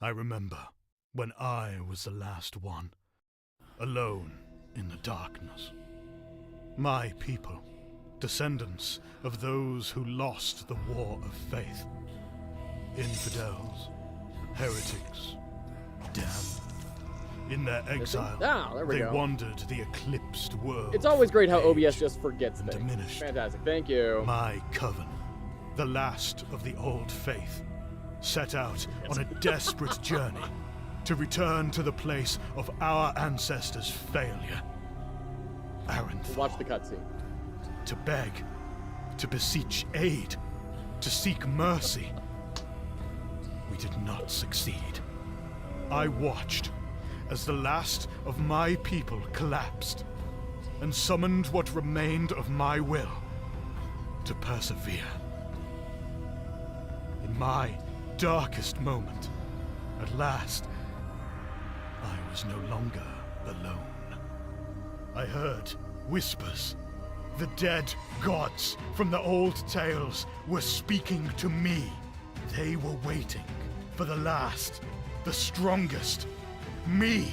I remember when I was the last one, alone in the darkness. My people, descendants of those who lost the war of faith. Infidels, heretics, damned. In their exile, they wandered the eclipsed world. It's always great how OBS just forgets things. Diminished. Fantastic, thank you. My coven, the last of the old faith, set out on a desperate journey to return to the place of our ancestors' failure. Arenthor. Watch the cutscene. To beg, to beseech aid, to seek mercy. We did not succeed. I watched as the last of my people collapsed, and summoned what remained of my will to persevere. In my darkest moment, at last, I was no longer alone. I heard whispers. The dead gods from the old tales were speaking to me. They were waiting for the last, the strongest, me.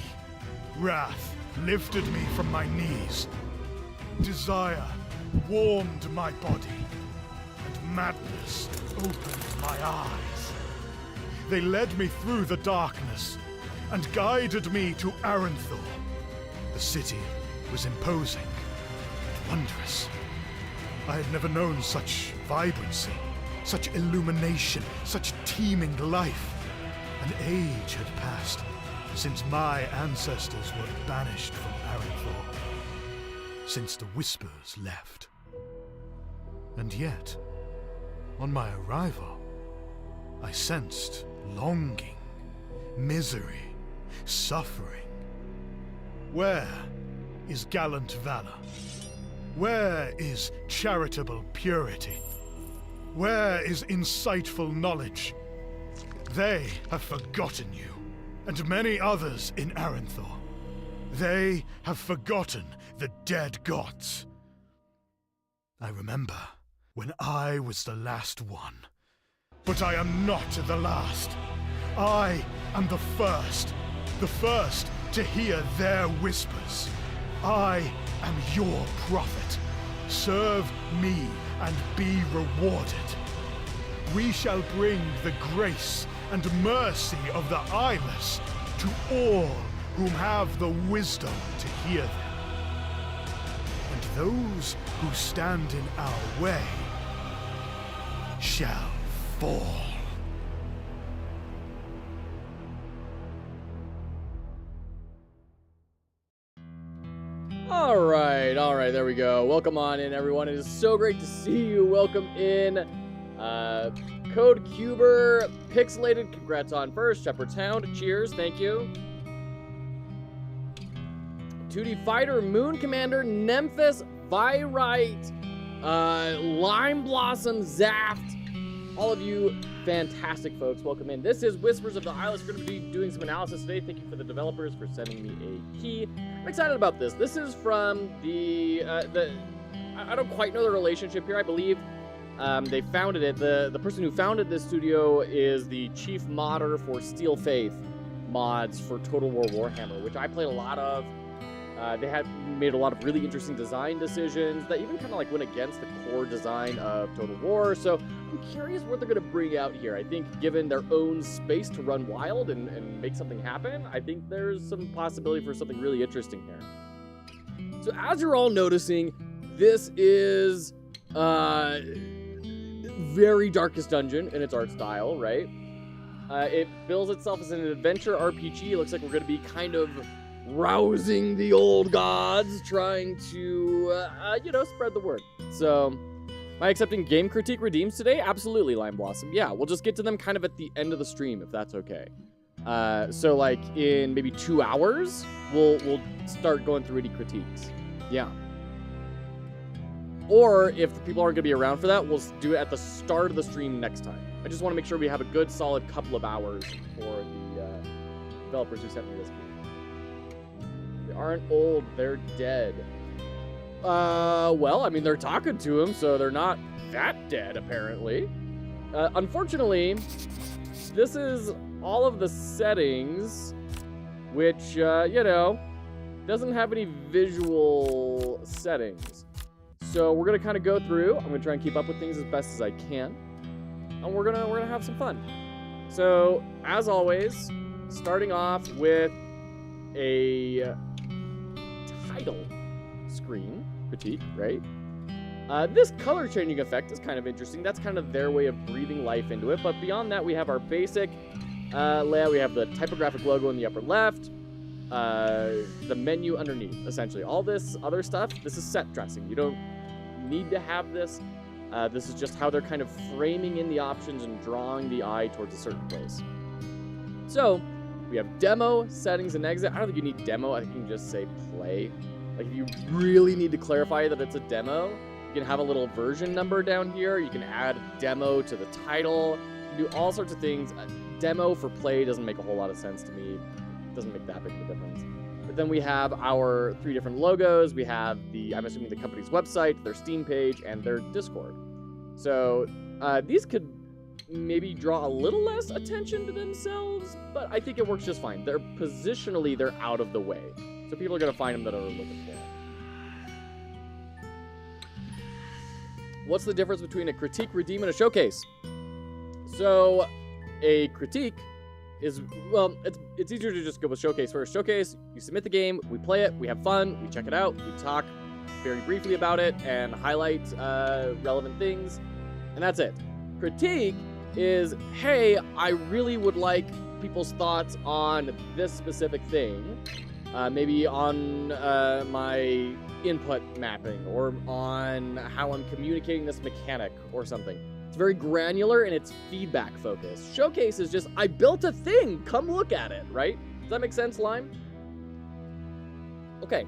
Wrath lifted me from my knees. Desire warmed my body, and madness opened my eyes. They led me through the darkness and guided me to Arenthor. The city was imposing and wondrous. I had never known such vibrancy, such illumination, such teeming life. An age had passed since my ancestors were banished from Arenthor, since the Whispers left. And yet, on my arrival, I sensed longing, misery, suffering. Where is gallant valor? Where is charitable purity? Where is insightful knowledge? They have forgotten you, and many others in Arenthor. They have forgotten the dead gods. I remember when I was the last one. But I am not the last. I am the first to hear their whispers. I am your prophet. Serve me and be rewarded. We shall bring the grace and mercy of the Eyeless to all whom have the wisdom to hear them. And those who stand in our way shall fall. All right, there we go. Welcome on in, everyone. It is so great to see you. Welcome in. Code Cuber, Pixelated, congrats on first. Shepherd's Hound, cheers, thank you. 2D Fighter, Moon Commander, Nemphis, Virite, Lime Blossom, Zaft. All of you fantastic folks, welcome in. This is Whispers of the Eyeless. We're going to be doing some analysis today. Thank you for the developers for sending me a key. I'm excited about this. This is from I don't quite know the relationship here. I believe they founded it. The person who founded this studio is the chief modder for Steel Faith mods for Total War Warhammer, which I played a lot of. They had made a lot of really interesting design decisions that even kind of like went against the core design of Total War. So I'm curious what they're going to bring out here. I think given their own space to run wild and make something happen, I think there's some possibility for something really interesting here. So as you're all noticing, this is very Darkest Dungeon in its art style, right? It bills itself as an adventure RPG. It looks like we're going to be kind of rousing the old gods, trying to, spread the word. So, am I accepting game critique redeems today? Absolutely, Lime Blossom. Yeah, we'll just get to them kind of at the end of the stream, if that's okay. So, like, in maybe 2 hours, we'll start going through any critiques. Yeah. Or, if the people aren't going to be around for that, we'll do it at the start of the stream next time. I just want to make sure we have a good, solid couple of hours for the developers who sent me this game. They aren't old, they're dead. Well, I mean, they're talking to him, so they're not that dead, apparently. Unfortunately, this is all of the settings, which, you know, doesn't have any visual settings. So we're gonna kind of go through. I'm gonna try and keep up with things as best as I can, and we're gonna have some fun. So as always, starting off with a title screen critique, right? This color changing effect is kind of interesting. That's kind of their way of breathing life into it. But beyond that, we have our basic layout. We have the typographic logo in the upper left, the menu underneath, essentially. All this other stuff, this is set dressing. You don't need to have this. This is just how they're kind of framing in the options and drawing the eye towards a certain place. So we have demo, settings, and exit. I don't think you need demo. I think you can just say play. Like if you really need to clarify that it's a demo, you can have a little version number down here. You can add demo to the title. You can do all sorts of things. Demo for play doesn't make a whole lot of sense to me. It doesn't make that big of a difference. But then we have our 3 different logos. We have I'm assuming the company's website, their Steam page, and their Discord. So these could maybe draw a little less attention to themselves, but I think it works just fine. Positionally, they're out of the way. So people are going to find them that are looking for them. What's the difference between a critique, redeem, and a showcase? So a critique is, well, it's easier to just go with showcase first. Showcase, you submit the game, we play it, we have fun, we check it out, we talk very briefly about it and highlight relevant things, and that's it. Critique is, hey, I really would like people's thoughts on this specific thing, maybe on my input mapping or on how I'm communicating this mechanic or something. It's very granular and it's feedback focused. Showcase is just, I built a thing, come look at it, right? Does that make sense, Lime? Okay.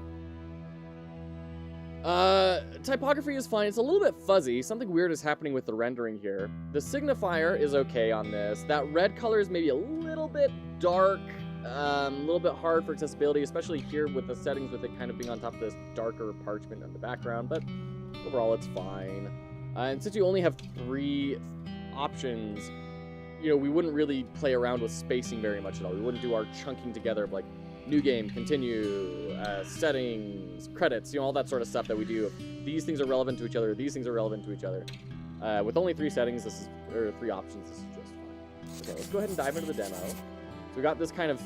Typography is fine. It's a little bit fuzzy. Something weird is happening with the rendering here. The signifier is okay on this. That red color is maybe a little bit dark, a little bit hard for accessibility, especially here with the settings with it kind of being on top of this darker parchment in the background, but overall it's fine. And since you only have 3 options, you know, we wouldn't really play around with spacing very much at all. We wouldn't do our chunking together of like new game, continue, settings, credits, you know, all that sort of stuff that we do. If these things are relevant to each other, these things are relevant to each other. With only 3 settings, or 3 options, this is just fine. Okay, let's go ahead and dive into the demo. So we got this kind of,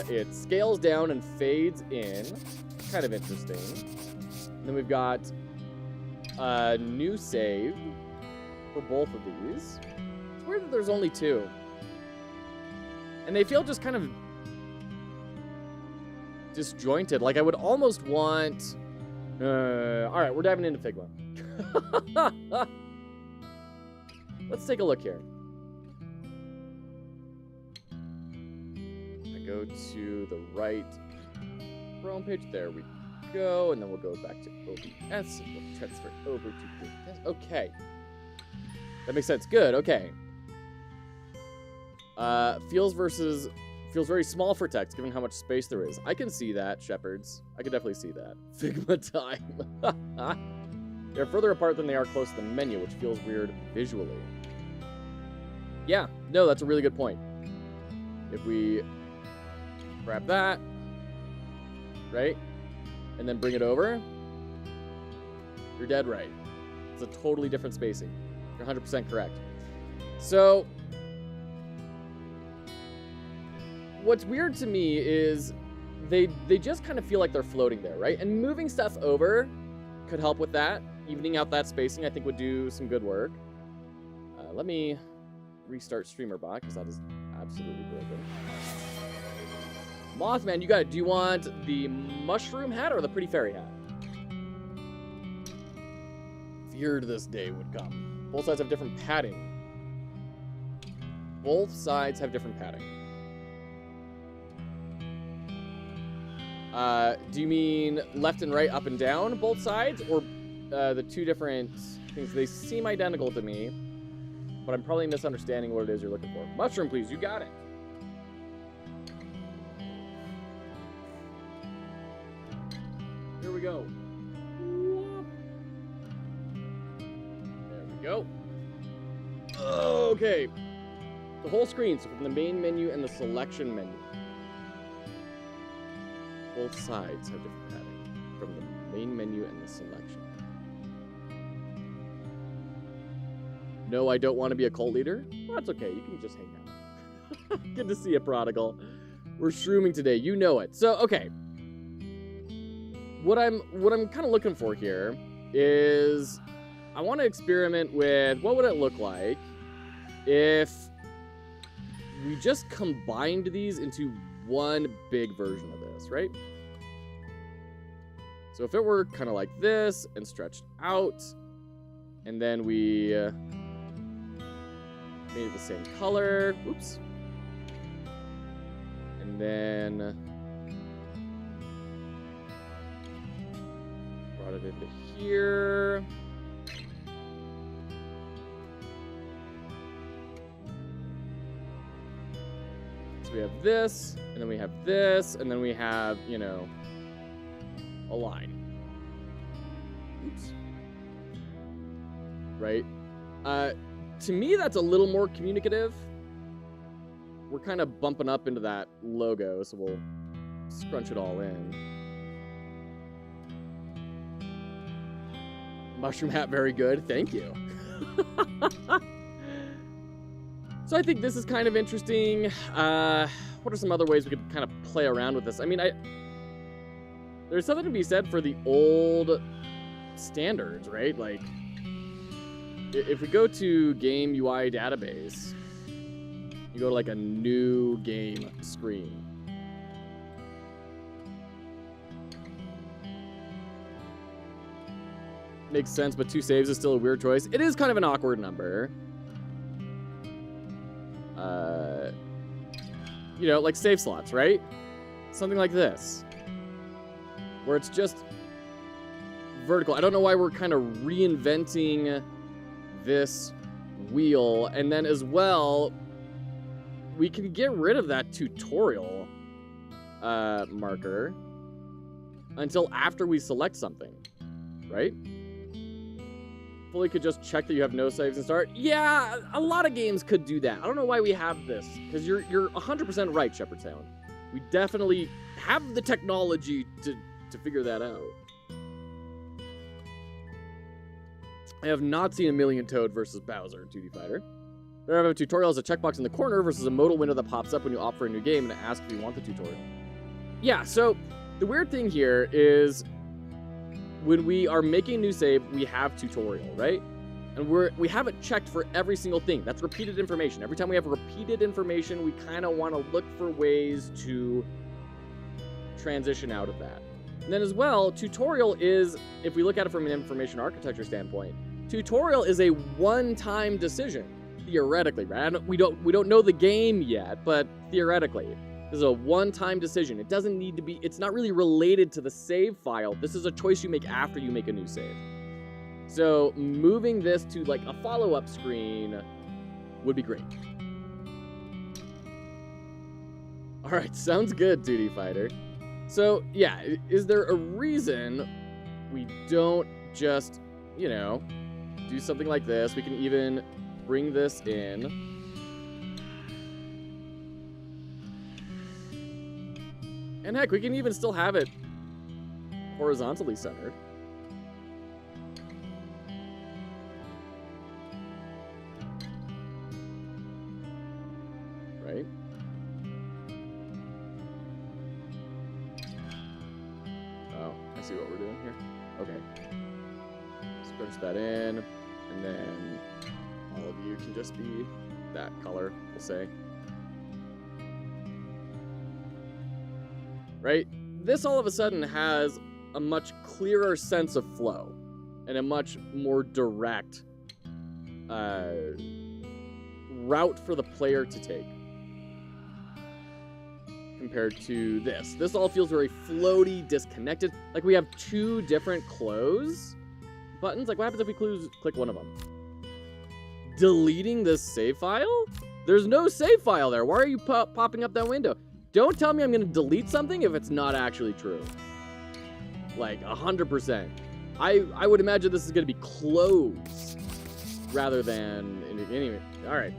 it scales down and fades in, kind of interesting. And then we've got a new save for both of these. It's weird that there's only 2. And they feel just kind of disjointed. Like I would almost want, all right, we're diving into Figma. Let's take a look here. I go to the right Chrome page. There we go. And then we'll go back to OBS. We'll transfer over to this. Okay. That makes sense. Good. Okay. Feels very small for text, given how much space there is. I can see that, Shepherds. I can definitely see that. Figma time. They're further apart than they are close to the menu, which feels weird visually. Yeah, no, that's a really good point. If we grab that, right, and then bring it over, you're dead right. It's a totally different spacing. You're 100% correct. So what's weird to me is they just kind of feel like they're floating there, right? And moving stuff over could help with that. Evening out that spacing, I think, would do some good work. Let me restart StreamerBot, because that is absolutely broken. Mothman, you got it. Do you want the mushroom hat or the pretty fairy hat? Feared this day would come. Both sides have different padding. Both sides have different padding. Do you mean left and right, up and down, both sides, or the 2 different things? They seem identical to me, but I'm probably misunderstanding what it is you're looking for. Mushroom, please. You got it. Here we go. There we go. Okay. The whole screen, so from the main menu and the selection menu. Both sides have different padding. From the main menu and the selection. No, I don't want to be a cult leader. Well, that's okay. You can just hang out. Good to see you, Prodigal. We're shrooming today. You know it. So, okay. What I'm kind of looking for here is I want to experiment with what would it look like if we just combined these into one big version of this, right? So if it were kind of like this and stretched out, and then we made it the same color, oops, and then brought it into here. So we have this, and then we have this, and then we have, you know, a line. Oops. Right? To me, that's a little more communicative. We're kind of bumping up into that logo, so we'll scrunch it all in. Mushroom hat, very good. Thank you. So I think this is kind of interesting. What are some other ways we could kind of play around with this? I mean, there's something to be said for the old standards, right? Like, if we go to Game UI database, you go to like a new game screen. Makes sense, but 2 saves is still a weird choice. It is kind of an awkward number. You know, like save slots, right? Something like this, where it's just vertical. I don't know why we're kind of reinventing this wheel. And then as well, we can get rid of that tutorial marker until after we select something, right? Fully could just check that you have no saves and start. Yeah, a lot of games could do that. I don't know why we have this, because you're 100% right, Shepherdstown. We definitely have the technology to figure that out. I have not seen a Million Toad versus Bowser in 2D Fighter. There I have a tutorial as a checkbox in the corner versus a modal window that pops up when you opt for a new game and it asks if you want the tutorial. Yeah, so the weird thing here is when we are making a new save, we have tutorial, right? And we have it checked for every single thing. That's repeated information. Every time we have repeated information, we kind of want to look for ways to transition out of that. And then as well, tutorial is, if we look at it from an information architecture standpoint, tutorial is a one-time decision, theoretically, right? We don't know the game yet, but theoretically. This is a one-time decision. It doesn't need to be, it's not really related to the save file. This is a choice you make after you make a new save. So moving this to like a follow-up screen would be great. All right, sounds good, 2D Fighter. So yeah, is there a reason we don't just, you know, do something like this? We can even bring this in. And heck, we can even still have it horizontally centered. Right? Oh, I see what we're doing here. Okay. Scrunch that in, and then all of you can just be that color, we'll say. Right? This all of a sudden has a much clearer sense of flow and a much more direct route for the player to take compared to this. This all feels very floaty, disconnected. Like we have 2 different close buttons. Like what happens if we click one of them? Deleting this save file? There's no save file there. Why are you popping up that window? Don't tell me I'm going to delete something if it's not actually true. Like, 100%. I would imagine this is going to be closed rather than... Anyway, all right.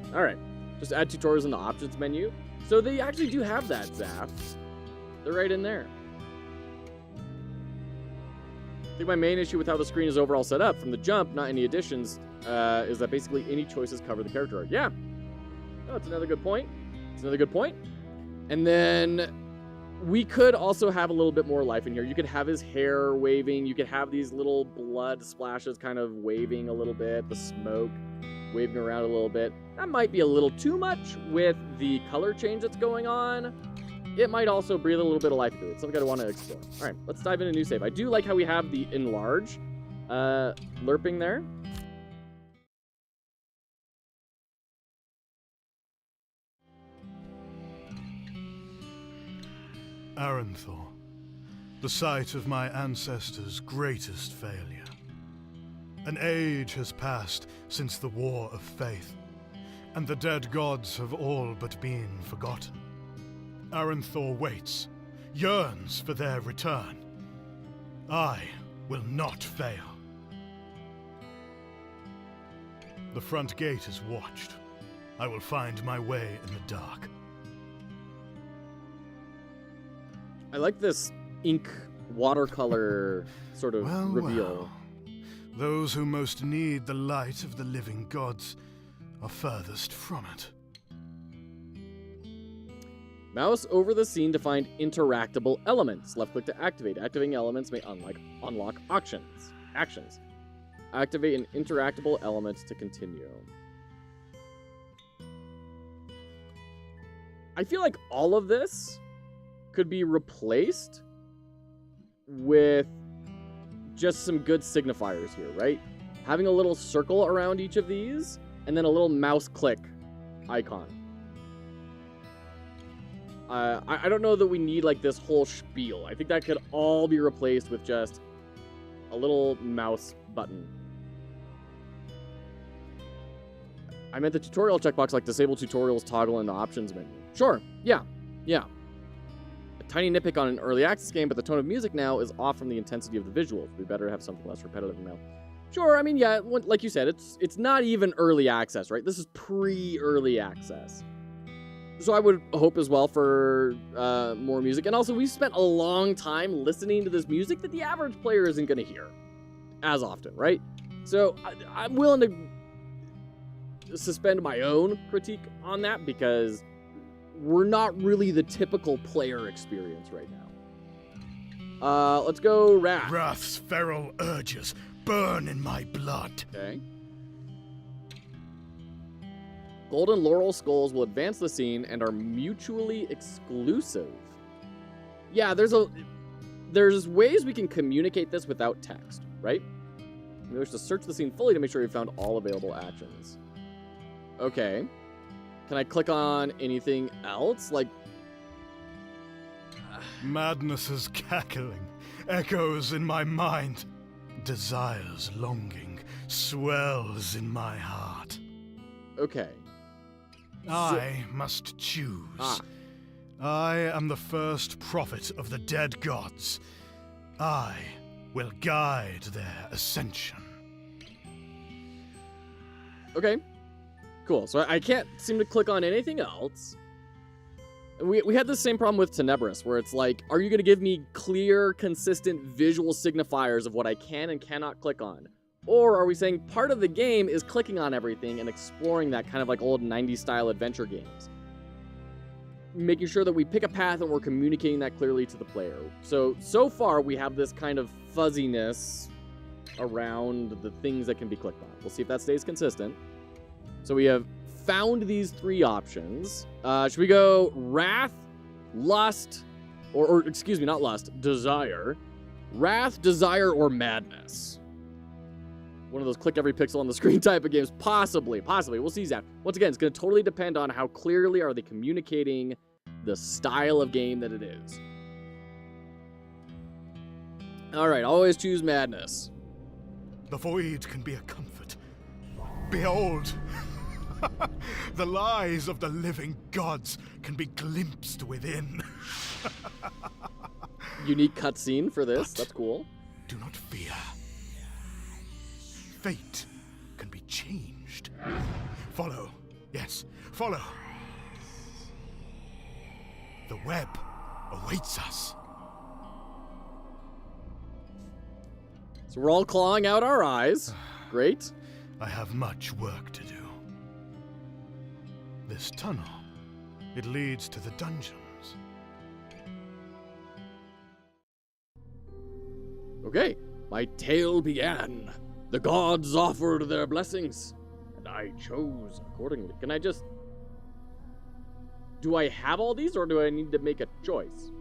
Just add tutorials in the options menu. So they actually do have that, Zap. They're right in there. I think my main issue with how the screen is overall set up from the jump, not any additions, is that basically any choices cover the character art. Yeah. Oh, that's another good point. It's another good point. And then we could also have a little bit more life in here. You could have his hair waving. You could have these little blood splashes kind of waving a little bit. The smoke waving around a little bit. That might be a little too much with the color change that's going on. It might also breathe a little bit of life into it. Something I want to explore. All right, let's dive into new save. I do like how we have the enlarge lerping there. Aranthor, the site of my ancestors' greatest failure. An age has passed since the War of Faith, and the dead gods have all but been forgotten. Aranthor waits, yearns for their return. I will not fail. The front gate is watched. I will find my way in the dark. I like this ink watercolor sort of reveal. Well. Those who most need the light of the living gods are furthest from it. Mouse over the scene to find interactable elements. Left click to activate. Activating elements may unlock actions. Activate an interactable element to continue. I feel like all of this could be replaced with just some good signifiers here, right? Having a little circle around each of these, and then a little mouse click icon. I don't know that we need like this whole spiel. I think that could all be replaced with just a little mouse button. I meant the tutorial checkbox, like disable tutorials toggle in the options menu. Sure, yeah. A tiny nitpick on an early access game, but the tone of music now is off from the intensity of the visuals. We better have something less repetitive now. Sure, I mean, yeah, like you said, it's not even early access, right? This is pre-early access. So I would hope as well for more music. And also, we've spent a long time listening to this music that the average player isn't going to hear as often, right? So I'm willing to suspend my own critique on that because we're not really the typical player experience right now. Let's go Wrath. Wrath's feral urges burn in my blood. Okay. Golden laurel skulls will advance the scene and are mutually exclusive. Yeah, there's ways we can communicate this without text, right? We wish to search the scene fully to make sure we found all available actions. Okay. Can I click on anything else? Like... Madness is cackling, echoes in my mind. Desire's longing swells in my heart. Okay. I must choose. I am the first prophet of the dead gods. I will guide their ascension. Okay. Cool. So I can't seem to click on anything else. We had the same problem with Tenebris, where it's like, are you going to give me clear, consistent visual signifiers of what I can and cannot click on? Or are we saying part of the game is clicking on everything and exploring that kind of like old 90s style adventure games? Making sure that we pick a path and we're communicating that clearly to the player. So far we have this kind of fuzziness around the things that can be clicked on. We'll see if that stays consistent. So we have found these three options. Should we go Wrath, Lust, or excuse me, not Lust, Desire. Wrath, Desire, or Madness? One of those click every pixel on the screen type of games. Possibly. We'll see that. Once again, it's going to totally depend on how clearly are they communicating the style of game that it is. All right, always choose Madness. The void can be a comfort. Behold, the lies of the living gods can be glimpsed within. Unique cutscene for this. But that's cool. Do not fear. Fate can be changed. Follow Yes, follow. The web awaits us. So we're all clawing out our eyes. Great. I have much work to do. This tunnel, it leads to the dungeons. Okay. My tale began. The gods offered their blessings, and I chose accordingly. Can I just... Do I have all these, or do I need to make a choice?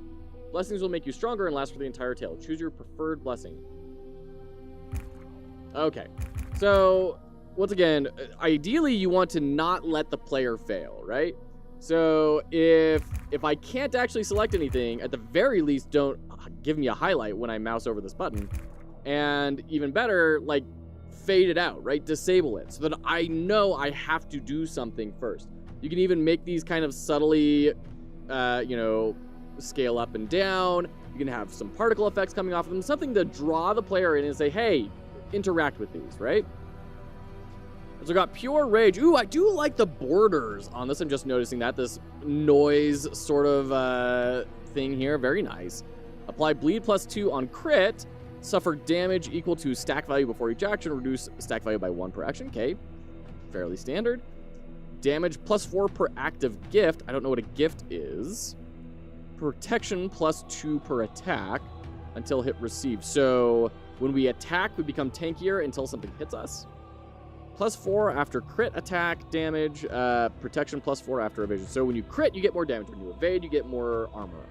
Blessings will make you stronger and last for the entire tale. Choose your preferred blessing. Okay. So, once again, ideally you want to not let the player fail, right? So, if I can't actually select anything, at the very least, don't give me a highlight when I mouse over this button. And even better, like, fade it out, right? Disable it so that I know I have to do something first. You can even make these kind of subtly, scale up and down. You can have some particle effects coming off of them, something to draw the player in and say, hey, interact with these, right? So I got Pure Rage. Ooh, I do like the borders on this. I'm just noticing that. This noise sort of thing here. Very nice. Apply Bleed +2 on crit. Suffer damage equal to stack value before each action. Reduce stack value by 1 per action. Okay. Fairly standard. Damage +4 per active gift. I don't know what a gift is. Protection +2 per attack until hit received. So when we attack, we become tankier until something hits us. +4 after crit attack damage. Protection +4 after evasion. So when you crit, you get more damage. When you evade, you get more armor.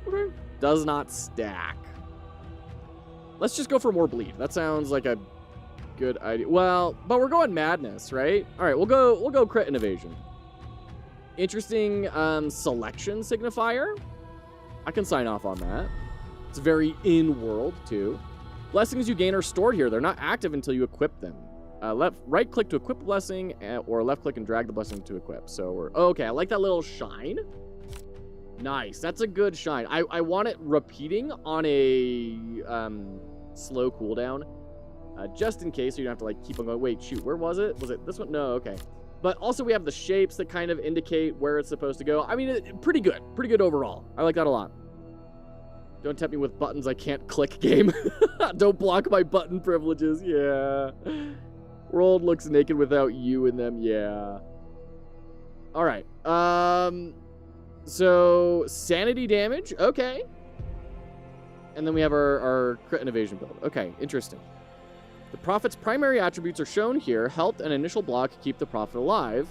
Okay. Does not stack. Let's just go for more bleed. That sounds like a good idea. Well, but we're going madness, right? All right, we'll go crit and evasion. Interesting selection signifier. I can sign off on that. It's very in-world too. Blessings you gain are stored here. They're not active until you equip them. Right click to equip a blessing, or left click and drag the blessing to equip. So we're okay. I like that little shine. Nice. That's a good shine. I want it repeating on a slow cooldown, just in case, so you don't have to like keep on going. Wait, shoot, where was it? Was it this one? No, okay. But also we have the shapes that kind of indicate where it's supposed to go. I mean, pretty good overall. I like that a lot. Don't tempt me with buttons I can't click, game. Don't block my button privileges. Yeah. World looks naked without you in them. Yeah. All right. So sanity damage. Okay. And then we have our crit and evasion build. Okay, interesting. The prophet's primary attributes are shown here. Health and initial block keep the prophet alive.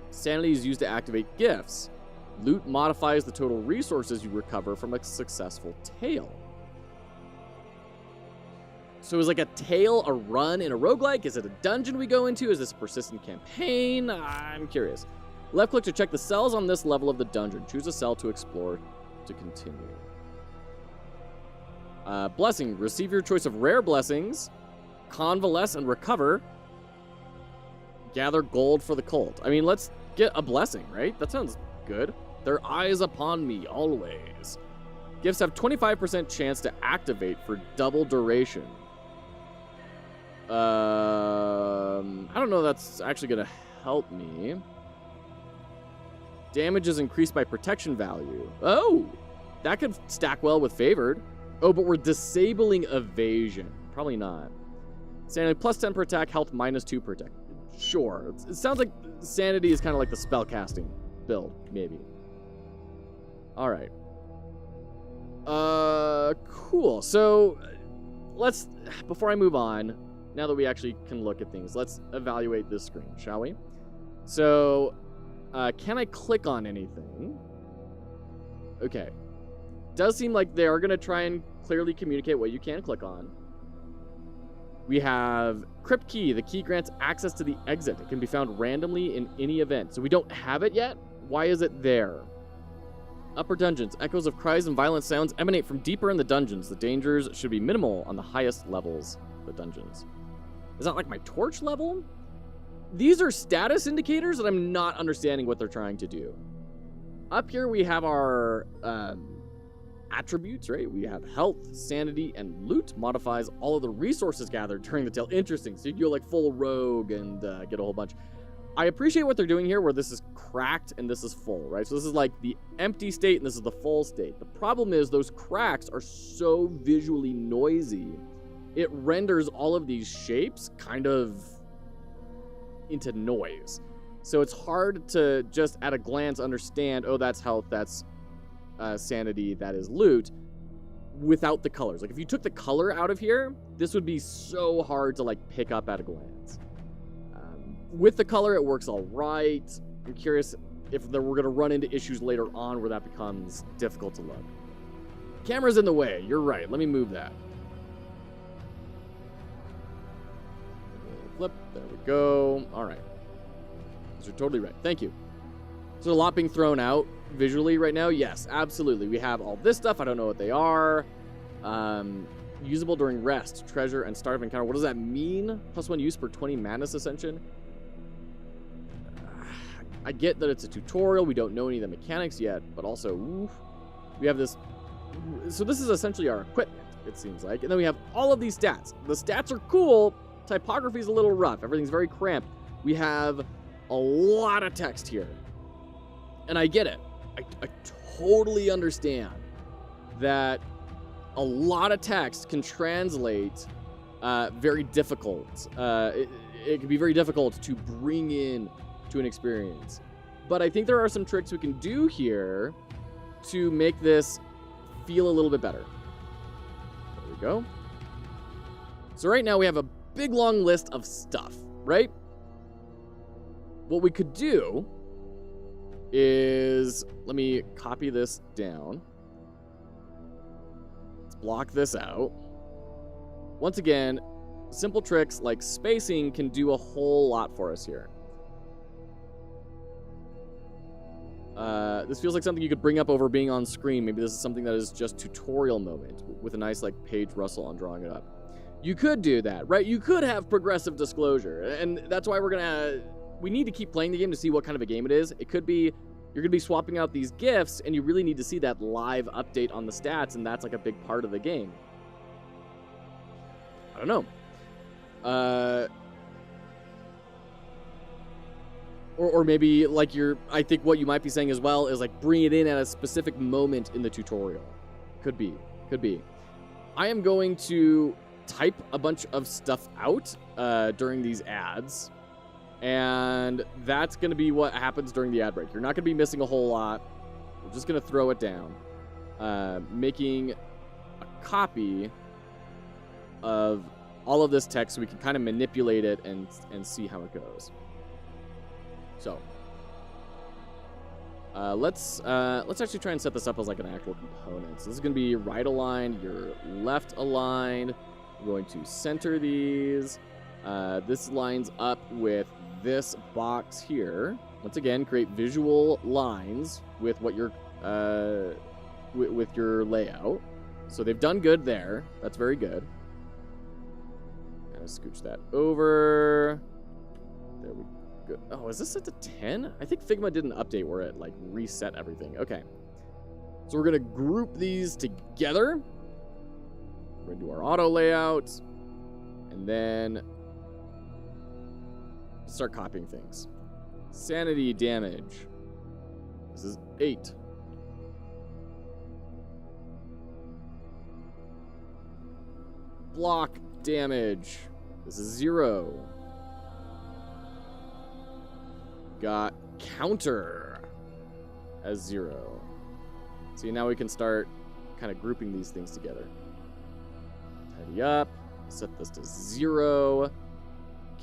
Sanity is used to activate gifts. Loot modifies the total resources you recover from a successful tale. So is like a tale a run in a roguelike? Is it a dungeon we go into? Is this a persistent campaign? I'm curious. Left click to check the cells on this level of the dungeon. Choose a cell to explore to continue. Blessing. Receive your choice of rare blessings. Convalesce and recover. Gather gold for the cult. I mean, let's get a blessing, right? That sounds good. Their eyes upon me always. Gifts have 25% chance to activate for double duration. I don't know if that's actually going to help me. Damage is increased by protection value. Oh, that could stack well with favored. Oh, but we're disabling evasion. Probably not. Sanity +10 per attack, health -2 per attack. Sure. It sounds like sanity is kind of like the spellcasting build, maybe. All right. Cool. So let's, before I move on, now that we actually can look at things, let's evaluate this screen, shall we? So, can I click on anything? Okay. Does seem like they are going to try and clearly communicate what you can click on. We have Crypt Key. The key grants access to the exit. It can be found randomly in any event. So we don't have it yet. Why is it there? Upper dungeons. Echoes of cries and violent sounds emanate from deeper in the dungeons. The dangers should be minimal on the highest levels of the dungeons. Is that like my torch level? These are status indicators that I'm not understanding what they're trying to do. Up here we have our attributes, right? We have health, sanity, and loot. Modifies all of the resources gathered during the tale. Interesting. So you can go like full rogue and get a whole bunch. I appreciate what they're doing here where this is cracked and this is full, right? So this is like the empty state and this is the full state. The problem is those cracks are so visually noisy. It renders all of these shapes kind of into noise. So it's hard to just at a glance understand, oh, that's health, that's sanity, that is loot, without the colors. Like if you took the color out of here, this would be so hard to like pick up at a glance. With the color, it works all right. I'm curious if we're going to run into issues later on where that becomes difficult to look. Camera's in the way. You're right. Let me move that. Flip. There we go. All right. You're totally right. Thank you. So a lot being thrown out visually right now? Yes, absolutely. We have all this stuff. I don't know what they are. Usable during rest, treasure, and start of encounter. What does that mean? +1 use per 20 madness ascension. I get that it's a tutorial. We don't know any of the mechanics yet, but also, we have this. So this is essentially our equipment, it seems like. And then we have all of these stats. The stats are cool. Typography is a little rough. Everything's very cramped. We have a lot of text here. And I get it. I totally understand that a lot of text can translate very difficult. It can be very difficult to bring in to an experience. But I think there are some tricks we can do here to make this feel a little bit better. There we go. So right now we have a big long list of stuff, right? What we could do is, let me copy this down. Let's block this out. Once again, simple tricks like spacing can do a whole lot for us here. This feels like something you could bring up over being on screen. Maybe this is something that is just tutorial moment with a nice like page rustle on drawing it up. You could do that, right? You could have progressive disclosure, and that's why we need to keep playing the game to see what kind of a game it is. It could be you're going to be swapping out these gifts, and you really need to see that live update on the stats, and that's like a big part of the game. I don't know. Or maybe like I think what you might be saying as well is like bring it in at a specific moment in the tutorial. Could be. I am going to type a bunch of stuff out during these ads. And that's going to be what happens during the ad break. You're not going to be missing a whole lot. We're just going to throw it down. Making a copy of all of this text so we can kind of manipulate it and see how it goes. So let's actually try and set this up as like an actual component. So this is going to be right aligned, you're left aligned. We're going to center these. This lines up with this box here. Once again, create visual lines with what your with your layout. So they've done good there. That's very good. Kind of scooch that over. There we go. Oh, is this set to 10? I think Figma did an update where it like reset everything. Okay. So we're gonna group these together. We're gonna do our auto layout, and then start copying things. Sanity damage. This is 8. Block damage. This is 0. Got counter as 0. See, now we can start kind of grouping these things together. Tidy up. Set this to 0.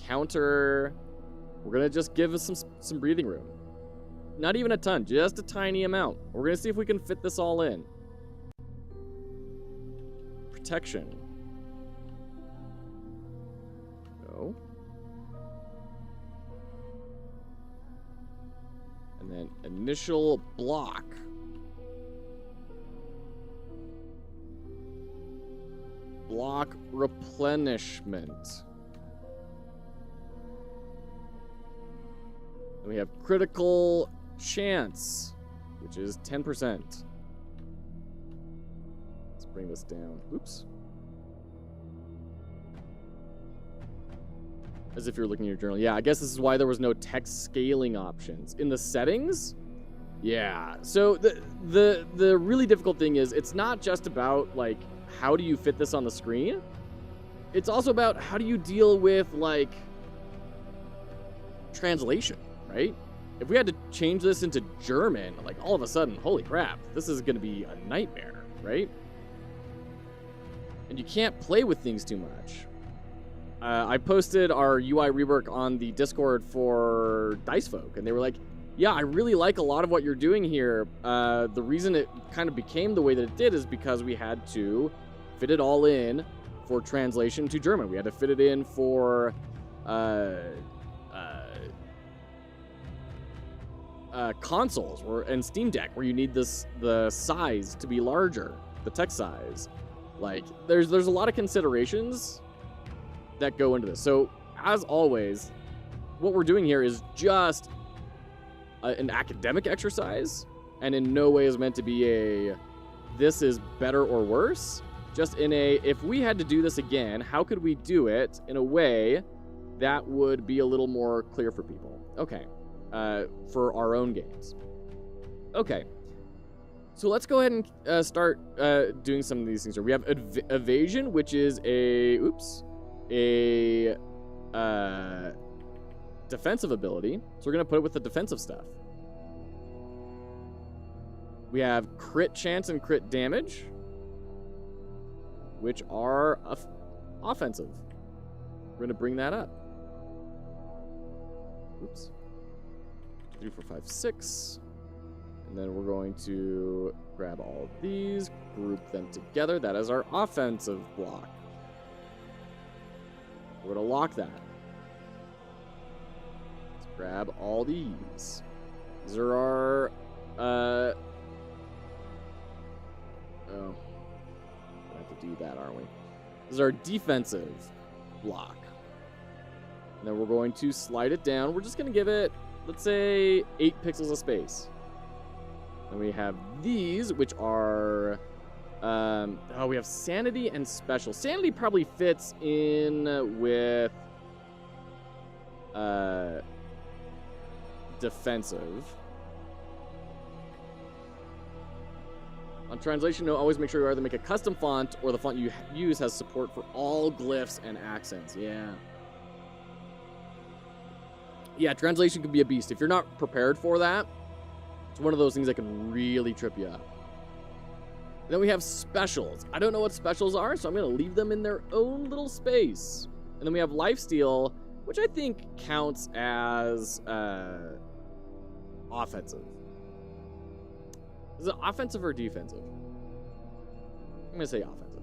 Counter. We're going to just give us some breathing room. Not even a ton, just a tiny amount. We're going to see if we can fit this all in. Protection. Go. And then initial block. Block replenishment. And we have critical chance, which is 10%. Let's bring this down. Oops. As if you're looking at your journal. Yeah, I guess this is why there was no text scaling options. In the settings? Yeah. So the really difficult thing is it's not just about, like, how do you fit this on the screen? It's also about how do you deal with, like, translation, right? If we had to change this into German, like, all of a sudden, holy crap, this is going to be a nightmare, right? And you can't play with things too much. I posted our UI rework on the Discord for Dice Folk, and they were like, yeah, I really like a lot of what you're doing here. The reason it kind of became the way that it did is because we had to fit it all in for translation to German. We had to fit it in for consoles and Steam Deck, where you need the size to be larger, the text size. Like, there's a lot of considerations that go into this. So, as always, what we're doing here is just an academic exercise, and in no way is meant to be a this is better or worse. Just in a, if we had to do this again, how could we do it in a way that would be a little more clear for people? Okay, for our own games. Okay, so let's go ahead and start doing some of these things. We have evasion, which is a defensive ability. So we're going to put it with the defensive stuff. We have crit chance and crit damage, which are offensive. We're going to bring that up. Oops. 3, 4, 5, 6. And then we're going to grab all of these, group them together. That is our offensive block. We're going to lock that. Let's grab all these. These are our... oh. We have to do that, aren't we? This is our defensive block. And then we're going to slide it down. We're just going to give it, let's say, 8 pixels of space. And we have these, which are... we have sanity and special. Sanity probably fits in with defensive. On translation note, always make sure you either make a custom font or the font you use has support for all glyphs and accents. Yeah. Yeah, translation can be a beast. If you're not prepared for that, it's one of those things that can really trip you up. Then we have specials. I don't know what specials are, so I'm going to leave them in their own little space. And then we have lifesteal, which I think counts as offensive. Is it offensive or defensive? I'm going to say offensive.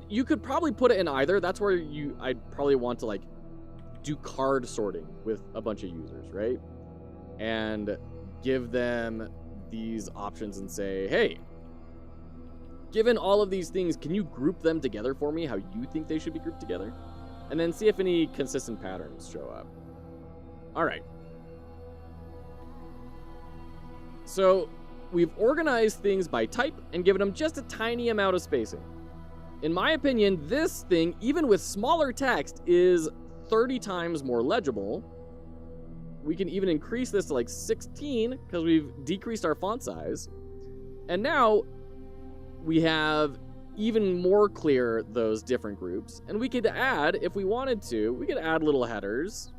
You could probably put it in either. That's where I'd probably want to, like, do card sorting with a bunch of users, right? And give them these options and say, hey, given all of these things, can you group them together for me how you think they should be grouped together? And then see if any consistent patterns show up. All right. So we've organized things by type and given them just a tiny amount of spacing. In my opinion, this thing, even with smaller text, is 30 times more legible. We can even increase this to like 16 because we've decreased our font size. And now we have even more clear those different groups. And we could add, if we wanted to, we could add little headers,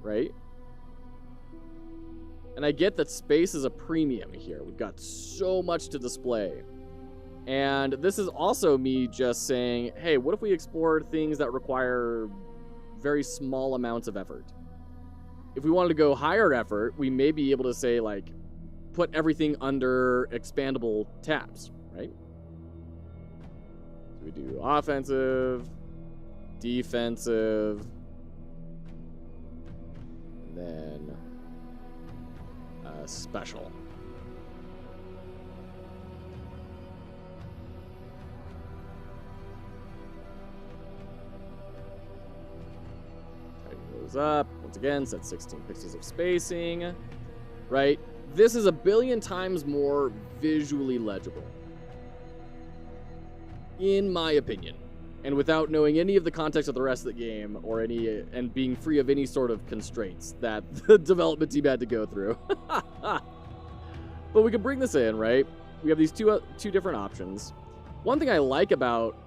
right? And I get that space is a premium here. We've got so much to display. And this is also me just saying, hey, what if we explore things that require very small amounts of effort? If we wanted to go higher effort, we may be able to say, like, put everything under expandable tabs, right? So we do offensive, defensive, and then special. Tighten those up. Once again, set 16 pixels of spacing, right? This is 1 billion times more visually legible, in my opinion. and without knowing any of the context of the rest of the game or and being free of any sort of constraints that the development team had to go through. But we can bring this in, right? We have these two different options. One thing I like about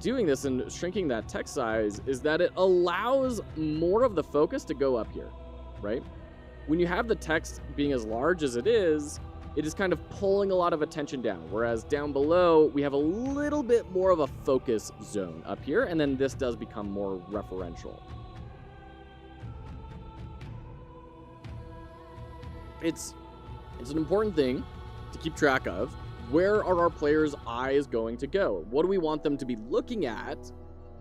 doing this and shrinking that text size is that it allows more of the focus to go up here, right? When you have the text being as large as it is kind of pulling a lot of attention down, whereas down below, we have a little bit more of a focus zone up here, and then this does become more referential. It's an important thing to keep track of. Where are our players' eyes going to go? What do we want them to be looking at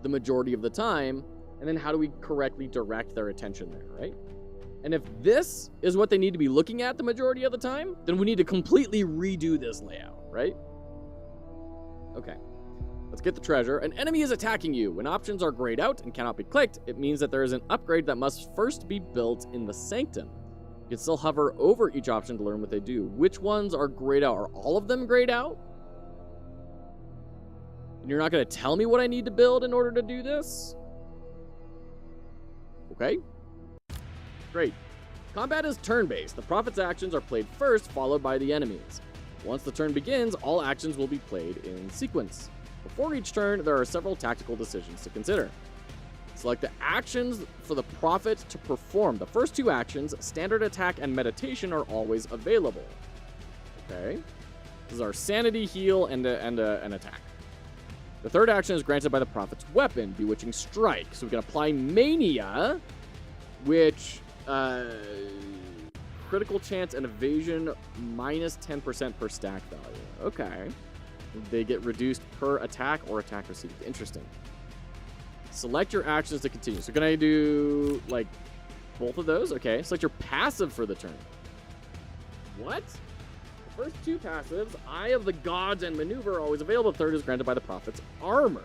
the majority of the time? And then how do we correctly direct their attention there, right? And if this is what they need to be looking at the majority of the time, then we need to completely redo this layout, right? Okay, let's get the treasure. An enemy is attacking you. When options are grayed out and cannot be clicked, it means that there is an upgrade that must first be built in the sanctum. You can still hover over each option to learn what they do. Which ones are grayed out? Are all of them grayed out? And you're not going to tell me what I need to build in order to do this? Okay. Great. Combat is turn-based. The prophet's actions are played first, followed by the enemies. Once the turn begins, all actions will be played in sequence. Before each turn, there are several tactical decisions to consider. Select the actions for the prophet to perform. The first two actions, standard attack and meditation, are always available. Okay. This is our sanity, heal, and an attack. The third action is granted by the prophet's weapon, Bewitching Strike. So we can apply Mania, which... critical chance and evasion minus 10% per stack value. Okay. They get reduced per attack or attack received. Interesting. Select your actions to continue. So can I do, like, both of those? Okay. Select your passive for the turn. What? The first two passives, Eye of the Gods and Maneuver, are always available. The third is granted by the prophet's armor.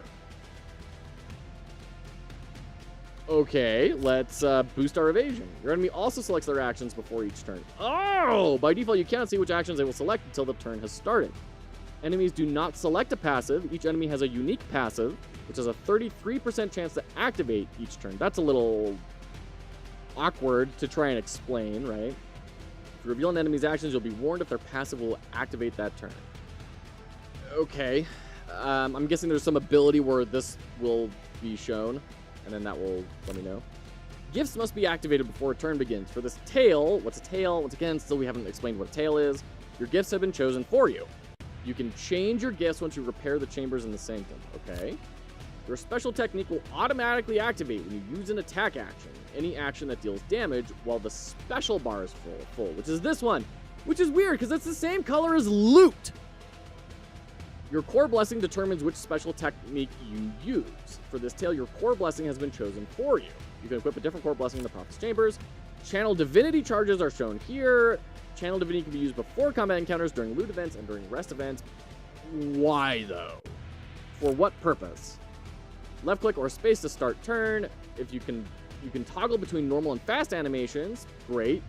Okay, let's boost our evasion. Your enemy also selects their actions before each turn. Oh! By default, you cannot see which actions they will select until the turn has started. Enemies do not select a passive. Each enemy has a unique passive, which has a 33% chance to activate each turn. That's a little awkward to try and explain, right? If you reveal an enemy's actions, you'll be warned if their passive will activate that turn. Okay. I'm guessing there's some ability where this will be shown, and then that will let me know. Gifts must be activated before a turn begins. For this tail, what's a tail? Once again, still we haven't explained what a tail is. Your gifts have been chosen for you. You can change your gifts once you repair the chambers in the sanctum. Okay. Your special technique will automatically activate when you use an attack action. Any action that deals damage while the special bar is full, which is this one. Which is weird, because it's the same color as loot. Your core blessing determines which special technique you use. For this tail, your core blessing has been chosen for you. You can equip a different core blessing in the prophet's chambers. Channel divinity charges are shown here. Channel divinity can be used before combat encounters, during loot events, and during rest events. Why, though? For what purpose? Left click or space to start turn. If you can toggle between normal and fast animations. Great.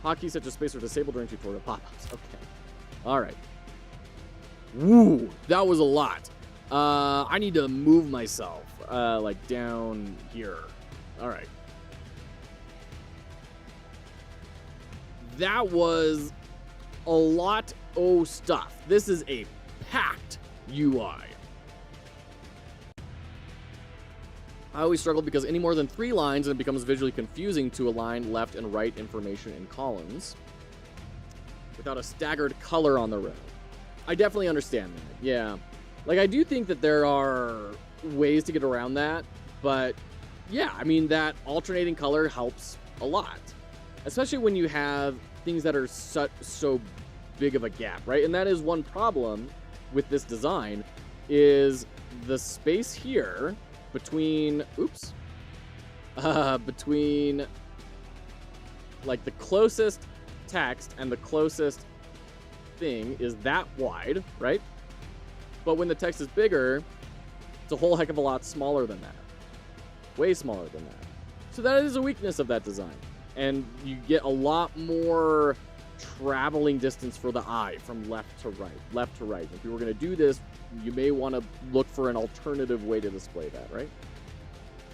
Hotkeys such as space are disabled during tutorial pop-ups. Okay. All right. Woo, that was a lot. I need to move myself, like down here. All right. That was a lot of stuff. This is a packed UI. I always struggle because any more than 3 lines and it becomes visually confusing to align left and right information in columns without a staggered color on the row. I definitely understand that, yeah. Like, I do think that there are ways to get around that, but yeah, I mean, that alternating color helps a lot. Especially when you have things that are so big of a gap, right? And that is one problem with this design, is the space here between, between, like, the closest text and the closest thing is that wide, right? But when the text is bigger, it's a whole heck of a lot smaller than that. Way smaller than that. So that is a weakness of that design. And you get a lot more traveling distance for the eye from left to right. If you were going to do this, you may want to look for an alternative way to display that, right?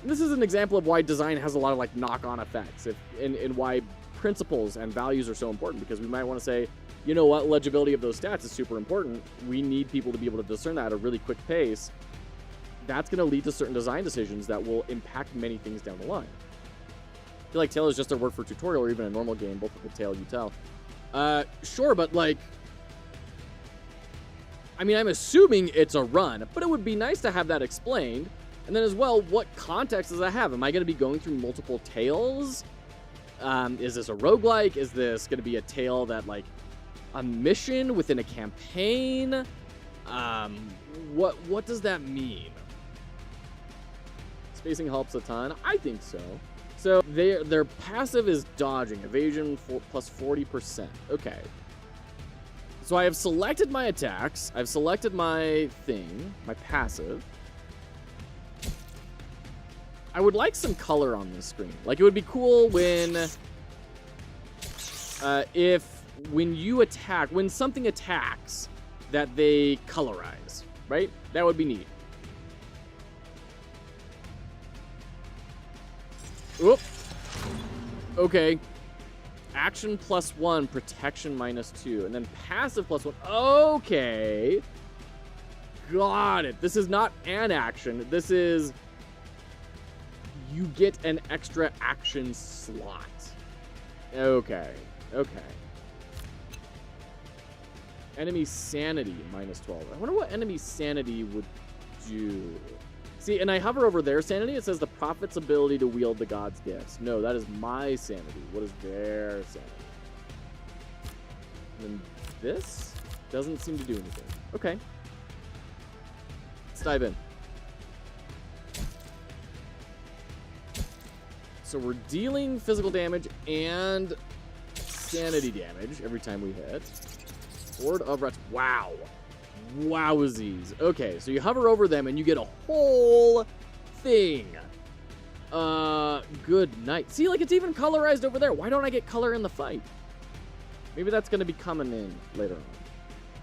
And this is an example of why design has a lot of like knock-on effects, and why principles and values are so important, because we might want to say, you know what, legibility of those stats is super important. We need people to be able to discern that at a really quick pace. That's going to lead to certain design decisions that will impact many things down the line. I feel like tail is just a word for tutorial, or even a normal game, both with the tail you tell. Sure, but like, I mean, I'm assuming it's a run, but it would be nice to have that explained. And then as well, what context does that have? Am I going to be going through multiple tails? Is this a roguelike? Is this going to be a tale that, like, a mission within a campaign? What does that mean? Spacing helps a ton. I think so. So their passive is dodging, evasion plus 40%. Okay. So I have selected my attacks. I've selected my thing, my passive. I would like some color on this screen. Like, it would be cool when, when you attack, when something attacks, that they colorize, right? That would be neat. Oop. Okay. Action +1, protection -2, and then passive +1. Okay. Got it. This is not an action. This is, you get an extra action slot. Okay. Okay. Enemy sanity -12. I wonder what enemy sanity would do. See, and I hover over their sanity. It says the prophet's ability to wield the god's gifts. No, that is my sanity. What is their sanity? And then this doesn't seem to do anything. Okay. Let's dive in. So we're dealing physical damage and sanity damage every time we hit. Horde of rats. Wow. Wowzies. Okay, so you hover over them and you get a whole thing. Good night. See, like, it's even colorized over there. Why don't I get color in the fight? Maybe that's going to be coming in later on.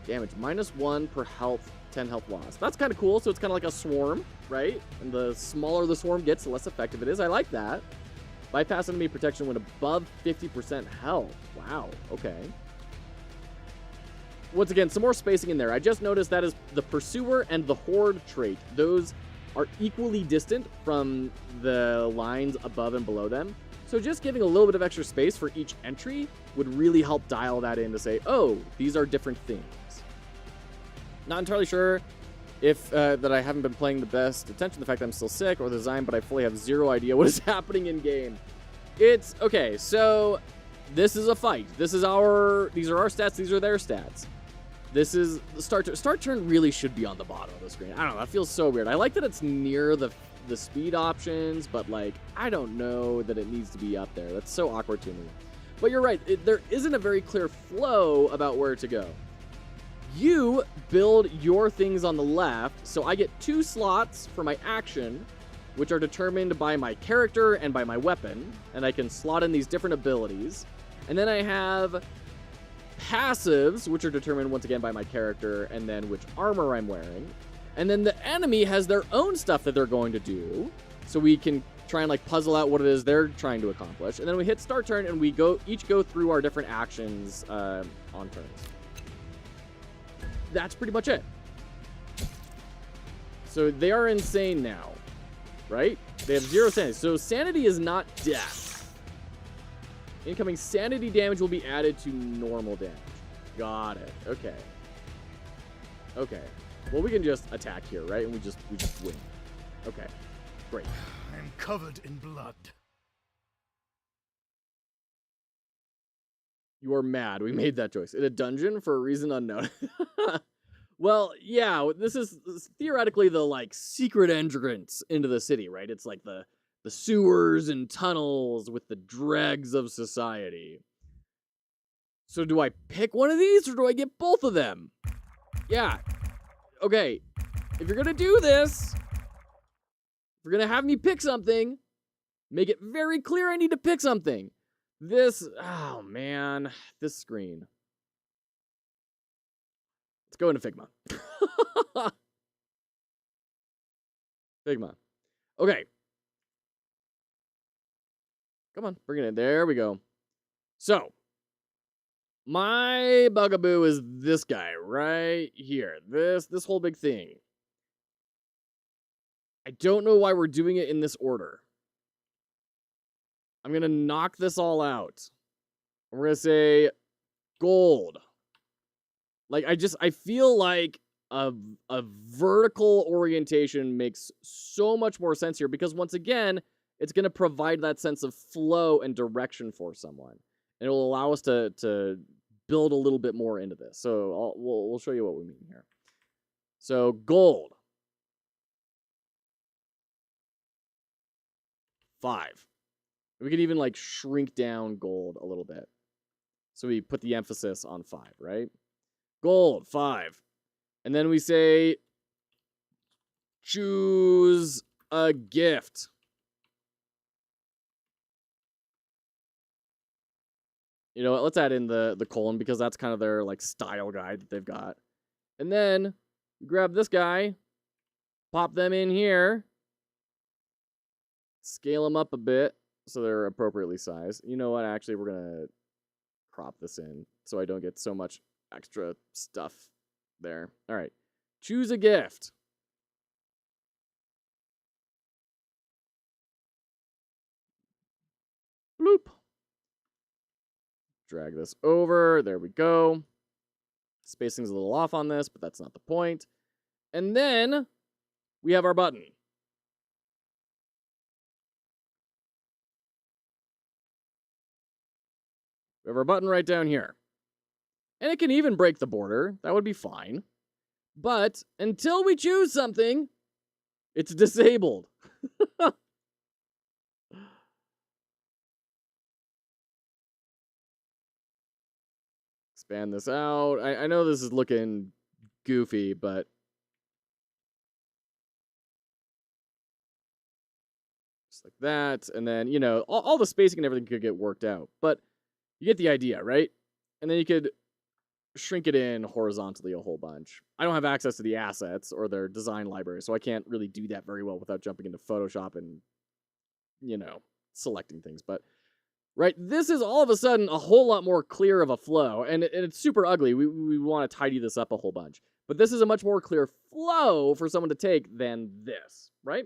Damage. -1 per health, 10 health loss. That's kind of cool. So it's kind of like a swarm, right? And the smaller the swarm gets, the less effective it is. I like that. Bypass enemy protection when above 50% health. Wow. Okay. Once again, some more spacing in there. I just noticed that is the Pursuer and the Horde trait. Those are equally distant from the lines above and below them. So just giving a little bit of extra space for each entry would really help dial that in to say, oh, these are different things. Not entirely sure if that I haven't been paying the best attention to the fact that I'm still sick or the design, but I fully have zero idea what is happening in game. It's, okay, so this is a fight. These are our stats, these are their stats. This is the start turn. Start turn really should be on the bottom of the screen. I don't know, that feels so weird. I like that it's near the speed options, but like, I don't know that it needs to be up there. That's so awkward to me. But you're right, there isn't a very clear flow about where to go. You build your things on the left, so I get 2 slots for my action, which are determined by my character and by my weapon, and I can slot in these different abilities. And then I have passives, which are determined once again by my character and then which armor I'm wearing. And then the enemy has their own stuff that they're going to do, so we can try and like puzzle out what it is they're trying to accomplish. And then we hit start turn and we each go through our different actions on turns. That's pretty much it. So they are insane now, right? They have 0 sanity. So sanity is not death. Incoming sanity damage will be added to normal damage. Got it. Okay. Okay. Well, we can just attack here, right? And we just win. Okay. Great. I am covered in blood. You are mad. We made that choice. In a dungeon for a reason unknown. Well, yeah, this is theoretically the, like, secret entrance into the city, right? It's like the sewers and tunnels with the dregs of society. So do I pick one of these or do I get both of them? Yeah. Okay. If you're going to do this, if you're going to have me pick something, make it very clear I need to pick something. This, oh man, this screen. Let's go into Figma. Figma. Okay. Come on, bring it in. There we go. So, my bugaboo is this guy right here. This whole big thing. I don't know why we're doing it in this order. I'm going to knock this all out. We're going to say gold. Like, I feel like a vertical orientation makes so much more sense here because, once again, it's going to provide that sense of flow and direction for someone. And it will allow us to build a little bit more into this. So we'll show you what we mean here. So gold. 5. We could even like shrink down gold a little bit. So we put the emphasis on 5, right? Gold, 5. And then we say, choose a gift. You know what, let's add in the colon because that's kind of their like style guide that they've got. And then grab this guy, pop them in here, scale them up a bit so they're appropriately sized. You know what, actually we're going to crop this in so I don't get so much extra stuff there. All right, choose a gift. Bloop. Drag this over. There we go. Spacing's a little off on this, but that's not the point. And then we have our button. We have our button right down here. And it can even break the border. That would be fine. But until we choose something, it's disabled. Expand this out. I know this is looking goofy, but just like that. And then, you know, all the spacing and everything could get worked out. But you get the idea, right? And then you could shrink it in horizontally a whole bunch. I don't have access to the assets or their design library, so I can't really do that very well without jumping into Photoshop and, you know, selecting things. But, right, this is all of a sudden a whole lot more clear of a flow, and it's super ugly. We want to tidy this up a whole bunch. But this is a much more clear flow for someone to take than this, right?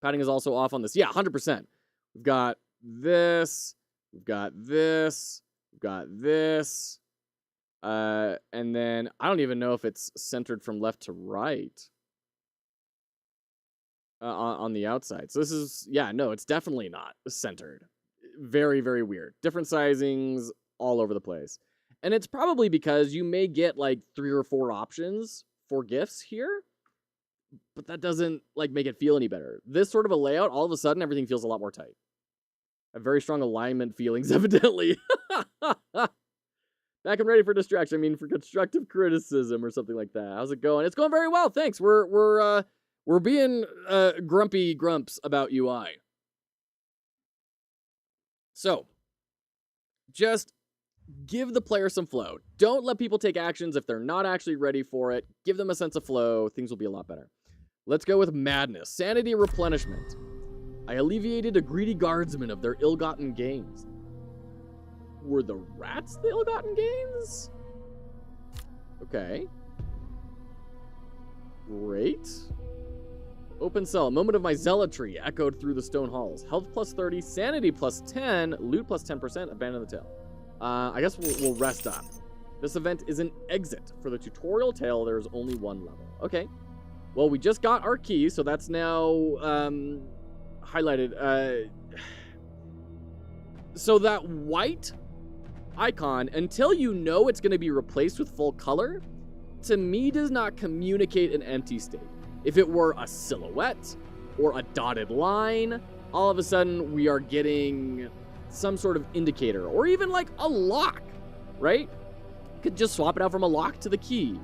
Padding is also off on this. Yeah, 100%. We've got this, we've got this, we've got this. And then I don't even know if it's centered from left to right on the outside. So this is, yeah, no, it's definitely not centered. Very, very weird. Different sizings all over the place. And it's probably because you may get like 3 or 4 options for gifts here, but that doesn't like make it feel any better. This sort of a layout, all of a sudden, everything feels a lot more tight. I have very strong alignment feelings, evidently. Back and ready for distraction. I mean, for constructive criticism or something like that. How's it going? It's going very well. Thanks. We're being grumpy grumps about UI. So, just give the player some flow. Don't let people take actions if they're not actually ready for it. Give them a sense of flow. Things will be a lot better. Let's go with madness. Sanity replenishment. I alleviated a greedy guardsman of their ill-gotten gains. Were the rats the ill-gotten gains? Okay. Great. Open cell. Moment of my zealotry echoed through the stone halls. Health plus 30, sanity plus 10, loot plus 10%, abandon the tale. I guess we'll rest up. This event is an exit. For the tutorial tale, there is only 1 level. Okay. Well, we just got our key, so that's now highlighted. So that white icon, until you know it's going to be replaced with full color, to me does not communicate an empty state. If it were a silhouette or a dotted line, all of a sudden we are getting some sort of indicator, or even like a lock, right? You could just swap it out from a lock to the key,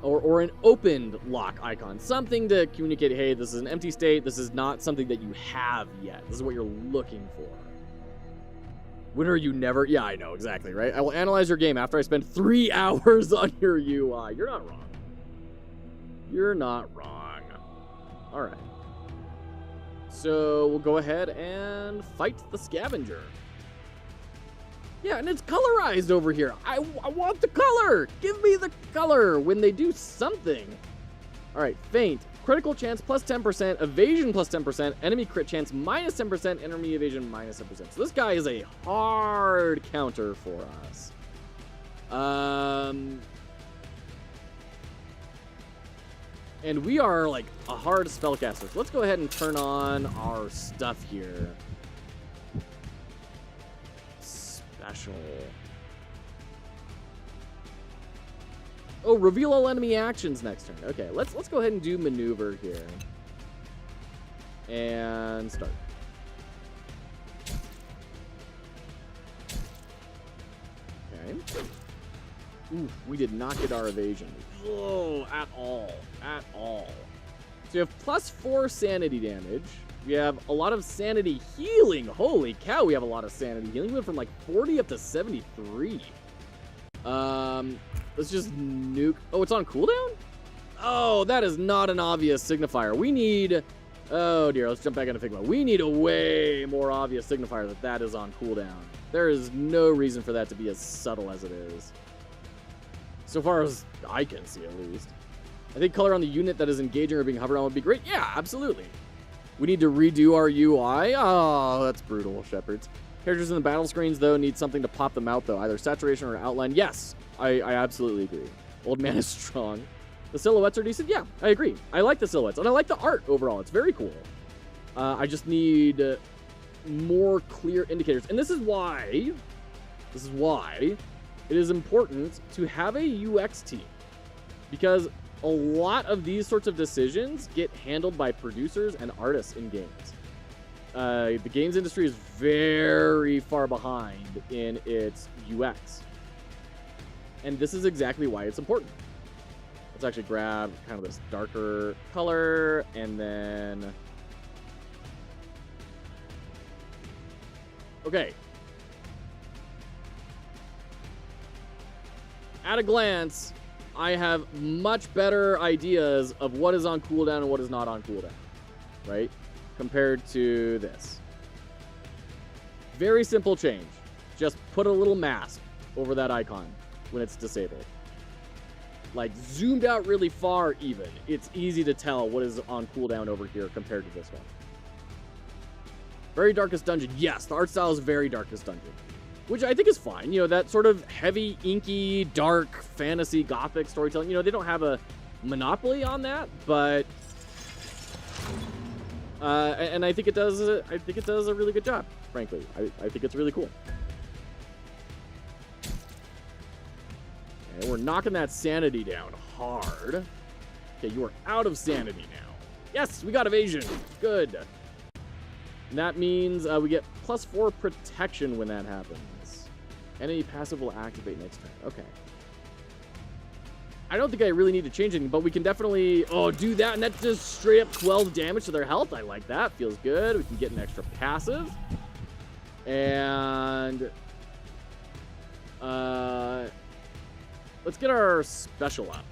or an opened lock icon, something to communicate, hey, this is an empty state, this is not something that you have yet, this is what you're looking for. When are you never? Yeah, I know, exactly, right? I will analyze your game after I spend 3 hours on your UI. You're not wrong. You're not wrong. All right. So we'll go ahead and fight the scavenger. Yeah, and it's colorized over here. I want the color. Give me the color when they do something. All right, feint. Critical chance plus 10%, evasion plus 10%, enemy crit chance minus 10%, enemy evasion minus 10%. So this guy is a hard counter for us. And we are like a hard spellcaster. So let's go ahead and turn on our stuff here. Special. Oh, reveal all enemy actions next turn. Okay, let's go ahead and do maneuver here. And start. Okay. Ooh, we did not get our evasion. Oh, at all. At all. So you have plus 4 sanity damage. We have a lot of sanity healing. Holy cow, we have a lot of sanity healing. We went from like 40 up to 73. Let's just nuke. Oh, it's on cooldown? Oh, that is not an obvious signifier. We need... Oh, dear. Let's jump back into Figma. We need a way more obvious signifier that that is on cooldown. There is no reason for that to be as subtle as it is. So far as I can see, at least. I think color on the unit that is engaging or being hovered on would be great. Yeah, absolutely. We need to redo our UI. Oh, that's brutal, Shepherds. Characters in the battle screens, though, need something to pop them out, though. Either saturation or outline. Yes, I absolutely agree. Old man is strong. The silhouettes are decent. Yeah, I agree. I like the silhouettes, and I like the art overall. It's very cool. I just need more clear indicators. And this is why it is important to have a UX team. Because a lot of these sorts of decisions get handled by producers and artists in games. The games industry is very far behind in its UX. And this is exactly why it's important. Let's actually grab kind of this darker color and then... Okay. At a glance, I have much better ideas of what is on cooldown and what is not on cooldown, right? Compared to this. Very simple change. Just put a little mask over that icon when it's disabled. Like zoomed out really far even. It's easy to tell what is on cooldown over here compared to this one. Very Darkest Dungeon. Yes, the art style is very Darkest Dungeon. Which I think is fine. You know, that sort of heavy, inky, dark, fantasy, gothic storytelling. You know, they don't have a monopoly on that, but... and I think it does. I think it does a really good job. Frankly, I think it's really cool. Okay, we're knocking that sanity down hard. Okay, you are out of sanity now. Yes, we got evasion. Good. And that means we get plus 4 protection when that happens. Enemy passive will activate next turn. Okay. I don't think I really need to change anything, but we can definitely, do that, and that does straight up 12 damage to their health. I like that. Feels good. We can get an extra passive. And let's get our special up.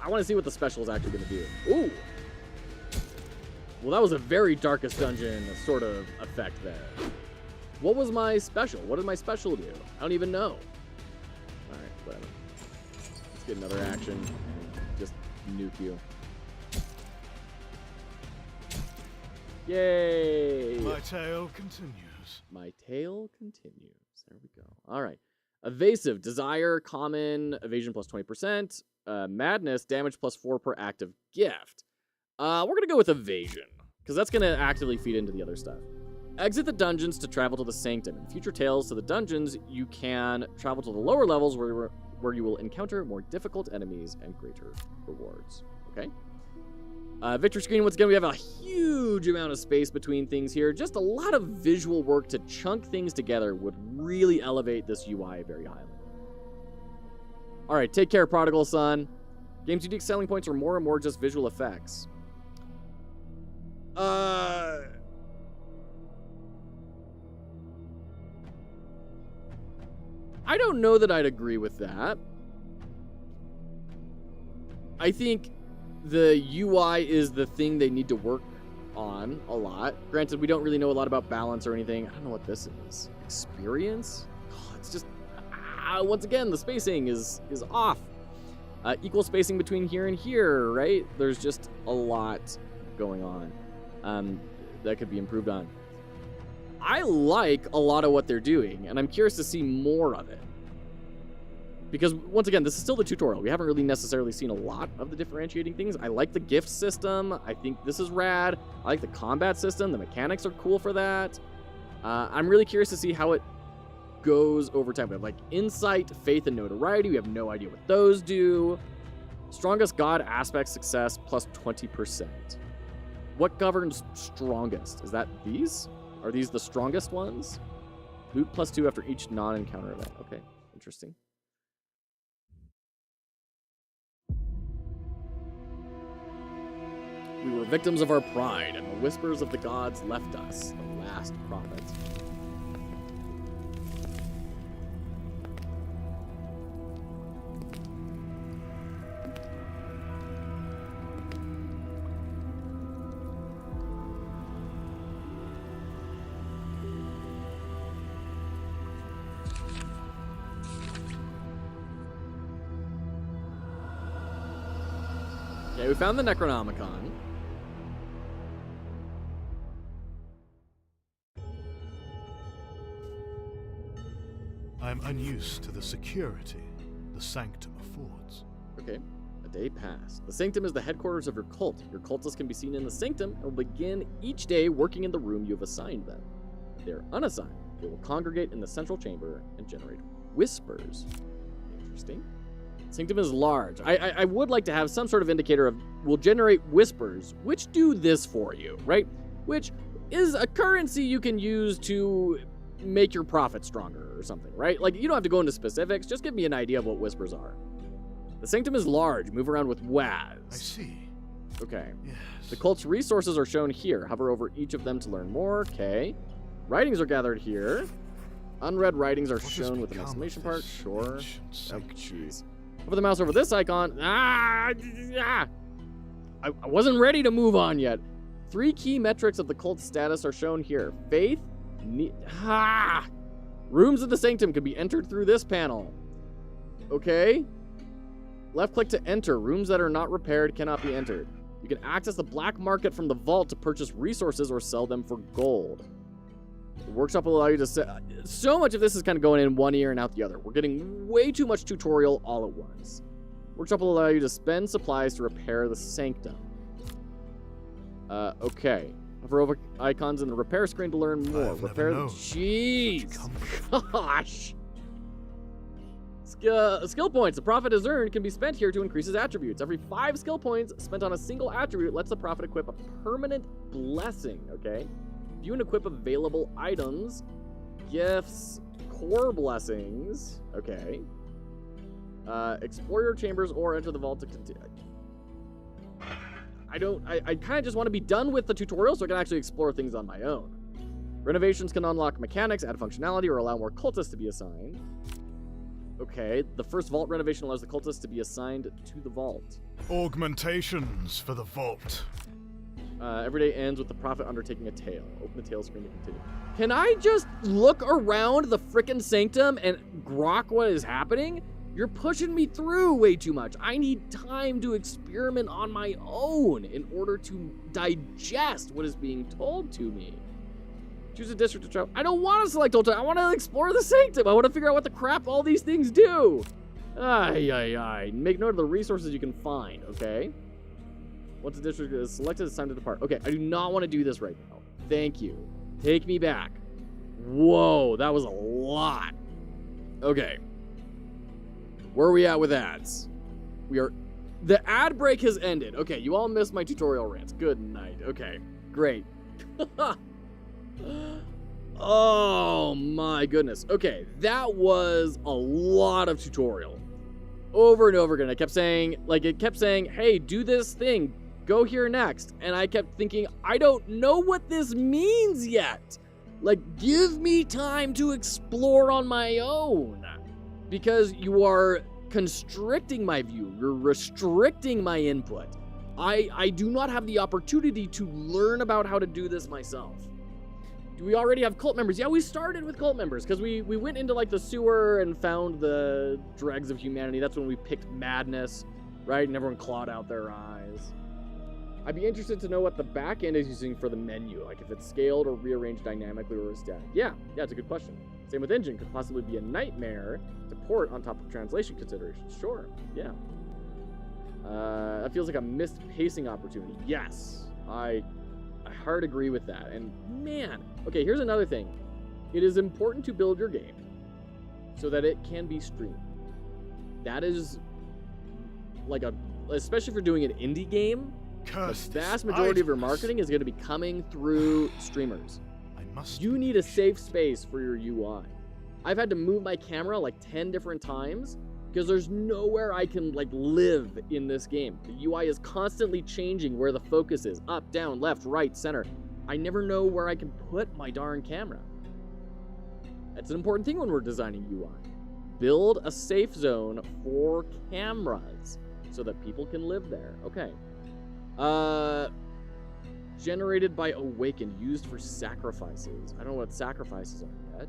I want to see what the special is actually going to do. Ooh. Well, that was a very Darkest Dungeon sort of effect there. What was my special? What did my special do? I don't even know. All right, whatever. Let's get another action and just nuke you. Yay! My tale continues. My tale continues. There we go. All right. Evasive, desire, common, evasion plus 20%. Madness, damage plus 4 per active gift. We're going to go with evasion, because that's going to actively feed into the other stuff. Exit the dungeons to travel to the Sanctum. In future tales to the dungeons, you can travel to the lower levels where you will encounter more difficult enemies and greater rewards. Okay? Victory screen, once again, we have a huge amount of space between things here. Just a lot of visual work to chunk things together would really elevate this UI very highly. All right, take care, Prodigal Son. Game's unique selling points are more and more just visual effects. I don't know that I'd agree with that. I think the UI is the thing they need to work on a lot. Granted, we don't really know a lot about balance or anything. I don't know what this is. Experience? Oh, it's just, once again, the spacing is off. Equal spacing between here and here, right? There's just a lot going on that could be improved on. I like a lot of what they're doing, and I'm curious to see more of it. Because, once again, this is still the tutorial. We haven't really necessarily seen a lot of the differentiating things. I like the gift system. I think this is rad. I like the combat system. The mechanics are cool for that. I'm really curious to see how it goes over time. We have, like, insight, faith, and notoriety. We have no idea what those do. Strongest god aspect success plus 20%. What governs strongest? Is that these? Are these the strongest ones? Loot plus 2 after each non-encounter event. Okay, interesting. We were victims of our pride, and the whispers of the gods left us, the last prophet. Okay, we found the Necronomicon. I'm unused to the security the sanctum affords. Okay, a day passed. The sanctum is the headquarters of your cult. Your cultists can be seen in the sanctum and will begin each day working in the room you have assigned them. If they are unassigned, they will congregate in the central chamber and generate whispers. Interesting. Sanctum is large. I would like to have some sort of indicator of will generate whispers, which do this for you, right? Which is a currency you can use to make your profit stronger or something, right? Like, you don't have to go into specifics. Just give me an idea of what whispers are. The sanctum is large. Move around with WAS. I see. Okay. Yes. The cult's resources are shown here. Hover over each of them to learn more. Okay. Writings are gathered here. Unread writings are shown with an exclamation mark. Sure. Oh, jeez. Over the mouse over this icon. I wasn't ready to move on yet. 3 key metrics of the cult's status are shown here. Faith. Rooms of the sanctum can be entered through this panel. Okay. Left click to enter. Rooms that are not repaired cannot be entered. You can access the black market from the vault to purchase resources or sell them for gold. The workshop will allow you to sell. So much of this is kind of going in one ear and out the other. We're getting way too much tutorial all at once. Workshop will allow you to spend supplies to repair the sanctum. Okay. Hover over icons in the repair screen to learn more. Repair the... Jeez. Gosh. Skill points. The prophet has earned can be spent here to increase his attributes. Every 5 skill points spent on a single attribute lets the prophet equip a permanent blessing. Okay. View and equip available items, gifts, core blessings. Okay. Explore your chambers or enter the vault to continue. I kind of just want to be done with the tutorial so I can actually explore things on my own. Renovations can unlock mechanics, add functionality, or allow more cultists to be assigned. Okay, the first vault renovation allows the cultists to be assigned to the vault. Augmentations for the vault. Every day ends with the prophet undertaking a tale. Open the tale screen to continue. Can I just look around the frickin' sanctum and grok what is happening? You're pushing me through way too much. I need time to experiment on my own in order to digest what is being told to me. Choose a district to travel. I don't want to select all time. I want to explore the sanctum. I want to figure out what the crap all these things do. Make note of the resources you can find, okay? Once the district is selected, it's time to depart. Okay, I do not want to do this right now. Thank you. Take me back. Whoa, that was a lot. Okay. Where are we at with ads? The ad break has ended. Okay, you all missed my tutorial rants. Good night. Okay, great. Oh my goodness. Okay, that was a lot of tutorial. Over and over again. It kept saying, hey, do this thing. Go here next. And I kept thinking, I don't know what this means yet. Like, give me time to explore on my own. because you are constricting my view. You're restricting my input. I do not have the opportunity to learn about how to do this myself. Do we already have cult members? Yeah, we started with cult members because we went into like the sewer and found the dregs of humanity. That's when we picked madness, right? And everyone clawed out their eyes. I'd be interested to know what the back end is using for the menu, like if it's scaled or rearranged dynamically or static. Yeah, it's a good question. Same with engine, could possibly be a nightmare to port on top of translation considerations. Sure, yeah. That feels like a missed pacing opportunity. Yes, I hard agree with that. And man, okay, here's another thing. It is important to build your game so that it can be streamed. That is like especially if you're doing an indie game, the vast majority of your marketing is going to be coming through streamers. You need a safe space for your UI. I've had to move my camera like 10 different times because there's nowhere I can like live in this game. The UI is constantly changing where the focus is, up, down, left, right, center. I never know where I can put my darn camera. That's an important thing when we're designing UI. Build a safe zone for cameras so that people can live there. Okay. Generated by Awakened, used for sacrifices. I don't know what sacrifices are yet.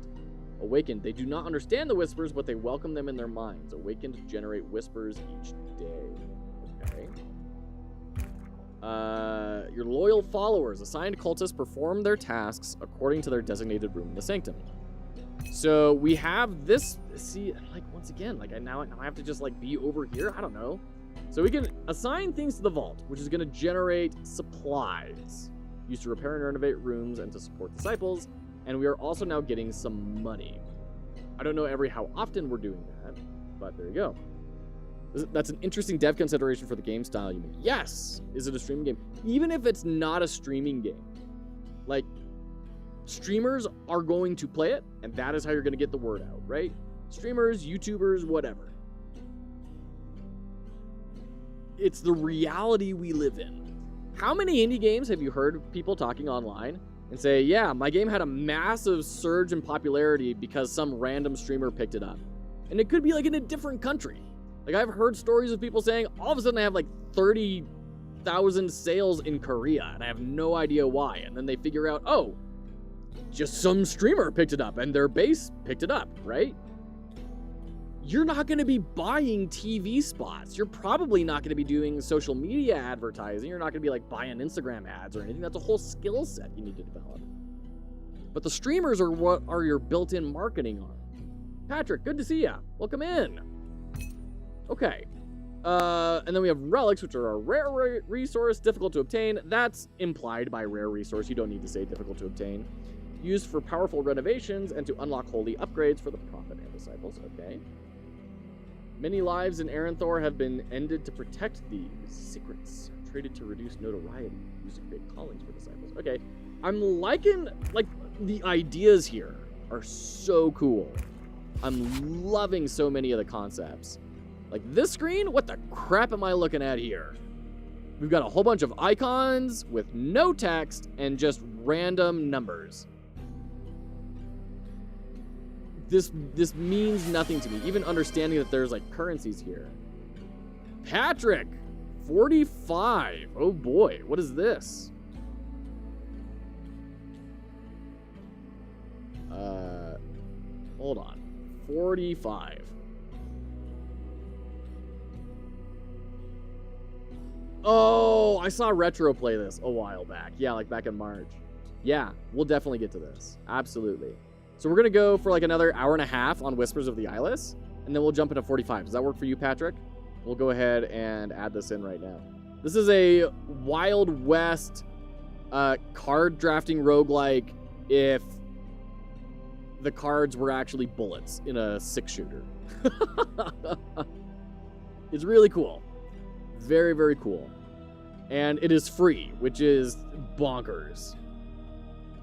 Awakened, they do not understand the whispers, but they welcome them in their minds. Awakened generate whispers each day. Okay. Your loyal followers, assigned cultists, perform their tasks according to their designated room in the sanctum. So we have this, see, like, once again, like, now I have to just, like, be over here? I don't know. So we can assign things to the vault, which is going to generate supplies used to repair and renovate rooms and to support disciples. And we are also now getting some money. I don't know how often we're doing that, but there you go. That's an interesting dev consideration for the game style you make. Yes! Is it a streaming game? Even if it's not a streaming game, like, streamers are going to play it, and that is how you're going to get the word out, right? Streamers, YouTubers, whatever. It's the reality we live in. How many indie games have you heard people talking online and say, yeah, my game had a massive surge in popularity because some random streamer picked it up? And it could be like in a different country. Like, I've heard stories of people saying, all of a sudden I have like 30,000 sales in Korea and I have no idea why. And then they figure out, oh, just some streamer picked it up and their base picked it up, right? You're not going to be buying TV spots. You're probably not going to be doing social media advertising. You're not going to be like buying Instagram ads or anything. That's a whole skill set you need to develop. But the streamers are what are your built-in marketing arm. Patrick, good to see ya. Welcome in. Okay. And then we have relics, which are a rare resource, difficult to obtain. That's implied by rare resource. You don't need to say difficult to obtain. Used for powerful renovations and to unlock holy upgrades for the prophet and disciples. Okay. Many lives in Aranthor have been ended to protect these secrets, traded to reduce notoriety, used to create callings for disciples. Okay, I'm liking, like, the ideas here are so cool. I'm loving so many of the concepts. Like this screen, what the crap am I looking at here? We've got a whole bunch of icons with no text and just random numbers. This means nothing to me, even understanding that there's like currencies here. Patrick, 45. Oh boy, what is this? Hold on. 45. Oh, I saw Retro play this a while back. Yeah, like back in March. Yeah, we'll definitely get to this. Absolutely. So we're going to go for like another hour and a half on Whispers of the Eyeless, and then we'll jump into 45. Does that work for you, Patrick? We'll go ahead and add this in right now. This is a Wild West card drafting roguelike if the cards were actually bullets in a 6-shooter. It's really cool. Very, very cool. And it is free, which is bonkers.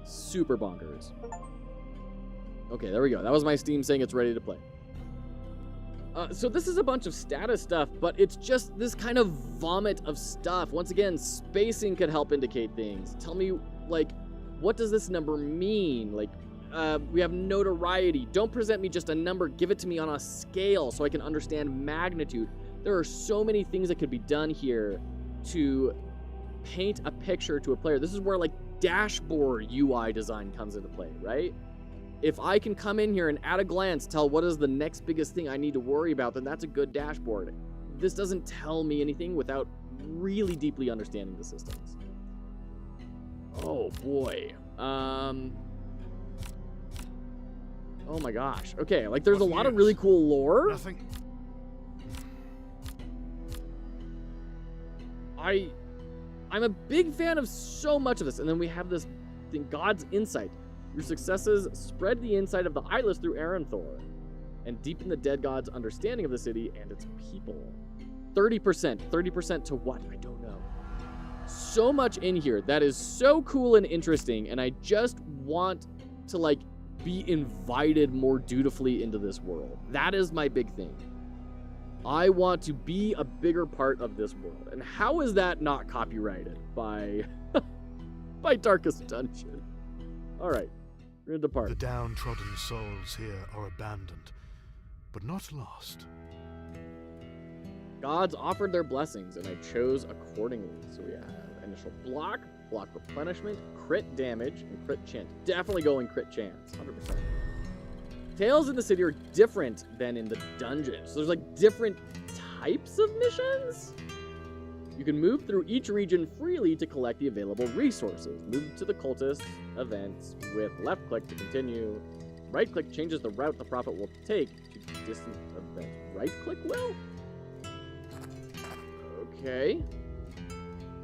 Super bonkers. Okay, there we go. That was my Steam saying it's ready to play. So this is a bunch of status stuff, but it's just this kind of vomit of stuff. Once again, spacing could help indicate things. Tell me, like, what does this number mean? Like, we have notoriety. Don't present me just a number. Give it to me on a scale so I can understand magnitude. There are so many things that could be done here to paint a picture to a player. This is where like dashboard UI design comes into play, right? If I can come in here and at a glance tell what is the next biggest thing I need to worry about, then that's a good dashboard. This doesn't tell me anything without really deeply understanding the systems. Oh boy. Oh my gosh. Okay, like there's a lot of really cool lore. Nothing. I'm a big fan of so much of this. And then we have this thing, God's Insight. Your successes spread the insight of the eyeless through Aranthor and deepen the dead god's understanding of the city and its people. 30%. 30% to what? I don't know. So much in here that is so cool and interesting, and I just want to like be invited more dutifully into this world. That is my big thing. I want to be a bigger part of this world. And how is that not copyrighted by by Darkest Dungeon? All right, we're gonna depart. The downtrodden souls here are abandoned, but not lost. Gods offered their blessings, and I chose accordingly. So we have initial block, block replenishment, crit damage, and crit chance. Definitely going crit chance, 100%. Tales in the city are different than in the dungeon. So there's like different types of missions. You can move through each region freely to collect the available resources. Move to the cultist events with left click to continue. Right click changes the route the prophet will take to distant event. Right click will? Okay.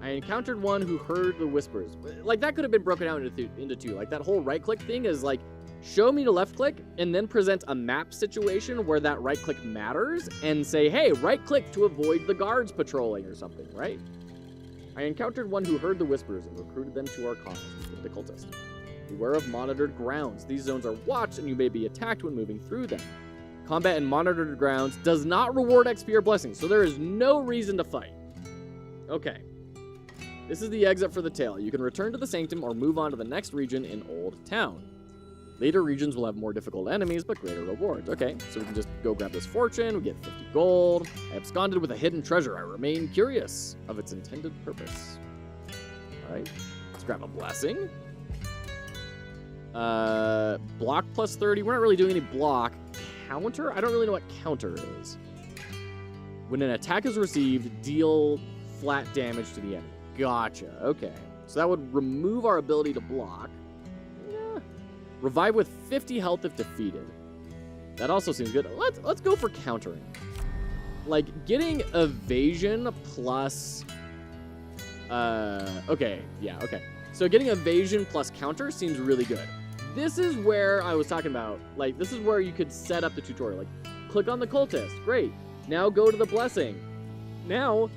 I encountered one who heard the whispers. Like that could have been broken out into two. Like that whole right click thing is like, show me to left click and then present a map situation where that right click matters and say, hey, right click to avoid the guards patrolling or something, right? I encountered one who heard the whispers and recruited them to our cause, the cultist. Beware of monitored grounds. These zones are watched and you may be attacked when moving through them. Combat in monitored grounds does not reward XP or blessings, so there is no reason to fight. Okay. This is the exit for the tale. You can return to the Sanctum or move on to the next region in Old Town. Later regions will have more difficult enemies, but greater rewards. Okay, so we can just go grab this fortune. We get 50 gold. I absconded with a hidden treasure. I remain curious of its intended purpose. All right, let's grab a blessing. Block plus 30. We're not really doing any block. Counter? I don't really know what counter is. When an attack is received, deal flat damage to the enemy. Gotcha. Okay, so that would remove our ability to block. Revive with 50 health if defeated. That also seems good. Let's go for countering. Like, getting evasion plus... okay, yeah, okay. So getting evasion plus counter seems really good. This is where I was talking about. Like, this is where you could set up the tutorial. Like, click on the cultist. Great. Now go to the blessing. Now,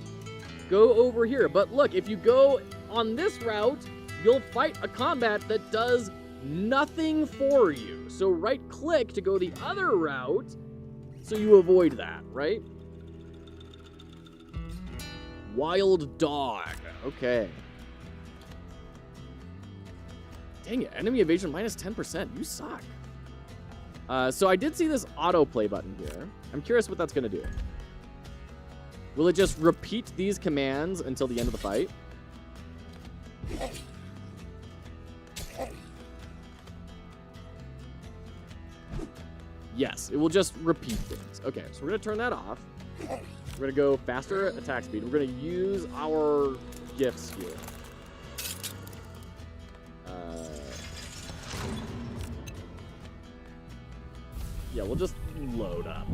go over here. But look, if you go on this route, you'll fight a combat that does nothing for you. So right click to go the other route so you avoid that, right? Wild dog. Okay. Dang it, enemy evasion minus 10%. You suck. So I did see this autoplay button here. I'm curious what that's gonna do. Will it just repeat these commands until the end of the fight? Yes, it will just repeat things. Okay, so we're going to turn that off. We're going to go faster attack speed. We're going to use our gifts here. Yeah, we'll just load up.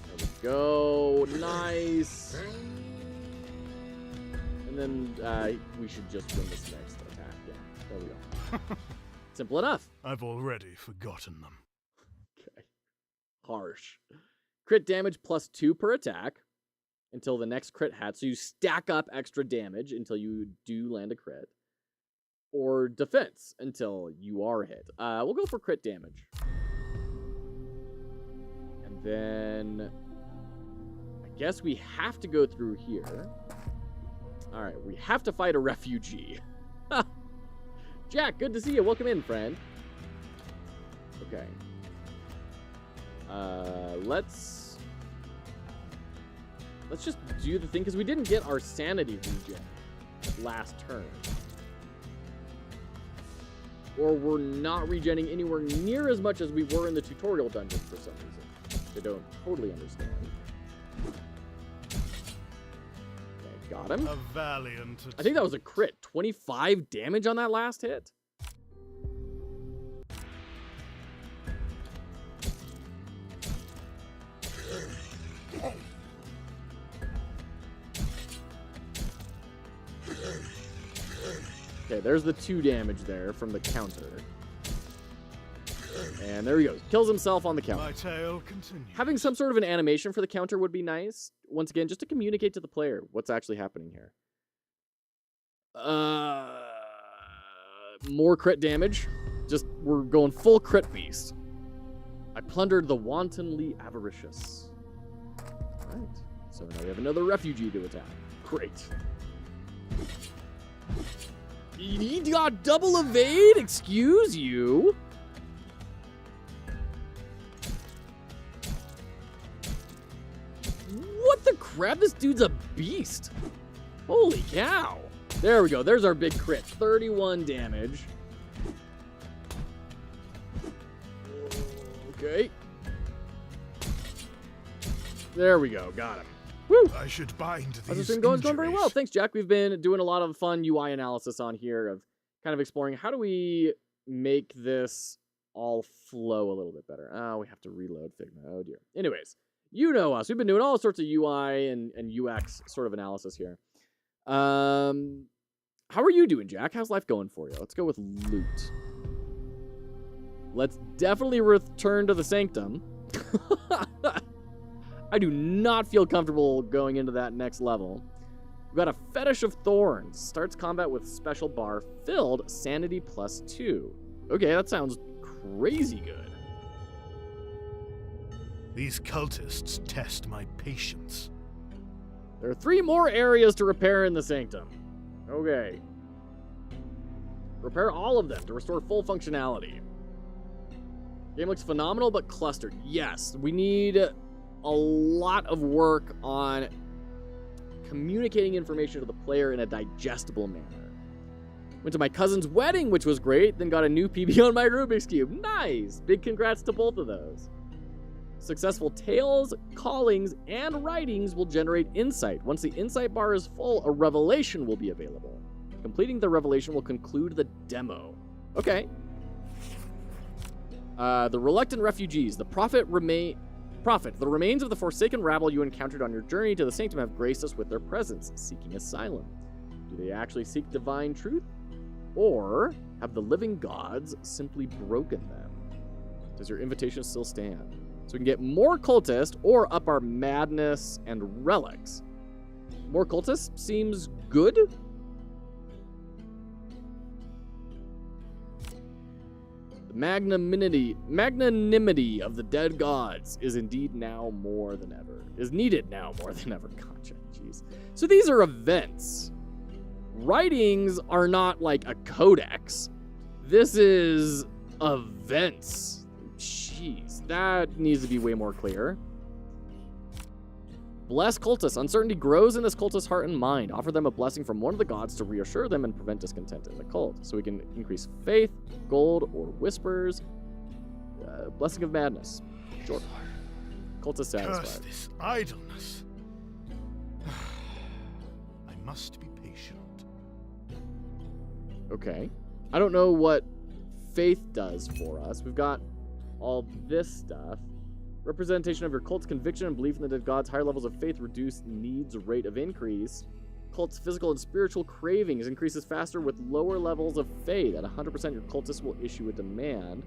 There we go. Nice. And then we should just win this next attack. Yeah, there we go. Simple enough. I've already forgotten them. Okay. Harsh. Crit damage plus 2 per attack until the next crit hat. So you stack up extra damage until you do land a crit. Or defense until you are hit. We'll go for crit damage. And then I guess we have to go through here. All right, we have to fight a refugee. Jack, good to see you. Welcome in, friend. Okay. Let's just do the thing, because we didn't get our sanity regen last turn. Or we're not regenning anywhere near as much as we were in the tutorial dungeon for some reason. I don't totally understand. Okay, got him. A valiant. I think that was a crit. 25 damage on that last hit. Okay, there's the 2 damage there from the counter. And there he goes. Kills himself on the counter. My tale continues. Having some sort of an animation for the counter would be nice. Once again, just to communicate to the player what's actually happening here. More crit damage. Just, we're going full crit beast. I plundered the wantonly avaricious. Alright. So now we have another refugee to attack. Great. He got double evade? Excuse you? What the crap? This dude's a beast. Holy cow. There we go. There's our big crit. 31 damage. Okay. There we go. Got him. Woo! I should bind these How's the stream going? It's going very well. Thanks, Jack. We've been doing a lot of fun UI analysis on here of kind of exploring how do we make this all flow a little bit better. Oh, we have to reload Figma. Oh, dear. Anyways, you know us. We've been doing all sorts of UI and UX sort of analysis here. How are you doing, Jack? How's life going for you? Let's go with loot. Let's definitely return to the Sanctum. I do not feel comfortable going into that next level. We've got a Fetish of Thorns. Starts combat with special bar filled, sanity +2. Okay, that sounds crazy good. These cultists test my patience. There are 3 more areas to repair in the Sanctum. Okay. Repair all of them to restore full functionality. Game looks phenomenal, but clustered. Yes, we need a lot of work on communicating information to the player in a digestible manner. Went to my cousin's wedding, which was great, then got a new PB on my Rubik's Cube. Nice! Big congrats to both of those. Successful tales, callings, and writings will generate insight. Once the insight bar is full, a revelation will be available. Completing the revelation will conclude the demo. Okay. The reluctant refugees. The prophet, the remains of the forsaken rabble you encountered on your journey to the Sanctum have graced us with their presence, seeking asylum. Do they actually seek divine truth? Or have the living gods simply broken them? Does your invitation still stand? So we can get more cultists or up our madness and relics. More cultists seems good. Magnanimity of the dead gods is indeed now more than ever. Is needed now more than ever. Gotcha. Jeez. So these are events. Writings are not like a codex. This is events. Jeez. That needs to be way more clear. Bless cultists. Uncertainty grows in this cultist's heart and mind. Offer them a blessing from one of the gods to reassure them and prevent discontent in the cult. So we can increase faith, gold, or whispers. Blessing of madness. Sure. Cultist satisfied. Curse this idleness. I must be patient. Okay. I don't know what faith does for us. We've got all this stuff. Representation of your cult's conviction and belief in the dead gods. Higher levels of faith reduce needs rate of increase. Cult's physical and spiritual cravings increases faster with lower levels of faith. At 100%, your cultist will issue a demand.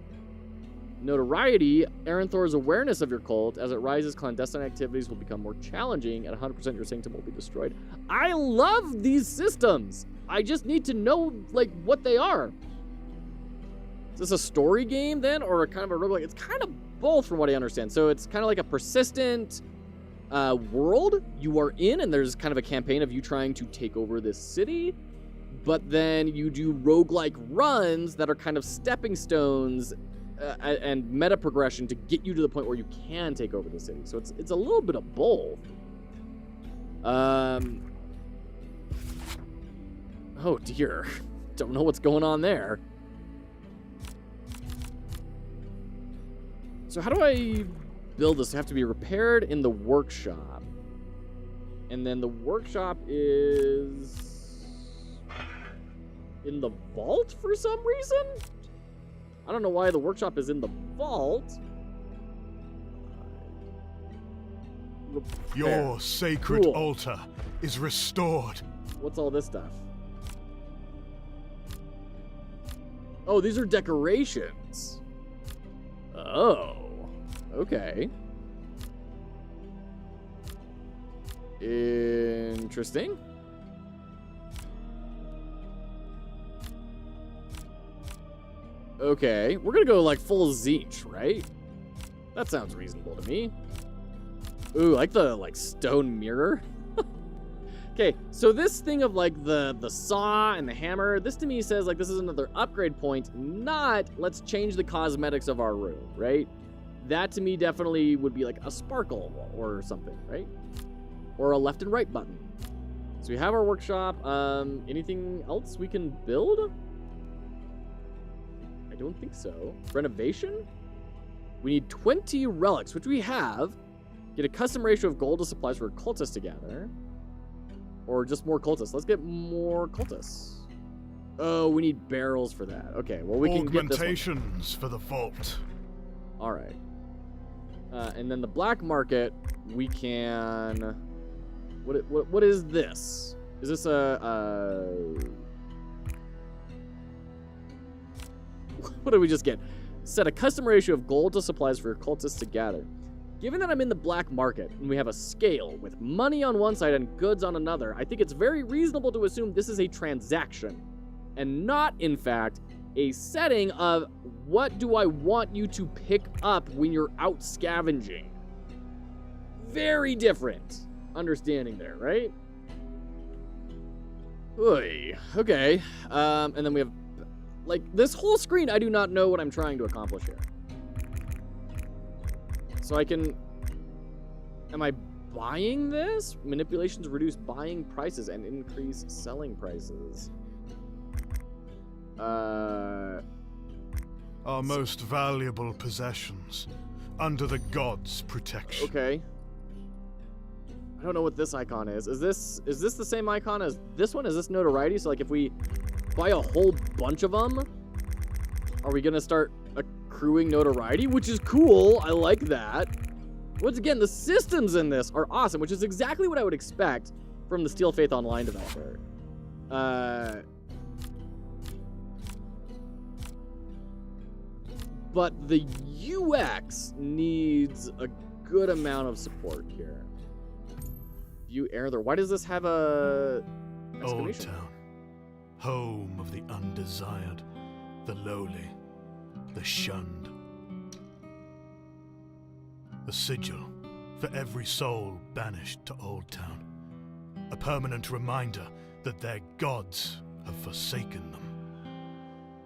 Notoriety. Aranthor's awareness of your cult. As it rises, clandestine activities will become more challenging. At 100%, your sanctum will be destroyed. I love these systems. I just need to know, like, what they are. Is this a story game, then? Or kind of a roguelike? It's kind of both, from what I understand. So it's kind of like a persistent world you are in, and there's kind of a campaign of you trying to take over this city. but then you do roguelike runs that are kind of stepping stones and meta progression to get you to the point where you can take over the city. So it's a little bit of both. Oh dear. Don't know what's going on there. So how do I build this? I have to be repaired in the workshop. And then the workshop is in the vault for some reason? I don't know why the workshop is in the vault. Your sacred altar is restored. What's all this stuff? Oh, these are decorations. Oh, okay. Interesting. Okay, we're gonna go like full Zeech, right? That sounds reasonable to me. Ooh, like the stone mirror. Okay, so this thing of like the saw and the hammer, this to me says like this is another upgrade point, not let's change the cosmetics of our room, right? That to me definitely would be like a sparkle or something, right? Or a left and right button. So we have our workshop. Anything else we can build? I don't think so. Renovation? We need 20 relics, which we have. Get a custom ratio of gold to supplies for cultists to gather. Or just more cultists. Let's get more cultists. Oh, we need barrels for that. Okay, well we can get this one. Augmentations for the vault. All right. And then the black market, we can... What is this? Is this what did we just get? Set a custom ratio of gold to supplies for your cultists to gather. Given that I'm in the black market and we have a scale with money on one side and goods on another, I think it's very reasonable to assume this is a transaction and not, in fact, a setting of what do I want you to pick up when you're out scavenging. Very different understanding there, right? Oy, okay. And then we have, like, this whole screen, I do not know what I'm trying to accomplish here. So I can... Am I buying this? Manipulations reduce buying prices and increase selling prices. Our most valuable possessions. Under the gods' protection. Okay. I don't know what this icon is. Is this the same icon as this one? Is this notoriety? So like if we buy a whole bunch of them, are we gonna start accruing notoriety? Which is cool. I like that. Once again, the systems in this are awesome, which is exactly what I would expect from the Steel Faith Online developer. But the UX needs a good amount of support here. View error there. Why does this have a Old Town, home of the undesired, the lowly, the shunned. A sigil for every soul banished to Old Town. A permanent reminder that their gods have forsaken them.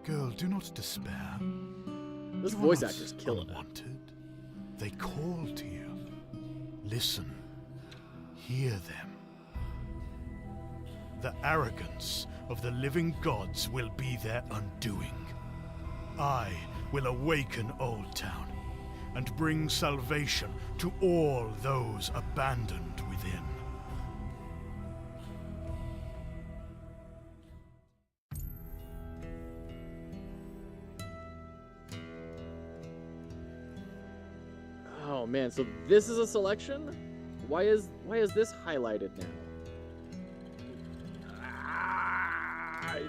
Girl, do not despair. This voice actor's killing it. Unwanted. They call to you. Listen. Hear them. The arrogance of the living gods will be their undoing. I will awaken Old Town and bring salvation to all those abandoned within. Oh man, so this is a selection? Why is this highlighted now?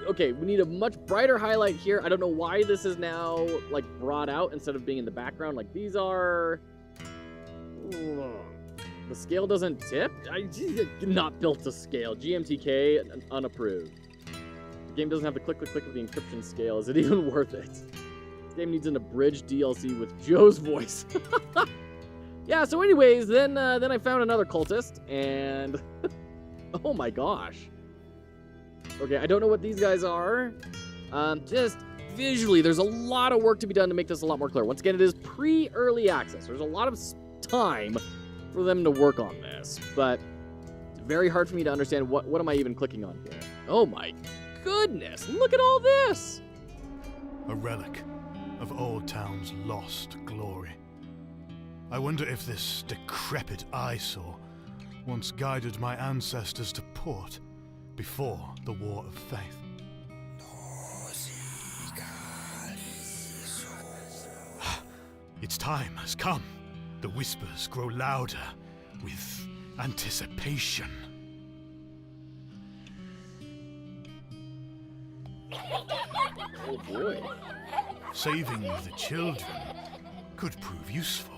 Okay, we need a much brighter highlight here. I don't know why this is now like brought out instead of being in the background like these are. The scale doesn't tip? Not built to scale. GMTK unapproved. The game doesn't have the click of the encryption scale. Is it even worth it? This game needs an abridged DLC with Joe's voice. Yeah, so anyways, then I found another cultist, and oh my gosh. Okay, I don't know what these guys are. Just visually, there's a lot of work to be done to make this a lot more clear. Once again, it is pre-early access. There's a lot of time for them to work on this, but it's very hard for me to understand what am I even clicking on here. Oh my goodness, look at all this! A relic of Old Town's lost glory. I wonder if this decrepit eyesore once guided my ancestors to port before the War of Faith. Its time has come. The whispers grow louder with anticipation. Oh boy. Saving the children could prove useful.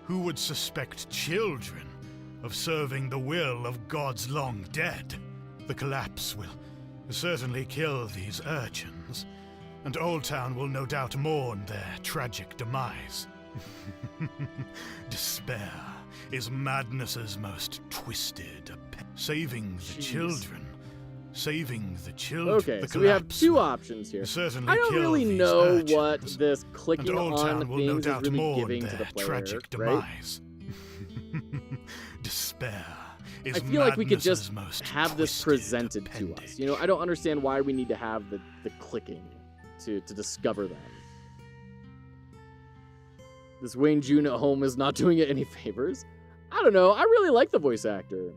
Who would suspect children of serving the will of gods long dead? The collapse will certainly kill these urchins, and Old Town will no doubt mourn their tragic demise. Despair is madness's most twisted saving the children. Saving the children. Okay, so we have two options here. Certainly I don't really know what urchins, this clicking and Old on Town will no things is doubt really mourn giving to their the player, tragic right? demise. Despair is I feel like we could just most have this presented to us. You know, I don't understand why we need to have the clicking to discover them. This Wayne June at home is not doing it any favors. I don't know. I really like the voice actor.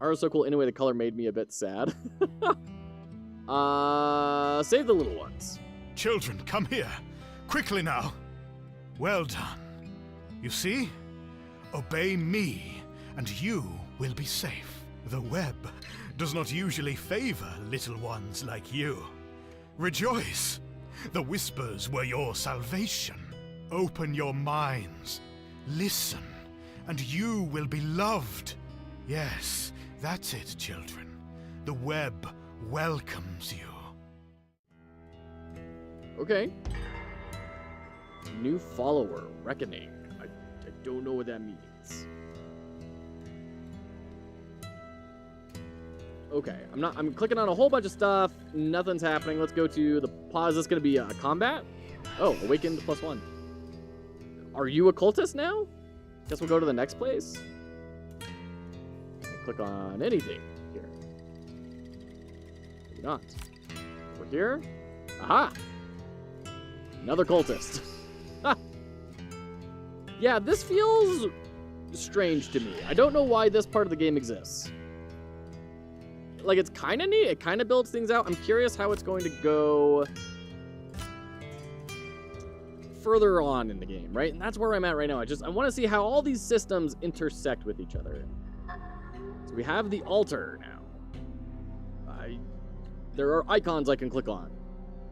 Art was so cool. Anyway, the color made me a bit sad. Save the little ones. Children, come here. Quickly now. Well done. You see? Obey me, and you will be safe. The web does not usually favor little ones like you. Rejoice. The whispers were your salvation. Open your minds. Listen, and you will be loved. Yes, that's it, children. The web welcomes you. Okay. New follower, Reckoning. I don't know what that means. Okay, I'm clicking on a whole bunch of stuff. Nothing's happening. Let's go to the pause. Is this going to be a combat? Oh, awakened +1. Are you a cultist now? Guess we'll go to the next place. Click on anything here. Maybe not. Over here. Aha! Another cultist. Yeah, this feels strange to me. I don't know why this part of the game exists. Like, it's kind of neat. It kind of builds things out. I'm curious how it's going to go further on in the game, right? And that's where I'm at right now. I want to see how all these systems intersect with each other. So we have the altar now. There are icons I can click on.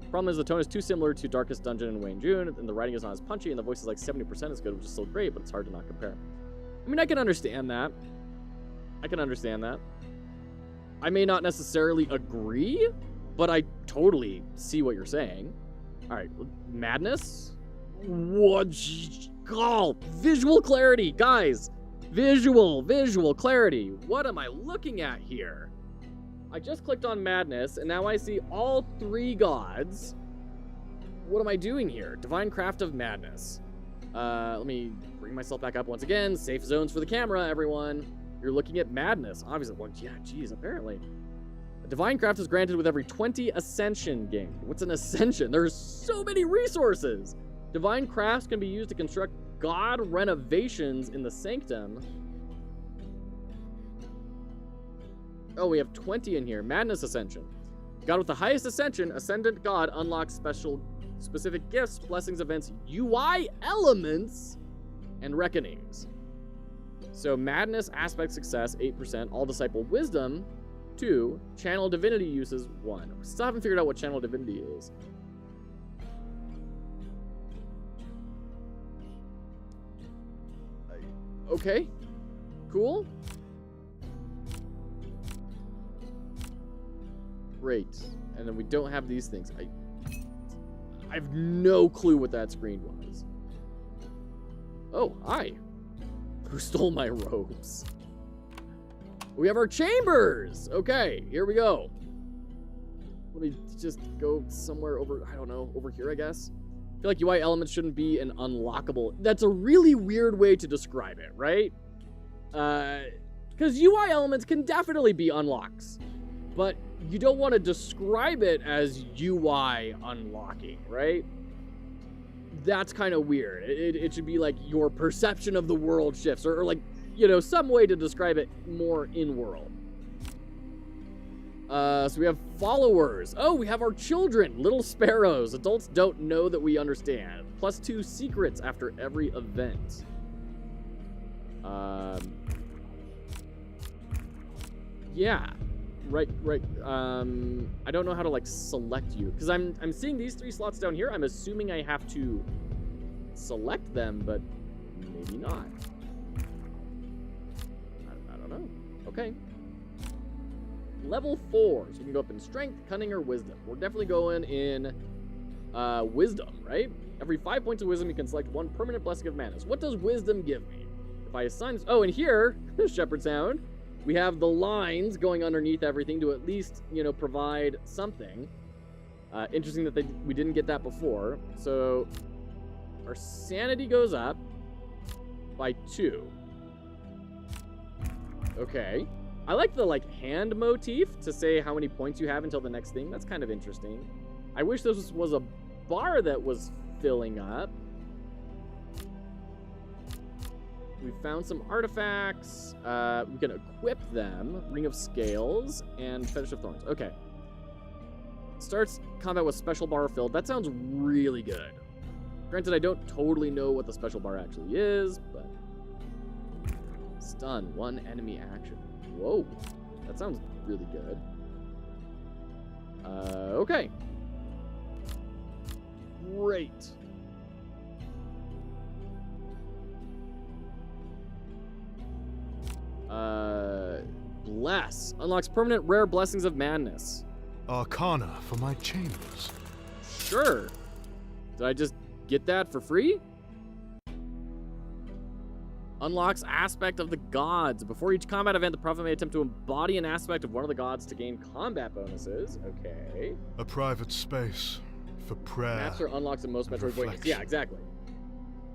Problem is the tone is too similar to Darkest Dungeon and Wayne June, and the writing is not as punchy, and the voice is like 70% as good, which is still great, but it's hard to not compare. I mean, I can understand that. I may not necessarily agree, but I totally see what you're saying. All right, madness. What? Oh, visual clarity, guys. Visual clarity. What am I looking at here? I just clicked on madness, and now I see all three gods. What am I doing here? Divine Craft of Madness. Let me bring myself back up once again. Safe zones for the camera, everyone. You're looking at madness. Obviously, well, yeah, geez, apparently. A Divine Craft is granted with every 20 Ascension gained. What's an Ascension? There's so many resources. Divine Crafts can be used to construct god renovations in the Sanctum. Oh, we have 20 in here. Madness Ascension. God with the highest ascension, Ascendant God, unlocks specific gifts, blessings, events, UI elements, and reckonings. So Madness, Aspect Success, 8%. All Disciple Wisdom, 2. Channel Divinity uses, 1. We still haven't figured out what Channel Divinity is. Okay. Cool. Great. And then we don't have these things. I have no clue what that screen was. Oh, hi. Who stole my robes? We have our chambers. Okay, here we go. Let me just go somewhere over, I don't know, over here, I guess. I feel like UI elements shouldn't be an unlockable. That's a really weird way to describe it, right? Because UI elements can definitely be unlocks, but you don't want to describe it as UI unlocking, right? That's kind of weird. It should be like your perception of the world shifts, or like, you know, some way to describe it more in-world. So we have followers. Oh, we have our children, little sparrows. Adults don't know that we understand. +2 secrets after every event. Yeah, right. I don't know how to like select you because I'm seeing these 3 slots down here. I'm assuming I have to select them, but maybe not. I don't know. Okay. Level 4, so we can go up in strength, cunning, or wisdom. We're definitely going in wisdom, right? Every 5 points of wisdom, you can select 1 permanent blessing of madness. What does wisdom give me? If I assign... Oh, and here, Shepherd Sound, we have the lines going underneath everything to at least, you know, provide something. Interesting that we didn't get that before. So our sanity goes up by 2. Okay. I like the like hand motif to say how many points you have until the next thing. That's kind of interesting. I wish this was a bar that was filling up. We found some artifacts. We can equip them. Ring of Scales and Fetish of Thorns. Okay. Starts combat with special bar filled. That sounds really good. Granted, I don't totally know what the special bar actually is, but... Stun, 1 enemy action. Whoa, that sounds really good. Okay. Great. Bless. Unlocks permanent rare blessings of madness. Arcana for my chambers. Sure. Did I just get that for free? Unlocks aspect of the gods. Before each combat event, the prophet may attempt to embody an aspect of one of the gods to gain combat bonuses. Okay. A private space for prayer. Master unlocks in most Metroid games. Yeah, exactly.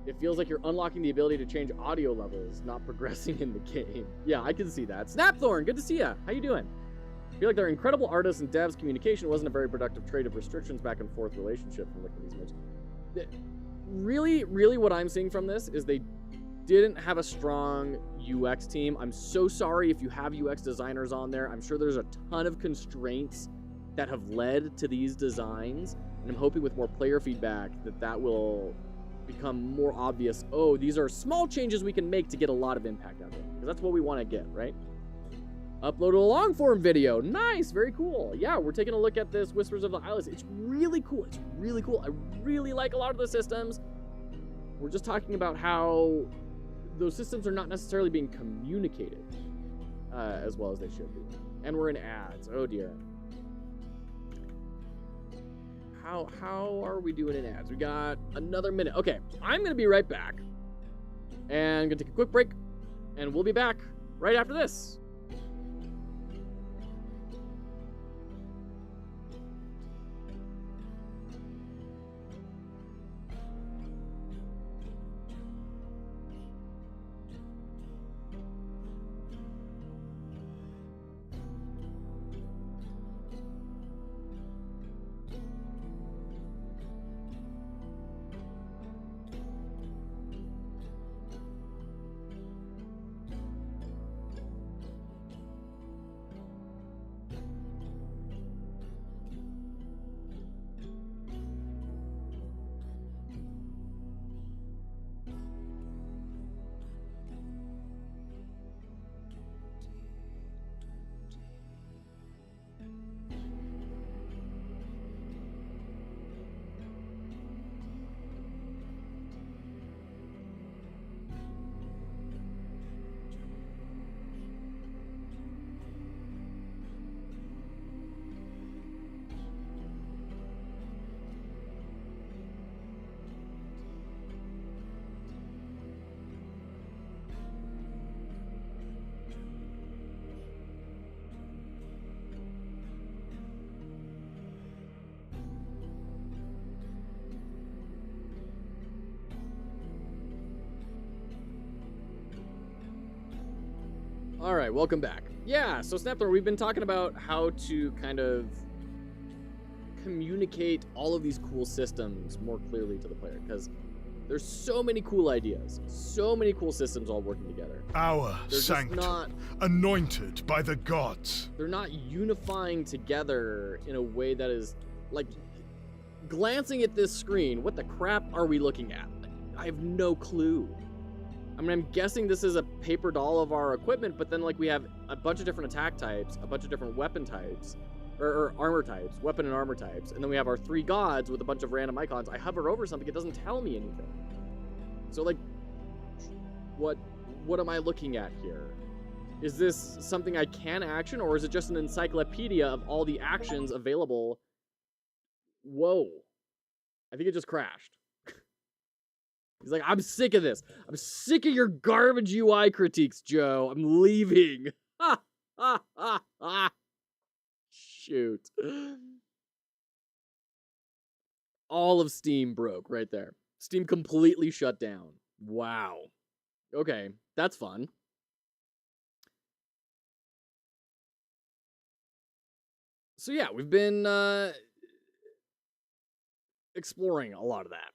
It feels like you're unlocking the ability to change audio levels, not progressing in the game. Yeah, I can see that. Snapthorn, good to see ya. How you doing? I feel like they're incredible artists and devs. Communication wasn't a very productive trade of restrictions back and forth relationship from looking at these images. Really what I'm seeing from this is they didn't have a strong UX team. I'm so sorry if you have UX designers on there. I'm sure there's a ton of constraints that have led to these designs, and I'm hoping with more player feedback that will become more obvious. Oh, these are small changes we can make to get a lot of impact out of it, because that's what we want to get, right? Uploaded a long form video. Nice, very cool. Yeah, we're taking a look at this Whispers of the Eyeless. It's really cool. It's really cool. I really like a lot of the systems. We're just talking about how those systems are not necessarily being communicated as well as they should be. And we're in ads. Oh dear. How are we doing in ads? We got another minute. Okay, I'm gonna be right back. And I'm gonna take a quick break. And we'll be back right after this. All right, welcome back. Yeah, so Snapthorn, we've been talking about how to kind of communicate all of these cool systems more clearly to the player, because there's so many cool ideas, so many cool systems all working together. Our They're sanctum, just not, anointed by the gods. they're not unifying together in a way that is, like, glancing at this screen, what the crap are we looking at? I have no clue. I mean, I'm guessing this is a paper doll of our equipment, but then, like, we have a bunch of different attack types, a bunch of different weapon types, or armor types, weapon and armor types, and then we have our 3 gods with a bunch of random icons. I hover over something, it doesn't tell me anything. So, like, what am I looking at here? Is this something I can action, or is it just an encyclopedia of all the actions available? Whoa. I think it just crashed. He's like, I'm sick of this. I'm sick of your garbage UI critiques, Joe. I'm leaving. Ha, ha, ha, ha. Shoot. All of Steam broke right there. Steam completely shut down. Wow. Okay, that's fun. So yeah, we've been exploring a lot of that.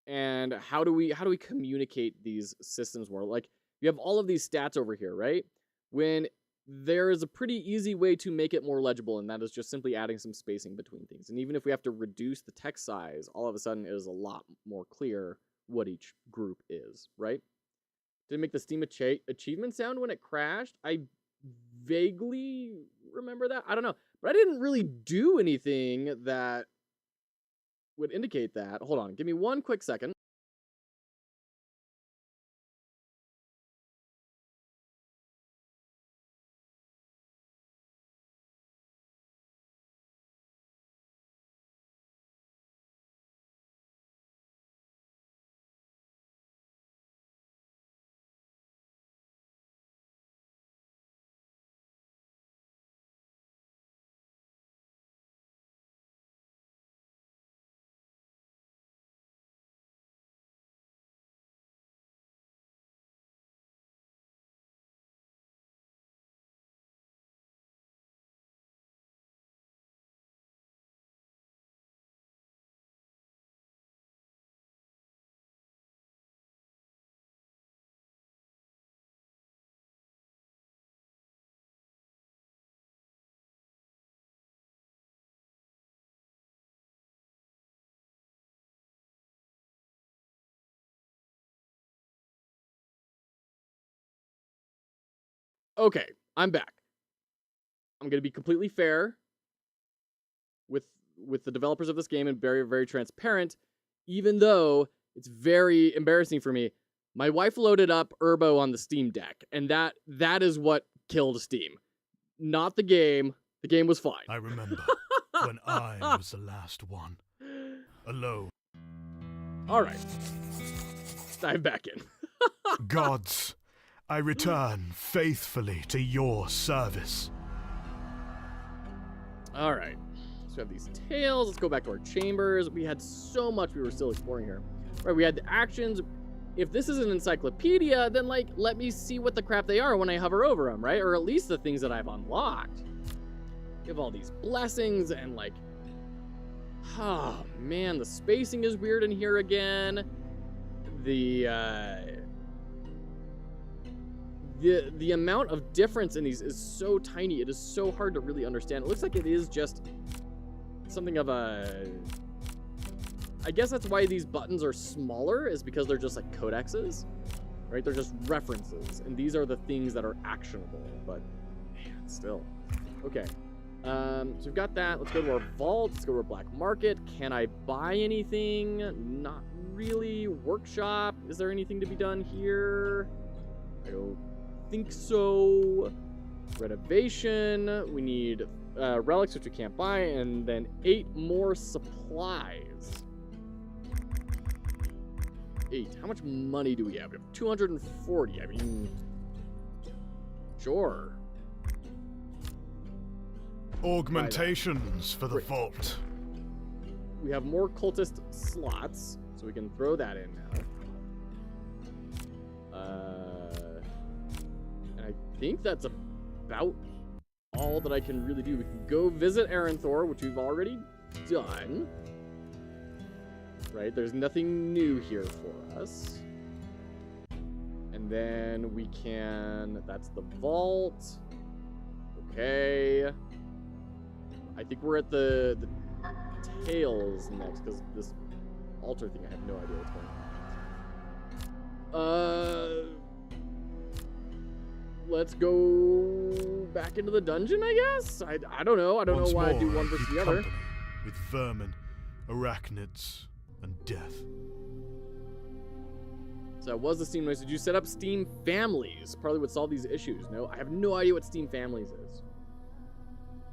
And how do we communicate these systems more? Like, you have all of these stats over here, right? When there is a pretty easy way to make it more legible, and that is just simply adding some spacing between things. And even if we have to reduce the text size, all of a sudden it is a lot more clear what each group is, right? Did it make the Steam achievement sound when it crashed? I vaguely remember that. I don't know. But I didn't really do anything that would indicate that. Hold on, give me one quick second. Okay, I'm back. I'm going to be completely fair with the developers of this game and very, very transparent, even though it's very embarrassing for me. My wife loaded up Urbo on the Steam Deck, and that is what killed Steam. Not the game. The game was fine. I remember when I was the last one. Alone. All right. Dive back in. Gods, I return faithfully to your service. All right. So we have these tails. Let's go back to our chambers. We had so much we were still exploring here. Right, we had the actions. If this is an encyclopedia, then, like, let me see what the crap they are when I hover over them, right? Or at least the things that I've unlocked. You have all these blessings and, like, oh, man, the spacing is weird in here again. The amount of difference in these is so tiny. It is so hard to really understand. It looks like it is just something of a... I guess that's why these buttons are smaller, is because they're just like codexes, right? They're just references, and these are the things that are actionable, but man, still. Okay, so we've got that. Let's go to our vault. Let's go to our black market. Can I buy anything? Not really. Workshop. Is there anything to be done here? I don't think so. Renovation. We need relics, which we can't buy, and then 8 more supplies. 8. How much money do we have? We have 240. I mean, sure. Augmentations for the Great. vault. We have more cultist slots, so we can throw that in now. And I think that's about all that I can really do. We can go visit Aranthor, which we've already done. Right? There's nothing new here for us. And then we can... That's the vault. Okay. I think we're at the tails next, because this altar thing, I have no idea what's going on. Let's go back into the dungeon, I guess? I don't know. I don't know why I do one versus the other. With vermin, arachnids, and death. So that was the Steam noise. Did you set up Steam Families? Probably would solve these issues. No, I have no idea what Steam Families is.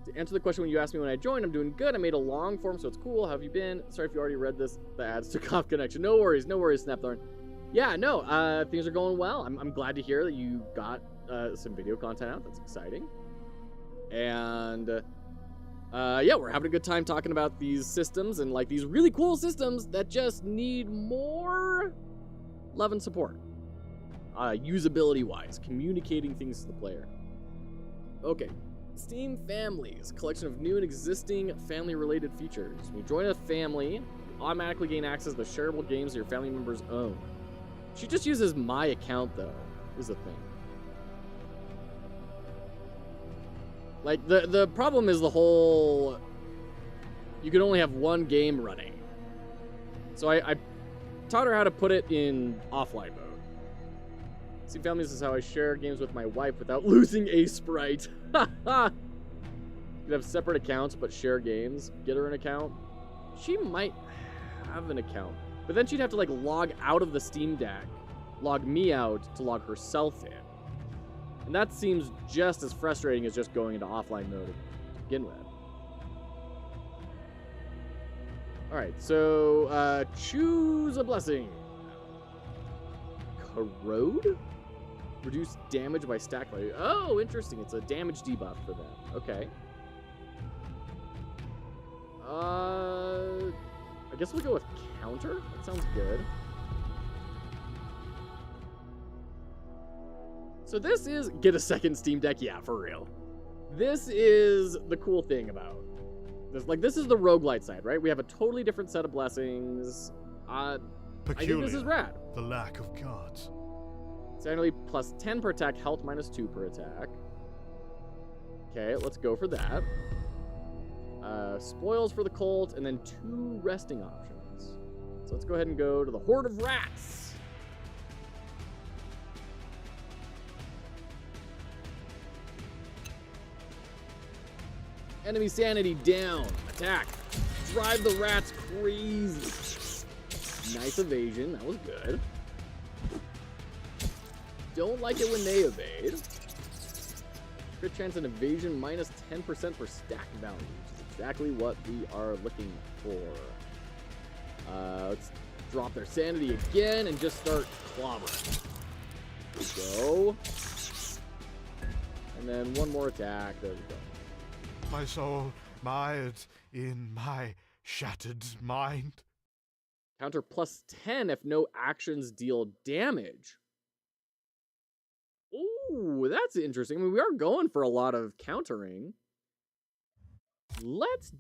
To answer the question when you asked me when I joined, I'm doing good. I made a long form, so it's cool. How have you been? Sorry if you already read this. The ads took off connection. No worries, Snapthorn. Yeah, no, things are going well. I'm glad to hear that you got some video content out. That's exciting. And yeah, we're having a good time talking about these systems and like these really cool systems that just need more love and support. Usability wise, communicating things to the player. Okay. Steam Families, collection of new and existing family-related features. When you join a family, you automatically gain access to the shareable games that your family members own. She just uses my account, though, is the thing. Like, the problem is the whole... You can only have one game running. So I taught her how to put it in offline mode. Steam Families is how I share games with my wife without losing a sprite. You could have separate accounts, but share games. Get her an account. She might have an account. But then she'd have to, like, log out of the Steam Deck, log me out to log herself in. And that seems just as frustrating as just going into offline mode to begin with. Alright, so, choose a blessing. Corrode? Reduce damage by stack value. Oh, interesting. It's a damage debuff for them. Okay. I guess we'll go with counter. That sounds good. So this is... Get a second Steam Deck? Yeah, for real. This is the cool thing about this. Like, this is the roguelite side, right? We have a totally different set of blessings. I think this is rad. The lack of cards. Sanity plus 10 per attack, health minus 2 per attack. Okay, let's go for that. Spoils for the cult, and then 2 resting options. So let's go ahead and go to the Horde of Rats. Enemy sanity down. Attack. Drive the rats crazy. Nice evasion. That was good. Don't like it when they evade. Crit chance and evasion minus 10% per stack value, which is exactly what we are looking for. Let's drop their sanity again and just start clobbering. Go. And then one more attack. There we go. My soul mired in my shattered mind. Counter plus 10 if no actions deal damage. Ooh, that's interesting. I mean, we are going for a lot of countering. Let's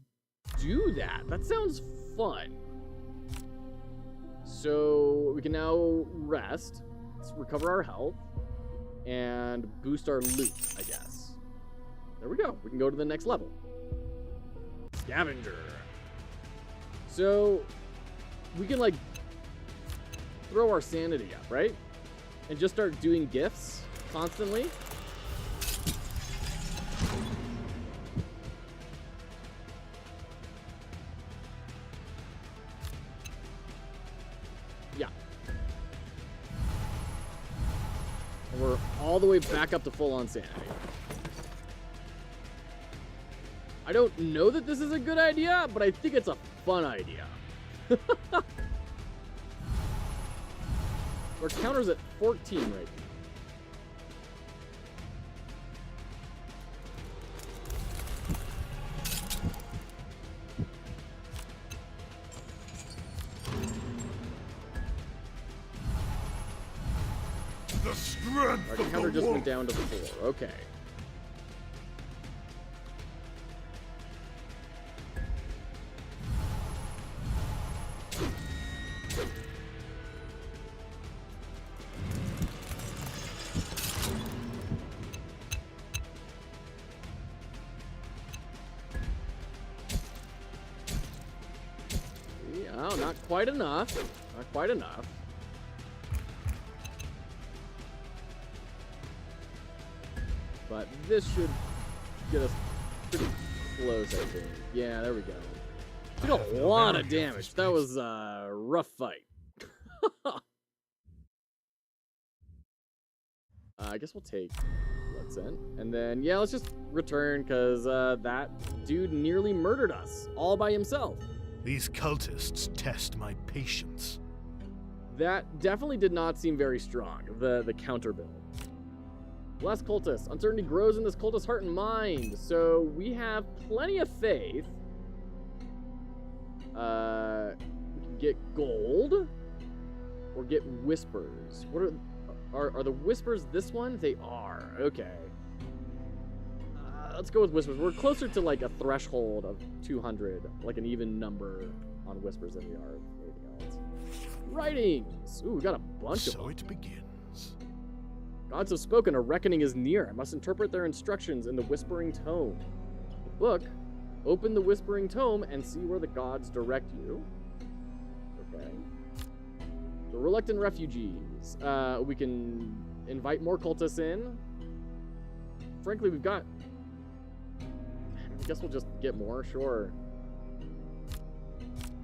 do that. That sounds fun. So we can now rest. Let's recover our health. And boost our loot, I guess. There we go. We can go to the next level. Scavenger. So we can, like, throw our sanity up, right? And just start doing gifts constantly. Yeah. And we're all the way back up to full-on sanity. I don't know that this is a good idea, but I think it's a fun idea. Our counter's at 14 right now. The strength Our of counter or just went down to 4? Okay. Oh, not quite enough. Not quite enough. But this should get us pretty close, I think. Yeah, there we go. We got a lot of damage. That was a rough fight. I guess we'll take Blood Scent. And then, yeah, let's just return, because that dude nearly murdered us all by himself. These cultists test my patience. That definitely did not seem very strong, the counter build. Less cultists. Uncertainty grows in this cultist's heart and mind. So we have plenty of faith. We can get gold or get whispers. What are the whispers this one? They are. Okay. Let's go with whispers. We're closer to like a threshold of 200, like an even number on whispers than we are anything else. Writings. Ooh, we got a bunch of them. So it begins. Gods have spoken, a reckoning is near. I must interpret their instructions in the Whispering Tome. The book, open the Whispering Tome and see where the gods direct you. Okay. The Reluctant Refugees. We can invite more cultists in. Frankly, we've got... I guess we'll just get more, sure.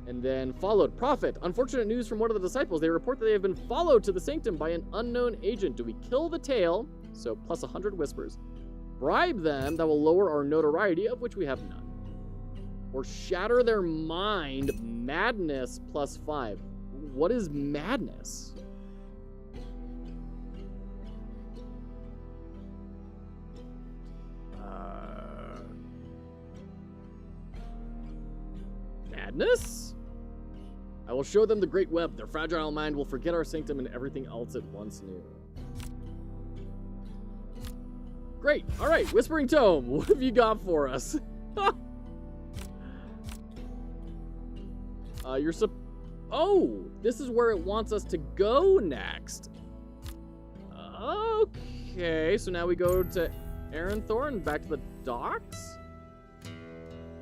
And then followed. Prophet. Unfortunate news from one of the disciples. They report that they have been followed to the sanctum by an unknown agent. Do we kill the tail? So plus 100 whispers. Bribe them. That will lower our notoriety, of which we have none. Or shatter their mind. Madness plus 5. What is madness? Madness? I will show them the great web. Their fragile mind will forget our sanctum and everything else it once knew. Great. All right, Whispering Tome. What have you got for us? Oh, this is where it wants us to go next. Okay, so now we go to Aranthorn, back to the docks?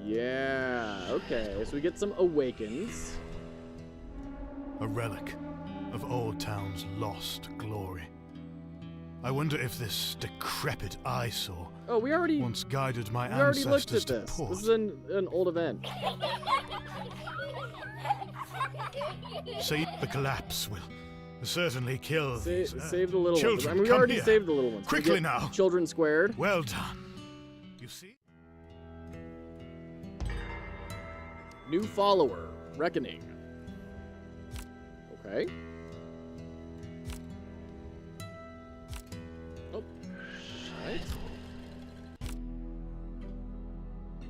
Yeah, okay, so we get some awakens. A relic of Old Town's lost glory. I wonder if this decrepit eyesore once guided my ancestors looked at to this. port. This is an old event. Save the collapse will certainly kill these save the little children. ones. I mean, we come already here. saved the little ones. Quickly now. Children squared. Well done. You see? New follower. Reckoning. Okay. Oh. Alright.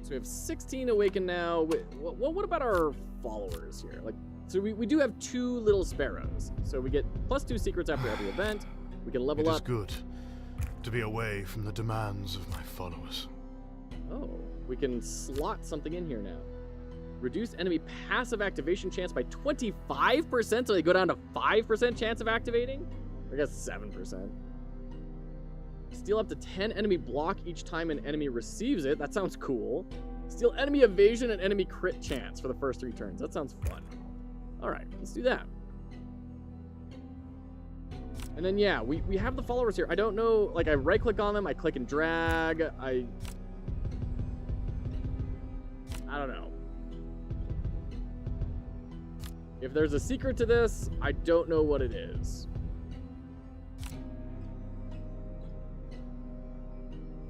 So we have 16 awakened now. What about our followers here? Like, so we do have 2 little sparrows. So we get +2 secrets after every event. We can level up. It is good to be away from the demands of my followers. Oh, we can slot something in here now. Reduce enemy passive activation chance by 25%, so they go down to 5% chance of activating? I guess 7%. Steal up to 10 enemy block each time an enemy receives it. That sounds cool. Steal enemy evasion and enemy crit chance for the first 3 turns. That sounds fun. Alright, let's do that. And then, yeah, we have the followers here. I don't know, like, I right-click on them, I click and drag, I don't know. If there's a secret to this, I don't know what it is.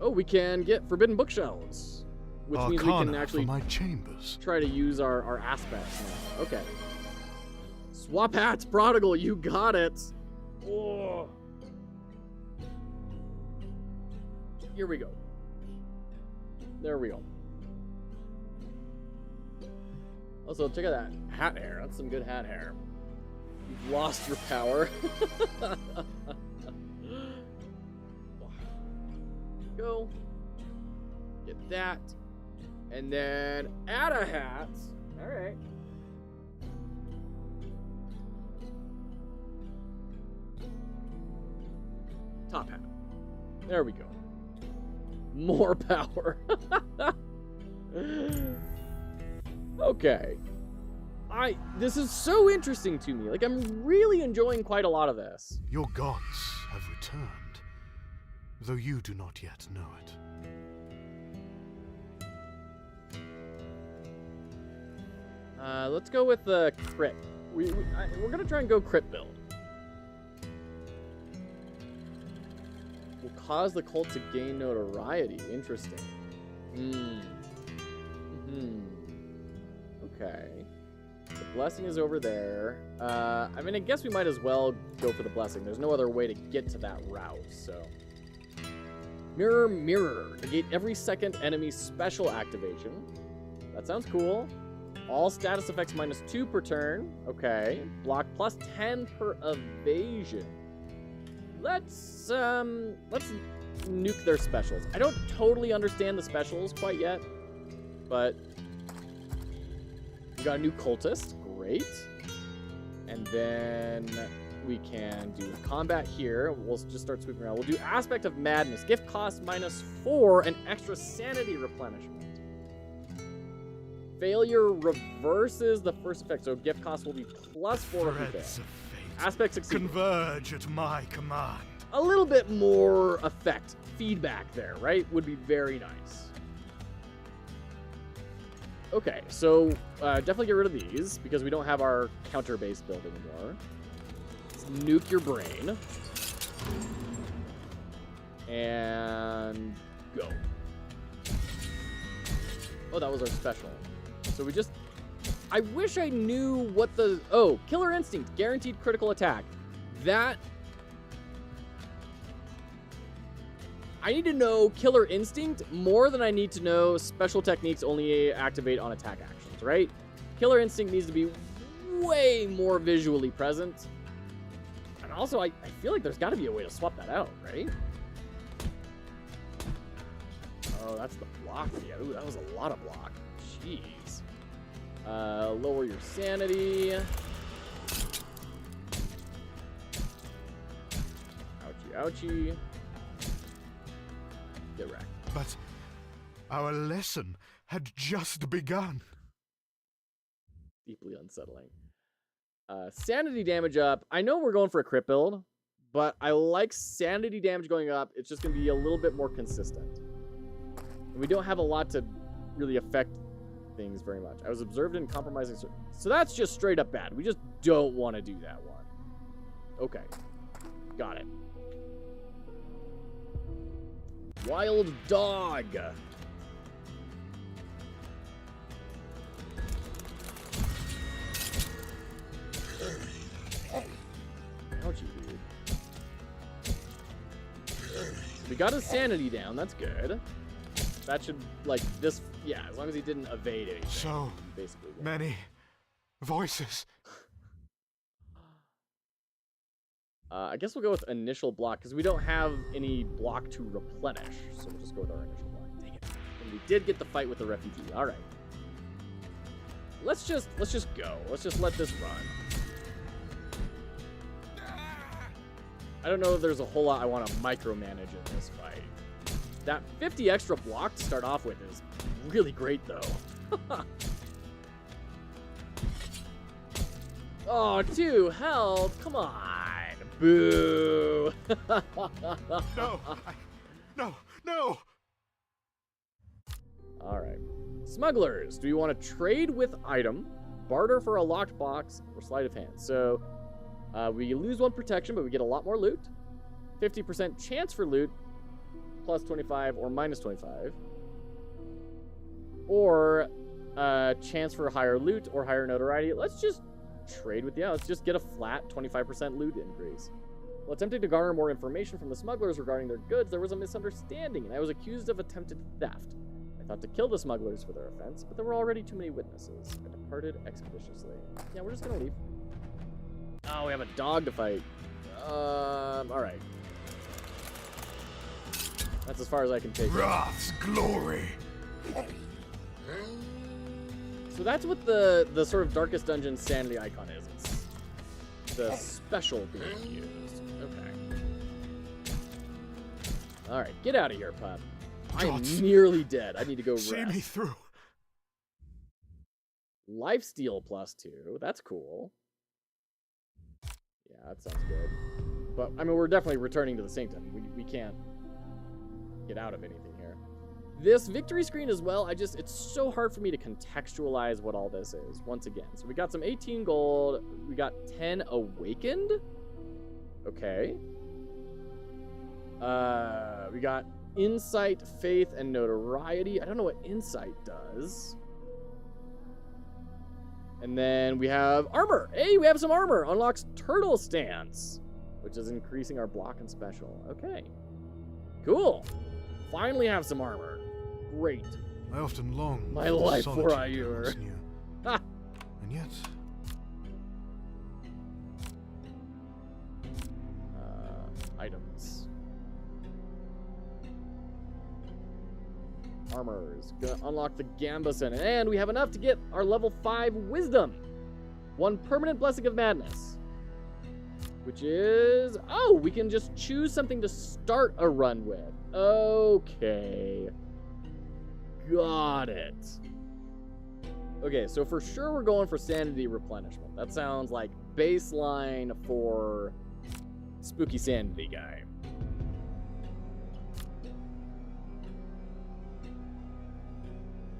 Oh, we can get forbidden bookshelves, which means we can actually my chambers. Try to use our aspects now. Okay. Swap hats, prodigal, you got it. Oh. Here we go. There we go. Also, check out that hat hair. That's some good hat hair. You've lost your power. go. Get that. And then add a hat. All right. Top hat. There we go. More power. Okay. This is so interesting to me. Like, I'm really enjoying quite a lot of this. Your gods have returned, though you do not yet know it. Let's go with the crit. We're gonna try and go crit build. Will cause the cult to gain notoriety. Interesting. Okay. The blessing is over there. I mean, I guess we might as well go for the blessing. There's no other way to get to that route, so. Mirror, mirror. Negate every second enemy special activation. That sounds cool. All status effects -2 per turn. Okay. Block +10 per evasion. Let's nuke their specials. I don't totally understand the specials quite yet, but we got a new cultist. Great. And then we can do combat here. We'll just start sweeping around. We'll do Aspect of Madness. Gift cost -4 and extra sanity replenishment. Failure reverses the first effect, so gift cost will be +4 if we fail. Threads of fate Aspect succeed. converge at my command. A little bit more effect, feedback there, right? Would be very nice. Okay, so definitely get rid of these because we don't have our counter-based build anymore. Let's nuke your brain. And go. Oh, that was our special. So we just... I wish I knew what the... Oh, Killer Instinct, guaranteed critical attack. That... I need to know Killer Instinct more than I need to know special techniques only activate on attack actions, right? Killer Instinct needs to be way more visually present. And also, I feel like there's got to be a way to swap that out, right? Oh, that's the block. Yeah, ooh, that was a lot of block. Jeez. Lower your sanity. Ouchie, ouchie. Get wrecked. But our lesson had just begun. Deeply unsettling. Sanity damage up. I know we're going for a crit build, but I like sanity damage going up. It's just going to be a little bit more consistent. And we don't have a lot to really affect things very much. I was observed in compromising. So that's just straight up bad. We just don't want to do that one. Okay. Got it. Wild dog. Ouchie, dude. We got his sanity down. That's good. That should, like, this... Yeah, as long as he didn't evade anything. So basically, yeah. many voices. I guess we'll go with initial block, because we don't have any block to replenish. So we'll just go with our initial block. Dang it. And we did get the fight with the refugee. All right. Let's just go. Let's just let this run. I don't know if there's a whole lot I want to micromanage in this fight. That 50 extra block to start off with is really great, though. Oh, 2 health. Come on. Boo. No. All right. Smugglers. Do you want to trade with item, barter for a locked box, or sleight of hand? So we lose 1 protection, but we get a lot more loot. 50% chance for loot, plus 25 or minus 25. Or chance for higher loot or higher notoriety. Let's just trade with, let's just get a flat 25% loot increase. While attempting to garner more information from the smugglers regarding their goods, there was a misunderstanding, and I was accused of attempted theft. I thought to kill the smugglers for their offense, but there were already too many witnesses. I departed expeditiously. Yeah, we're just gonna leave. Oh, we have a dog to fight. Alright. That's as far as I can take it. Wrath's glory. So that's what the sort of Darkest Dungeon sanity icon is. It's the special being used. Okay. Alright, get out of here, pup. I am nearly dead. I need to go rest. See me through. Lifesteal +2. That's cool. Yeah, that sounds good. But, I mean, we're definitely returning to the Sanctum. We can't get out of anything here. This victory screen as well, it's so hard for me to contextualize what all this is, once again. So we got some 18 gold. We got 10 awakened. Okay. We got insight, faith, and notoriety. I don't know what insight does. And then we have armor. Hey, we have some armor. Unlocks turtle stance, which is increasing our block and special. Okay. Cool. Finally have some armor. Great. I often long my life for Ayur. And yet... items. Armors. Gonna unlock the Gambuson. And we have enough to get our level 5 wisdom. 1 permanent blessing of madness. Which is... oh, we can just choose something to start a run with. Okay. Got it. Okay, so for sure we're going for sanity replenishment. That sounds like baseline for spooky sanity guy.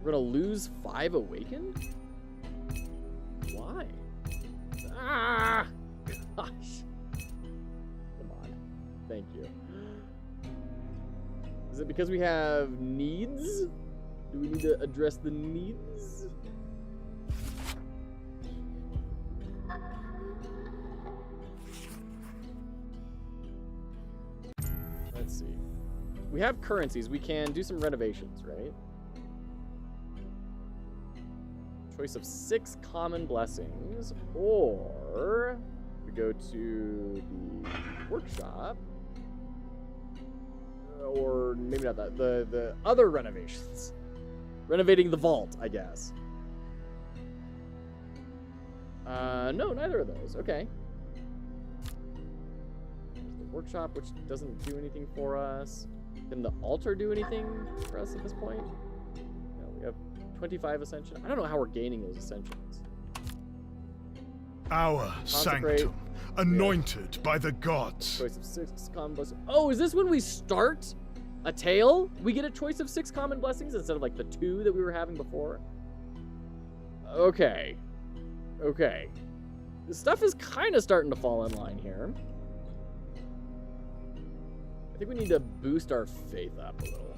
We're gonna lose 5 awakened? Why? Ah! Gosh. Come on. Thank you. Is it because we have needs? Do we need to address the needs? Let's see. We have currencies. We can do some renovations, right? Choice of 6 common blessings, or we go to the workshop, or maybe not that, the other renovations. Renovating the vault, I guess. No, neither of those. Okay. There's the workshop, which doesn't do anything for us. Can the altar do anything for us at this point? No, we have 25 ascension. I don't know how we're gaining those ascensions. Our sanctum, anointed by the gods. Choice of 6 common blessings. Oh, is this when we start a tale? We get a choice of 6 common blessings instead of like the 2 that we were having before? Okay. Okay. This stuff is kind of starting to fall in line here. I think we need to boost our faith up a little.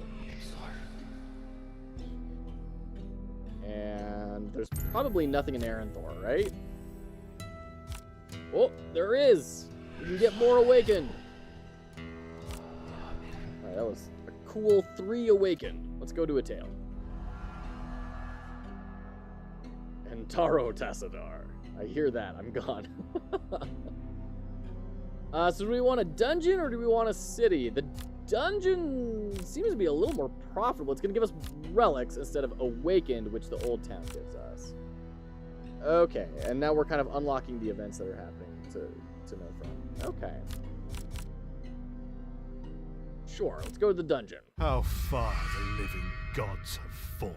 And there's probably nothing in Aranthor, right? Oh, there is! We can get more awakened. Alright, that was a cool 3 awakened. Let's go to a tail. And Taro Tassadar. I hear that. I'm gone. So do we want a dungeon or do we want a city? The dungeon seems to be a little more profitable. It's going to give us relics instead of awakened, which the old town gives us. Okay, and now we're kind of unlocking the events that are happening to know from. Okay. Sure, let's go to the dungeon. How far the living gods have fallen.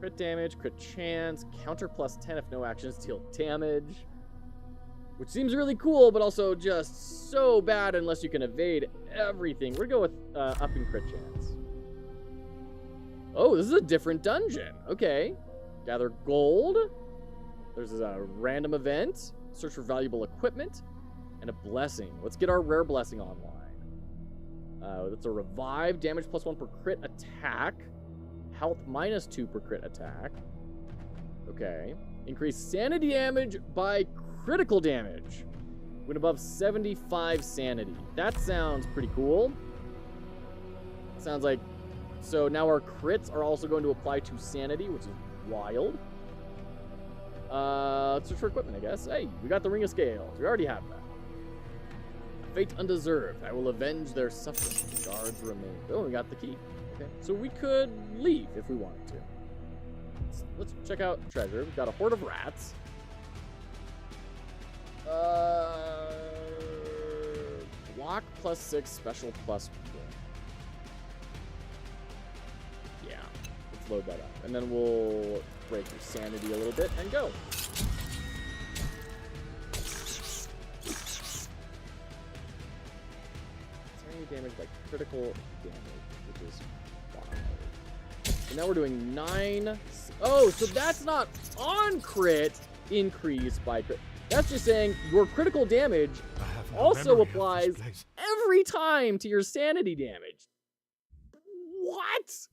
Crit damage, crit chance, counter +10 if no actions deal damage. Which seems really cool, but also just so bad unless you can evade everything. We're going to go with upping crit chance. Oh, this is a different dungeon. Okay. Gather gold. There's a random event. Search for valuable equipment. And a blessing. Let's get our rare blessing online. That's a revive. Damage +1 per crit attack. Health -2 per crit attack. Okay. Increase sanity damage by critical damage when above 75 sanity. That sounds pretty cool. Sounds like... so now our crits are also going to apply to sanity, which is wild. Let's search for equipment, I guess. Hey, we got the Ring of Scales. We already have that. A fate undeserved. I will avenge their suffering. The guards remain. Oh, we got the key. Okay, so we could leave if we wanted to. Let's check out treasure. We've got a horde of rats. Block +6, special +1. Yeah, let's load that up. And then we'll break your sanity a little bit and go. Sanity damage by critical damage, which is 5. So now we're doing 9. Oh, so that's not on crit increase by crit. That's just saying your critical damage also applies every time to your sanity damage. What?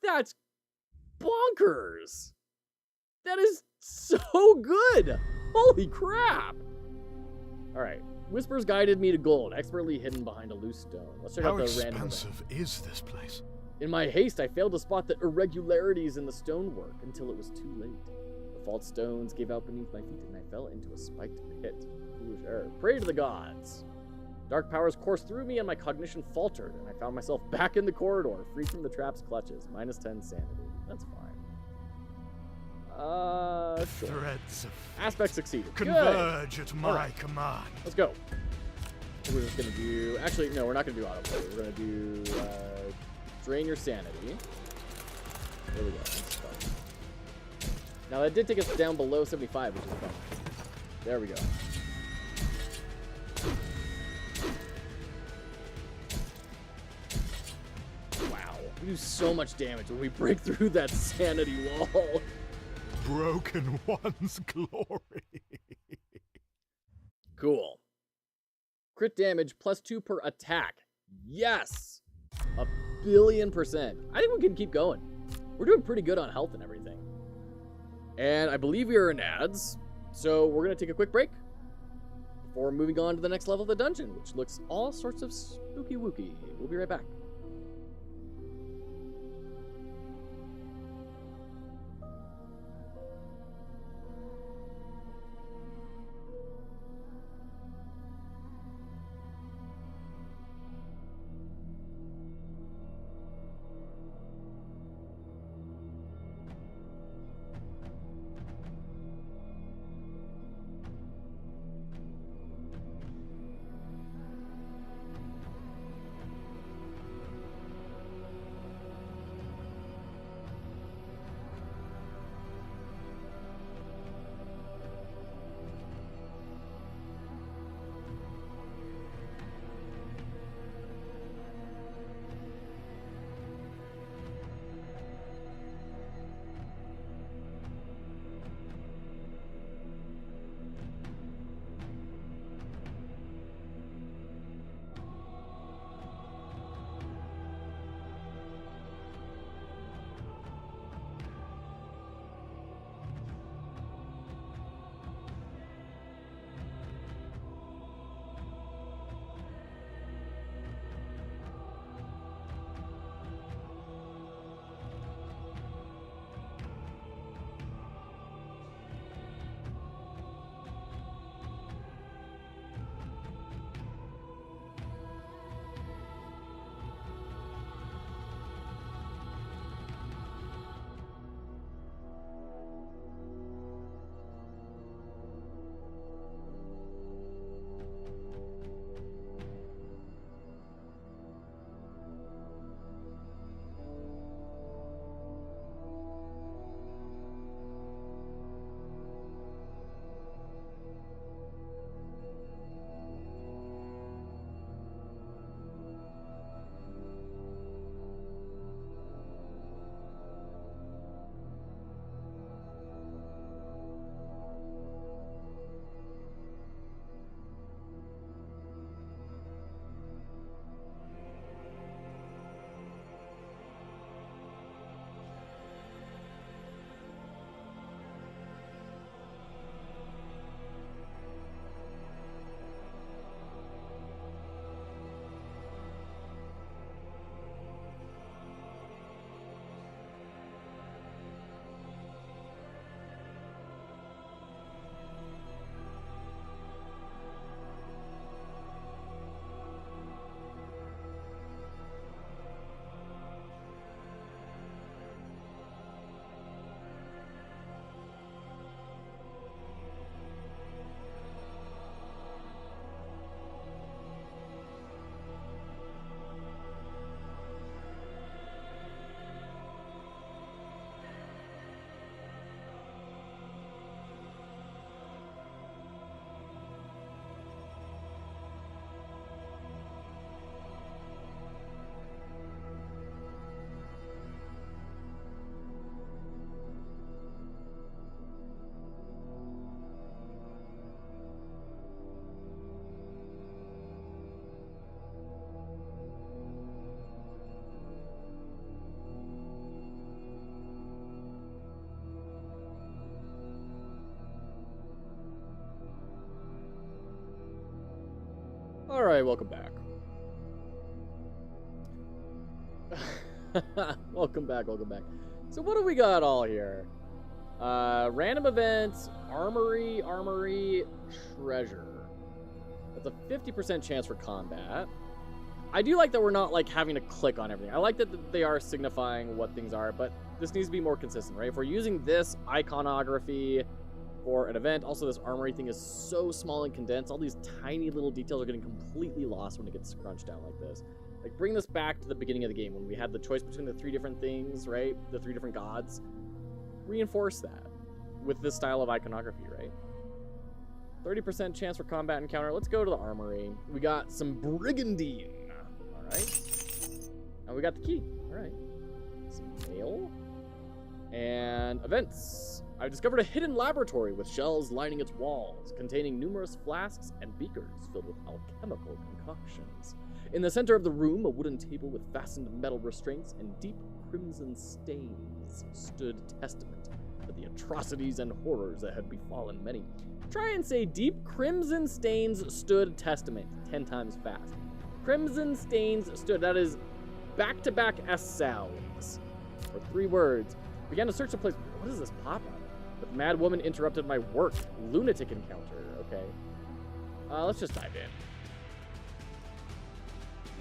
That's bonkers. That is so good. Holy crap. All right. Whispers guided me to gold, expertly hidden behind a loose stone. Let's check out the random. How expansive is this place? In my haste, I failed to spot the irregularities in the stonework until it was too late. The fault stones gave out beneath my feet, and I fell into a spiked pit. Foolish error. Pray to the gods. Dark powers coursed through me, and my cognition faltered, and I found myself back in the corridor, free from the trap's clutches. -10 sanity. That's fine. Sure. Threads of Aspect succeeded. converge Good. at my right. command. Let's go. We're just gonna do. Actually, no, we're not gonna do autoplay. We're gonna do drain your sanity. There we go. That's fun. Now that did take us down below 75, which is fun. There we go. Wow, we do so much damage when we break through that sanity wall. Broken one's glory. Cool. Crit damage +2 per attack. Yes! 1,000,000,000%. I think we can keep going. We're doing pretty good on health and everything. And I believe we are in ads, so we're going to take a quick break before moving on to the next level of the dungeon, which looks all sorts of spooky wooky. We'll be right back. Alright, welcome back. Welcome back. So what do we got all here? Random events, armory, treasure. That's a 50% chance for combat. I do like that we're not like having to click on everything. I like that they are signifying what things are, but this needs to be more consistent, right? If we're using this iconography for an event, also this armory thing is so small and condensed, all these tiny little details are getting completely lost when it gets scrunched down like this. Like, bring this back to the beginning of the game when we had the choice between the 3 different things, right? The 3 different gods. Reinforce that with this style of iconography, right? 30% chance for combat encounter. Let's go to the armory. We got some brigandine. All right. And we got the key. All right. Some mail. And events. I discovered a hidden laboratory with shelves lining its walls, containing numerous flasks and beakers filled with alchemical concoctions. In the center of the room, a wooden table with fastened metal restraints and deep crimson stains stood testament to the atrocities and horrors that had befallen many. Try and say deep crimson stains stood testament 10 times fast. Crimson stains stood. That is back-to-back S sounds. For 3 words. Began to search the place. What is this pop-up? The mad woman interrupted my work. Lunatic encounter. Okay. Let's just dive in.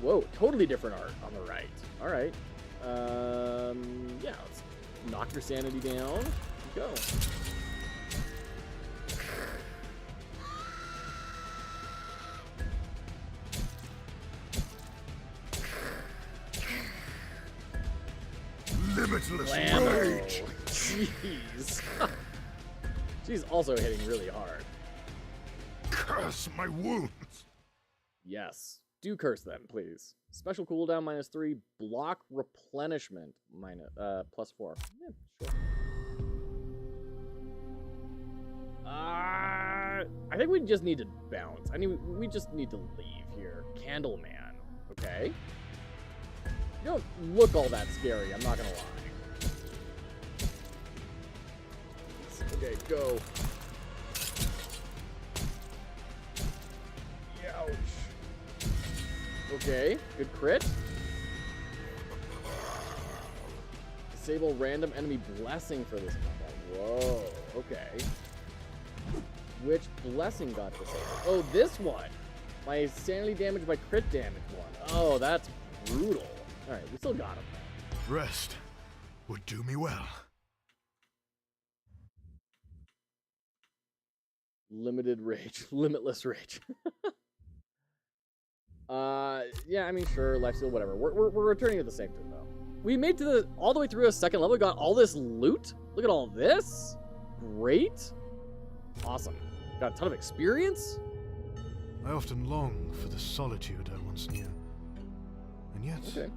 Whoa, totally different art on the right. All right. Yeah, let's knock your sanity down. Go. Limitless rage. Jeez. She's also hitting really hard. Curse my wounds. Yes. Do curse them, please. Special cooldown -3, block replenishment +4. Yeah, sure. I think we just need to bounce. I mean, we just need to leave here. Candleman. Okay. You don't look all that scary, I'm not gonna lie. Okay, go. Ouch. Okay, good crit. Disable random enemy blessing for this combat. Whoa, okay. Which blessing got disabled? Oh, this one. My sanity damage by crit damage one. Oh, that's brutal. Alright, we still got him. Rest would do me well. Limited rage. Limitless rage. Yeah, I mean, sure, life steal, whatever. We're returning at the same time, though. We made to all the way through a second level. We got all this loot. Look at all this. Great. Awesome. Got a ton of experience. I often long for the solitude I once knew. And yet... Okay.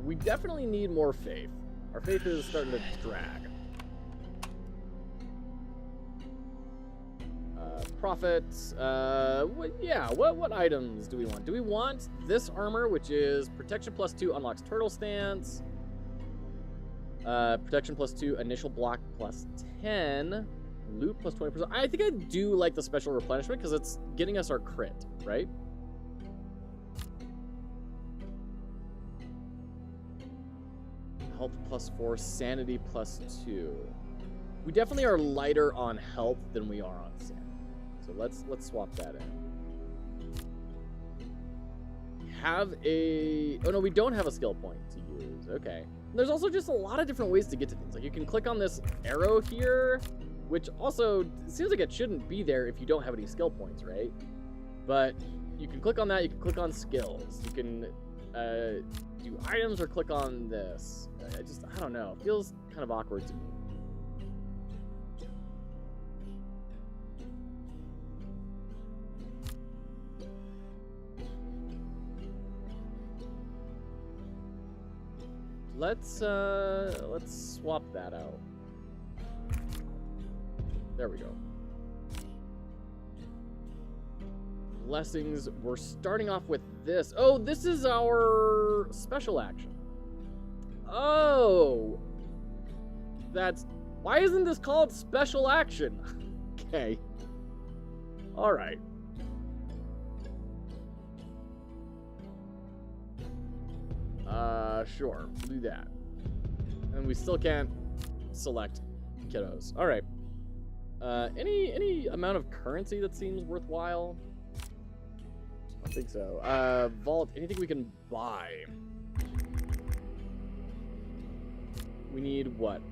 We definitely need more faith. Our faith is starting to drag. Profits. What items do we want? Do we want this armor, which is protection +2 unlocks turtle stance, protection +2 initial block +10, loot +20%. I think I do like the special replenishment because it's getting us our crit, right? Health +4, sanity +2. We definitely are lighter on health than we are on sanity. So let's swap that in. Have a... Oh, no, we don't have a skill point to use. Okay. And there's also just a lot of different ways to get to things. Like, you can click on this arrow here, which also seems like it shouldn't be there if you don't have any skill points, right? But you can click on that. You can click on skills. You can do items or click on this. I don't know. It feels kind of awkward to me. Let's swap that out. There we go. Blessings. We're starting off with this. Oh, this is our special action. Oh, that's... Why isn't this called special action? Okay. All right. Sure. We'll do that. And we still can't select kiddos. All right. Any amount of currency that seems worthwhile? I don't think so. Vault, anything we can buy? We need, what,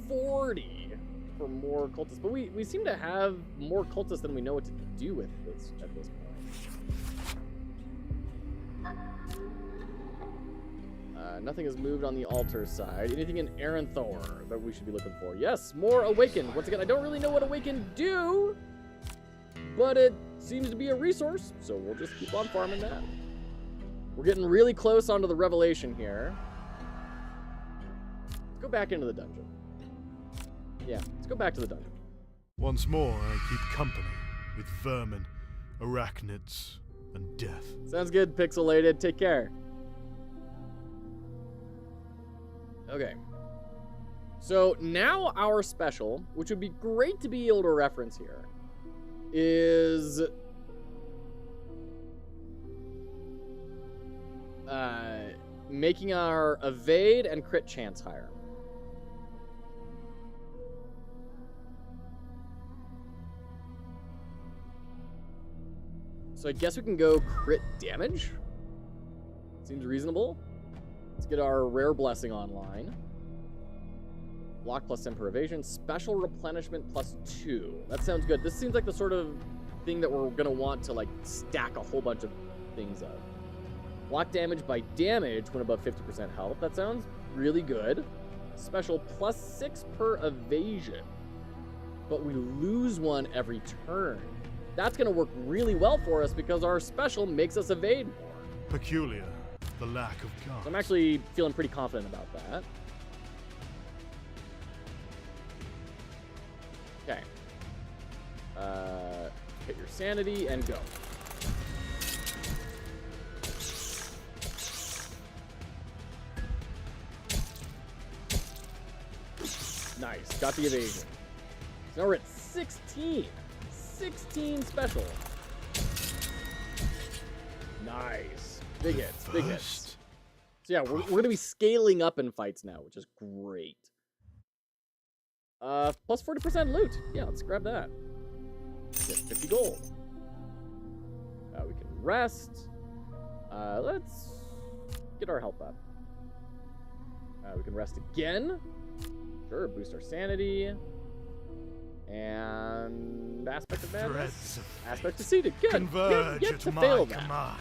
40 for more cultists. But we seem to have more cultists than we know what to do with this at this point. Nothing has moved on the altar side. Anything in Aranthor that we should be looking for? Yes, more Awakened. Once again, I don't really know what Awakened do, but it seems to be a resource, so we'll just keep on farming that. We're getting really close onto the Revelation here. Let's go back into the dungeon. Yeah, let's go back to the dungeon. Once more, I keep company with vermin, arachnids, and death. Sounds good, Pixelated. Take care. Okay. So now our special, which would be great to be able to reference here, is making our evade and crit chance higher. So I guess we can go crit damage. Seems reasonable. Let's get our rare blessing online. Block plus 10 per evasion. Special replenishment plus 2. That sounds good. This seems like the sort of thing that we're going to want to like stack a whole bunch of things of. Block damage by damage when above 50% health. That sounds really good. Special plus 6 per evasion. But we lose one every turn. That's going to work really well for us because our special makes us evade more. Peculiar. The lack of guards. So I'm actually feeling pretty confident about that. Okay. Hit your sanity and go. Nice. Got the evasion. So now we're at 16. 16 special. Nice. Big hits, big hits. So yeah, we're going to be scaling up in fights now, which is great. Plus 40% loot. Yeah, let's grab that. Get 50 gold. We can rest. Let's get our health up. We can rest again. Sure, boost our sanity. And aspect of madness. Aspect succeeded. Good. Converge get at to my fail that. command.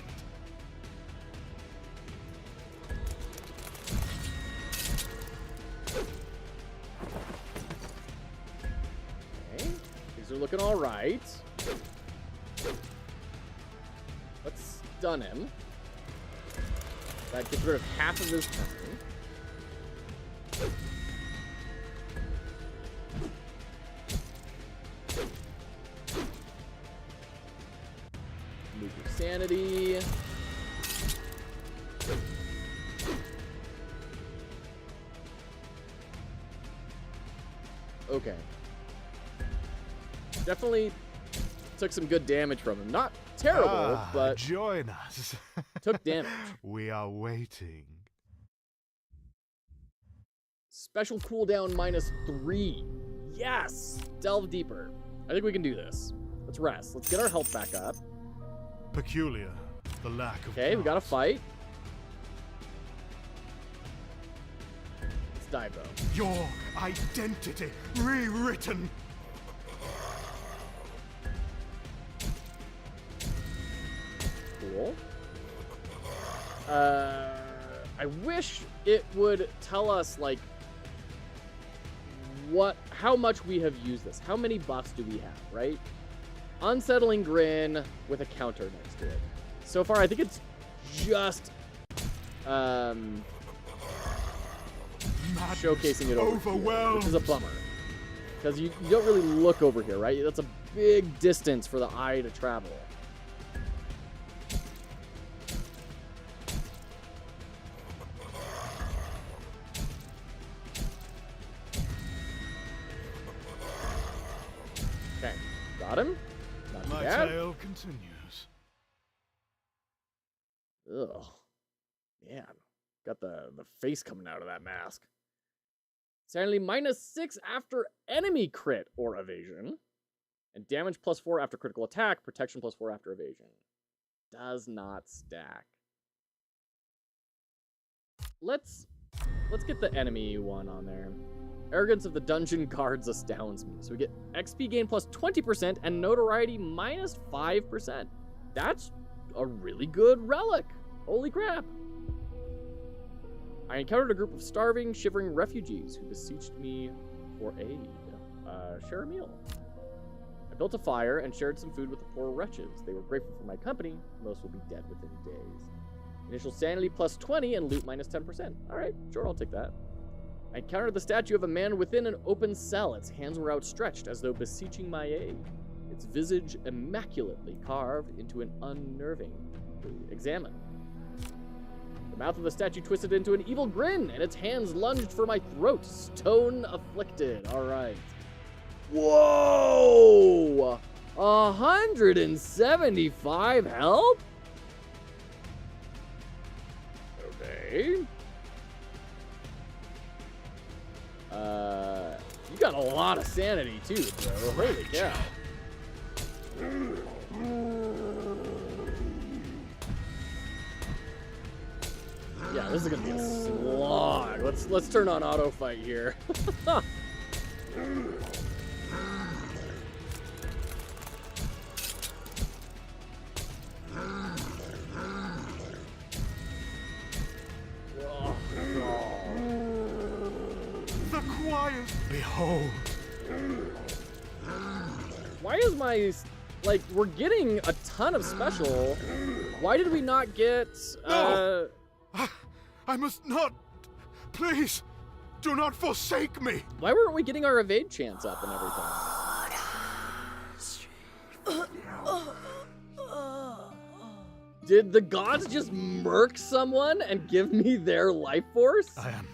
Okay, these are looking all right. Let's stun him. That gets rid of half of his turn. Move your sanity. Okay. Definitely took some good damage from him. Not terrible, but join us. took damage. We are waiting. Special cooldown -3. Yes! Delve deeper. I think we can do this. Let's rest. Let's get our health back up. Peculiar. The lack of Okay, we got to guards. fight. Let's dive though. Your identity rewritten. Cool. I wish it would tell us like how much we have used this. How many buffs do we have, right? Unsettling Grin with a counter next to it. So far, I think it's just showcasing it over here, which is a bummer. Because you don't really look over here, right? That's a big distance for the eye to travel. Okay, got him. Not too My bad. tale continues. Ugh. Man. Got the face coming out of that mask. Sanity -6 after enemy crit or evasion. And damage +4 after critical attack. Protection +4 after evasion. Does not stack. Let's get the enemy one on there. Arrogance of the dungeon guards astounds me. So we get XP gain +20% and notoriety -5%. That's a really good relic. Holy crap. I encountered a group of starving, shivering refugees who beseeched me for aid. Share a meal. I built a fire and shared some food with the poor wretches. They were grateful for my company. Most will be dead within days. Initial sanity +20 and loot -10%. Alright, sure, I'll take that. I encountered the statue of a man within an open cell. Its hands were outstretched as though beseeching my aid. Its visage immaculately carved into an unnerving examine. The mouth of the statue twisted into an evil grin, and its hands lunged for my throat, stone afflicted. Alright. Whoa! 175 health? Okay. You got a lot of sanity too, bro. Holy cow. Yeah, this is gonna be a slog. Let's turn on auto fight here. The choirs. Behold. Why is my, like, we're getting a ton of special. Why did we not get, No! I must not. Please, do not forsake me. Why weren't we getting our evade chance up and everything? Did the gods just murk someone and give me their life force? I am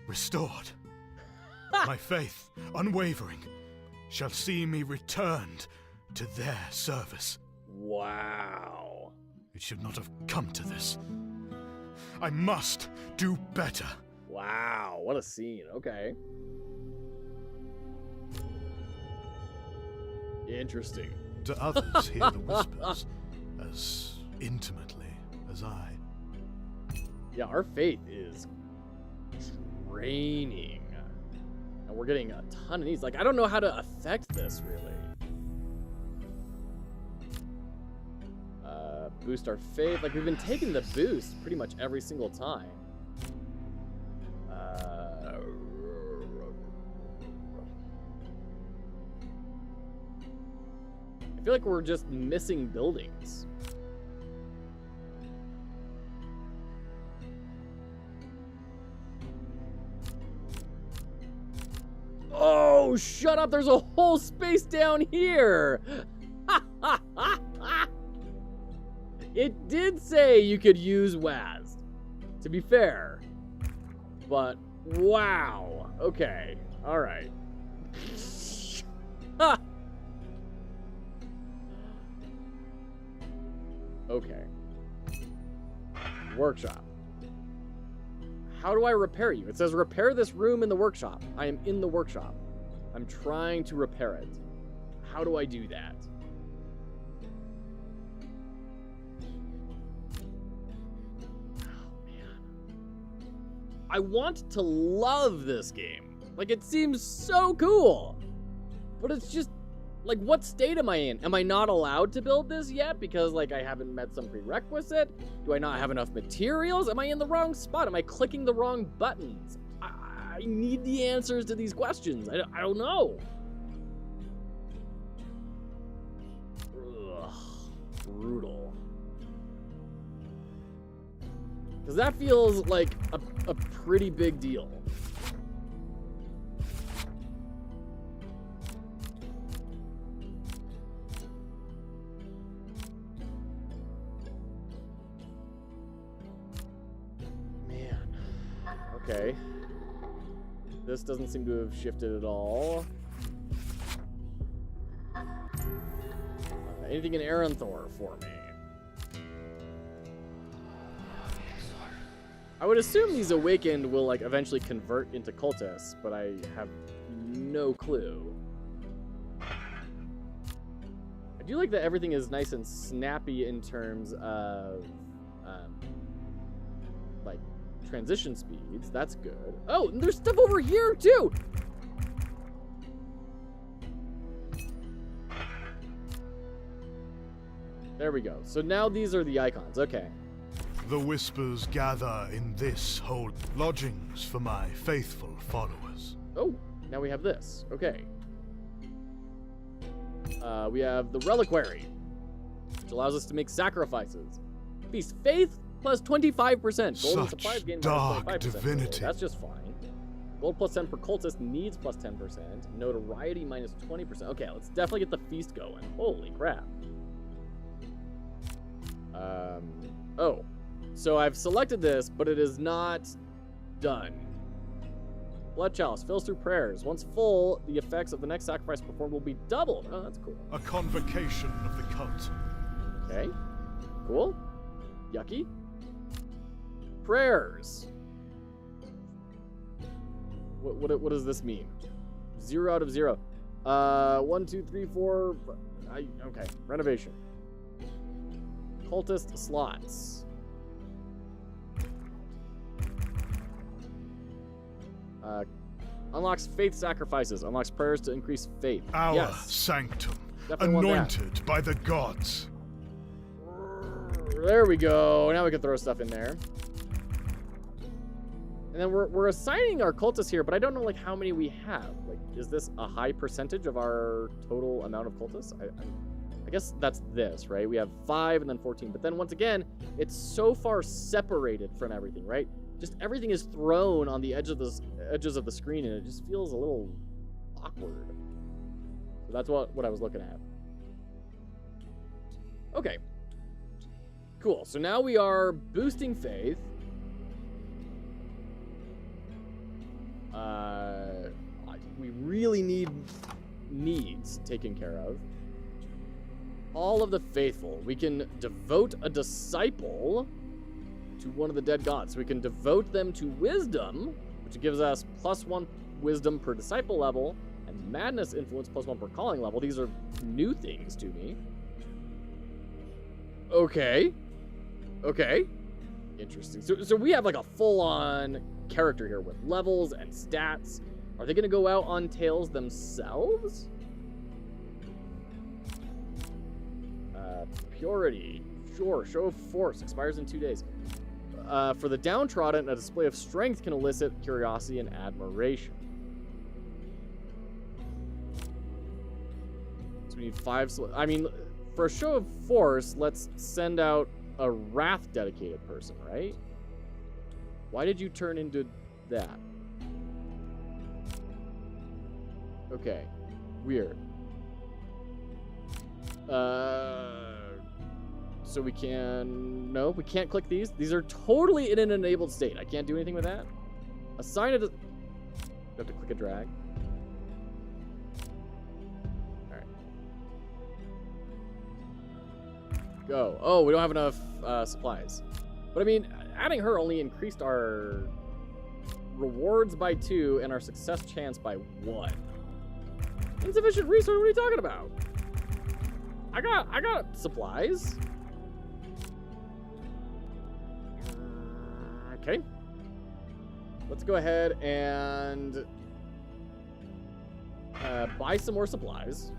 restored. My faith, unwavering, shall see me returned to their service. Wow. It should not have come to this. I must do better. Wow, what a scene. Okay. Interesting. Do others hear the whispers as intimately as I? Yeah, our faith is draining. And we're getting a ton of these. Like, I don't know how to affect this, really. Boost our faith. Like, we've been taking the boost pretty much every single time. I feel like we're just missing buildings. Oh, shut up. There's a whole space down here. It did say you could use WASD, to be fair. But, wow. Okay. All right. Okay. Workshop. How do I repair you? It says repair this room in the workshop. I am in the workshop. I'm trying to repair it. How do I do that? Oh, man. I want to love this game. Like, it seems so cool. But it's just, like, what state am I in? Am I not allowed to build this yet because, like, I haven't met some prerequisite? Do I not have enough materials? Am I in the wrong spot? Am I clicking the wrong buttons? I need the answers to these questions. I don't know. Ugh, brutal. Because that feels like a pretty big deal. Okay. This doesn't seem to have shifted at all. Anything in Aranthor for me? I would assume these awakened will like eventually convert into cultists, but I have no clue. I do like that everything is nice and snappy in terms of like transition speeds. That's good. Oh, and there's stuff over here too. There we go. So now these are the icons. Okay. The whispers gather in this hold lodgings for my faithful followers. Oh, now we have this. Okay. We have the reliquary, which allows us to make sacrifices. Feast faith plus 25%. Golden Such supplies gain dark minus 25%. divinity. That's just fine. Gold plus 10 per cultist, needs plus 10%. Notoriety minus 20%. Okay, let's definitely get the feast going. Holy crap. Oh. So I've selected this, but it is not done. Blood Chalice fills through prayers. Once full, the effects of the next sacrifice performed will be doubled. Oh, that's cool. A convocation of the cult. Okay. Cool. Yucky. Prayers. What does this mean? 0 out of 0. 1, 2, 3, 4. Okay. Renovation. Cultist slots. Unlocks faith sacrifices. Unlocks prayers to increase faith. Our yes. sanctum, Definitely want that. anointed by the gods. There we go. Now we can throw stuff in there. And then we're assigning our cultists here, but I don't know like how many we have. Like, is this a high percentage of our total amount of cultists? I guess that's this, right? We have 5 and then 14. But then once again, it's so far separated from everything, right? Just everything is thrown on the edges of the screen, and it just feels a little awkward. So that's what I was looking at. Okay. Cool. So now we are boosting faith. We really need needs taken care of. All of the faithful. We can devote a disciple to one of the dead gods. So we can devote them to wisdom, which gives us +1 wisdom per disciple level, and madness influence +1 per calling level. These are new things to me. Okay. Okay. Interesting. So we have like a full-on character here with levels and stats. Are they going to go out on tails themselves? Purity. Sure. Show of force expires in 2 days. For the downtrodden, a display of strength can elicit curiosity and admiration. So we need 5. I mean, for a show of force, let's send out a wrath dedicated person, right? Why did you turn into that? Okay. Weird. So we can... No, we can't click these. These are totally in an enabled state. I can't do anything with that. Assign it... You have to click a drag. Alright. Go. Oh, we don't have enough supplies. But I mean, adding her only increased our rewards by 2 and our success chance by 1. Insufficient resource? What are you talking about? I got supplies. Okay. Let's go ahead and buy some more supplies.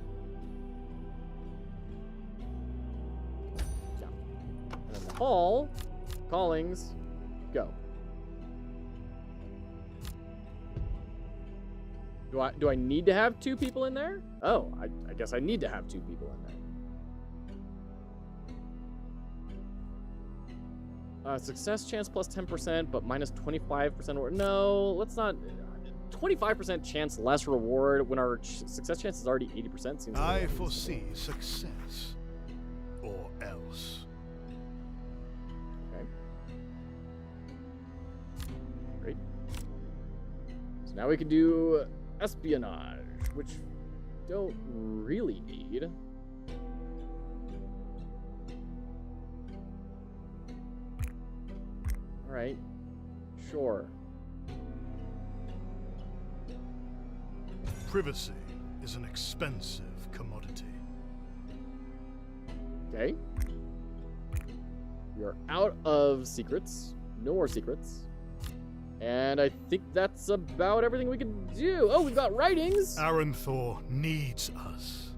Yeah. And then the hall, callings, go. Do I need to have 2 people in there? Oh, I guess I need to have 2 people in there. Success chance plus 10%, but minus 25%. Or no, let's not. 25% chance less reward when our success chance is already 80%. Seems I foresee success, or else. Okay. Great. So now we can do espionage, which don't really need. Sure. Privacy is an expensive commodity. Okay. We are out of secrets. No more secrets. And I think that's about everything we can do. Oh, we've got writings! Aranthor needs us.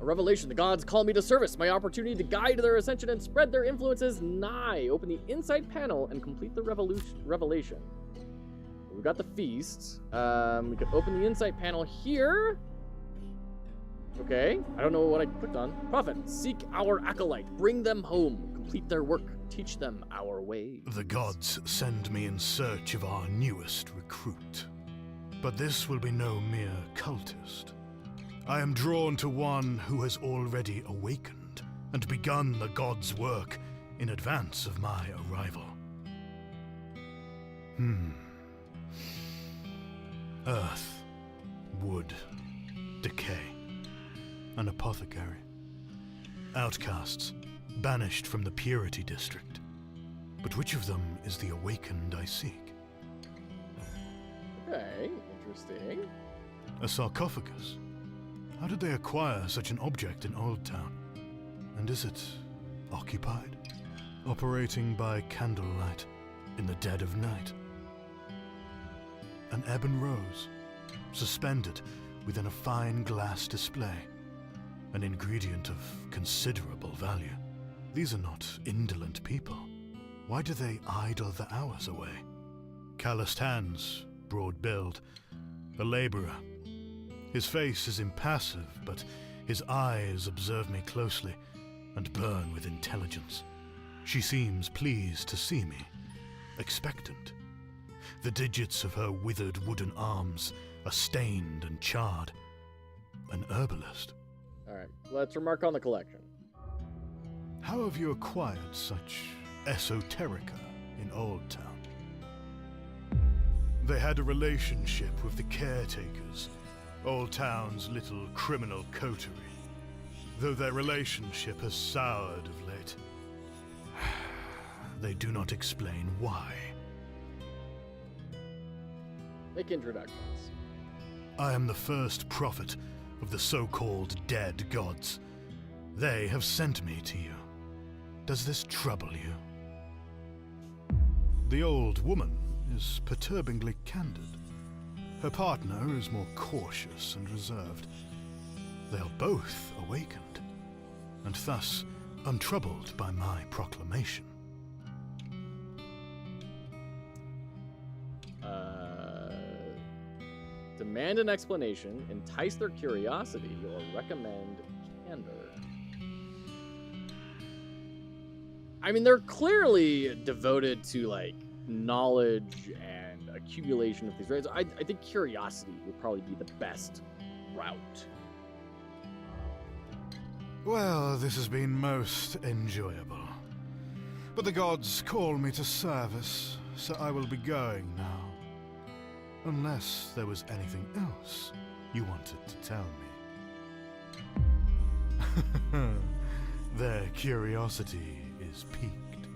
A revelation. The gods call me to service. My opportunity to guide their ascension and spread their influences nigh. Open the inside panel and complete the revelation. We've got the feast. We could open the inside panel here. Okay. I don't know what I clicked on. Prophet. Seek our acolyte. Bring them home. Complete their work. Teach them our ways. The gods send me in search of our newest recruit. But this will be no mere cultist. I am drawn to one who has already awakened and begun the gods' work in advance of my arrival. Earth, wood, decay, an apothecary. Outcasts, banished from the Purity District. But which of them is the awakened I seek? Okay, interesting. A sarcophagus? How did they acquire such an object in Old Town? And is it occupied? Operating by candlelight in the dead of night? An ebon rose, suspended within a fine glass display. An ingredient of considerable value. These are not indolent people. Why do they idle the hours away? Calloused hands, broad build, a laborer. His face is impassive, but his eyes observe me closely and burn with intelligence. She seems pleased to see me, expectant. The digits of her withered wooden arms are stained and charred. An herbalist. All right, let's remark on the collection. How have you acquired such esoterica in Old Town? They had a relationship with the caretakers, Old Town's little criminal coterie, though their relationship has soured of late. They do not explain why. Make introductions. I am the first prophet of the so-called dead gods. They have sent me to you. Does this trouble you? The old woman is perturbingly candid. Her partner is more cautious and reserved. They are both awakened, and thus untroubled by my proclamation. Demand an explanation, entice their curiosity, or recommend candor. I mean, they're clearly devoted to, like, knowledge and accumulation of these rays. I think curiosity would probably be the best route. Well, this has been most enjoyable. But the gods call me to service, so I will be going now. Unless there was anything else you wanted to tell me. Their curiosity is piqued.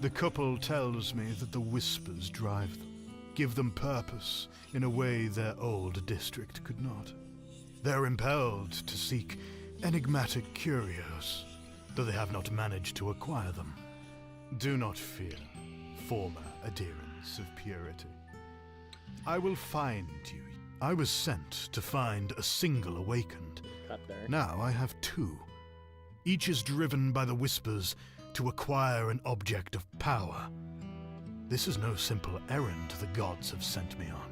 The couple tells me that the whispers drive them, give them purpose in a way their old district could not. They're impelled to seek enigmatic curios, though they have not managed to acquire them. Do not fear, former adherents of purity. I will find you. I was sent to find a single awakened. Cut there. Now I have two. Each is driven by the whispers to acquire an object of power. This is no simple errand the gods have sent me on.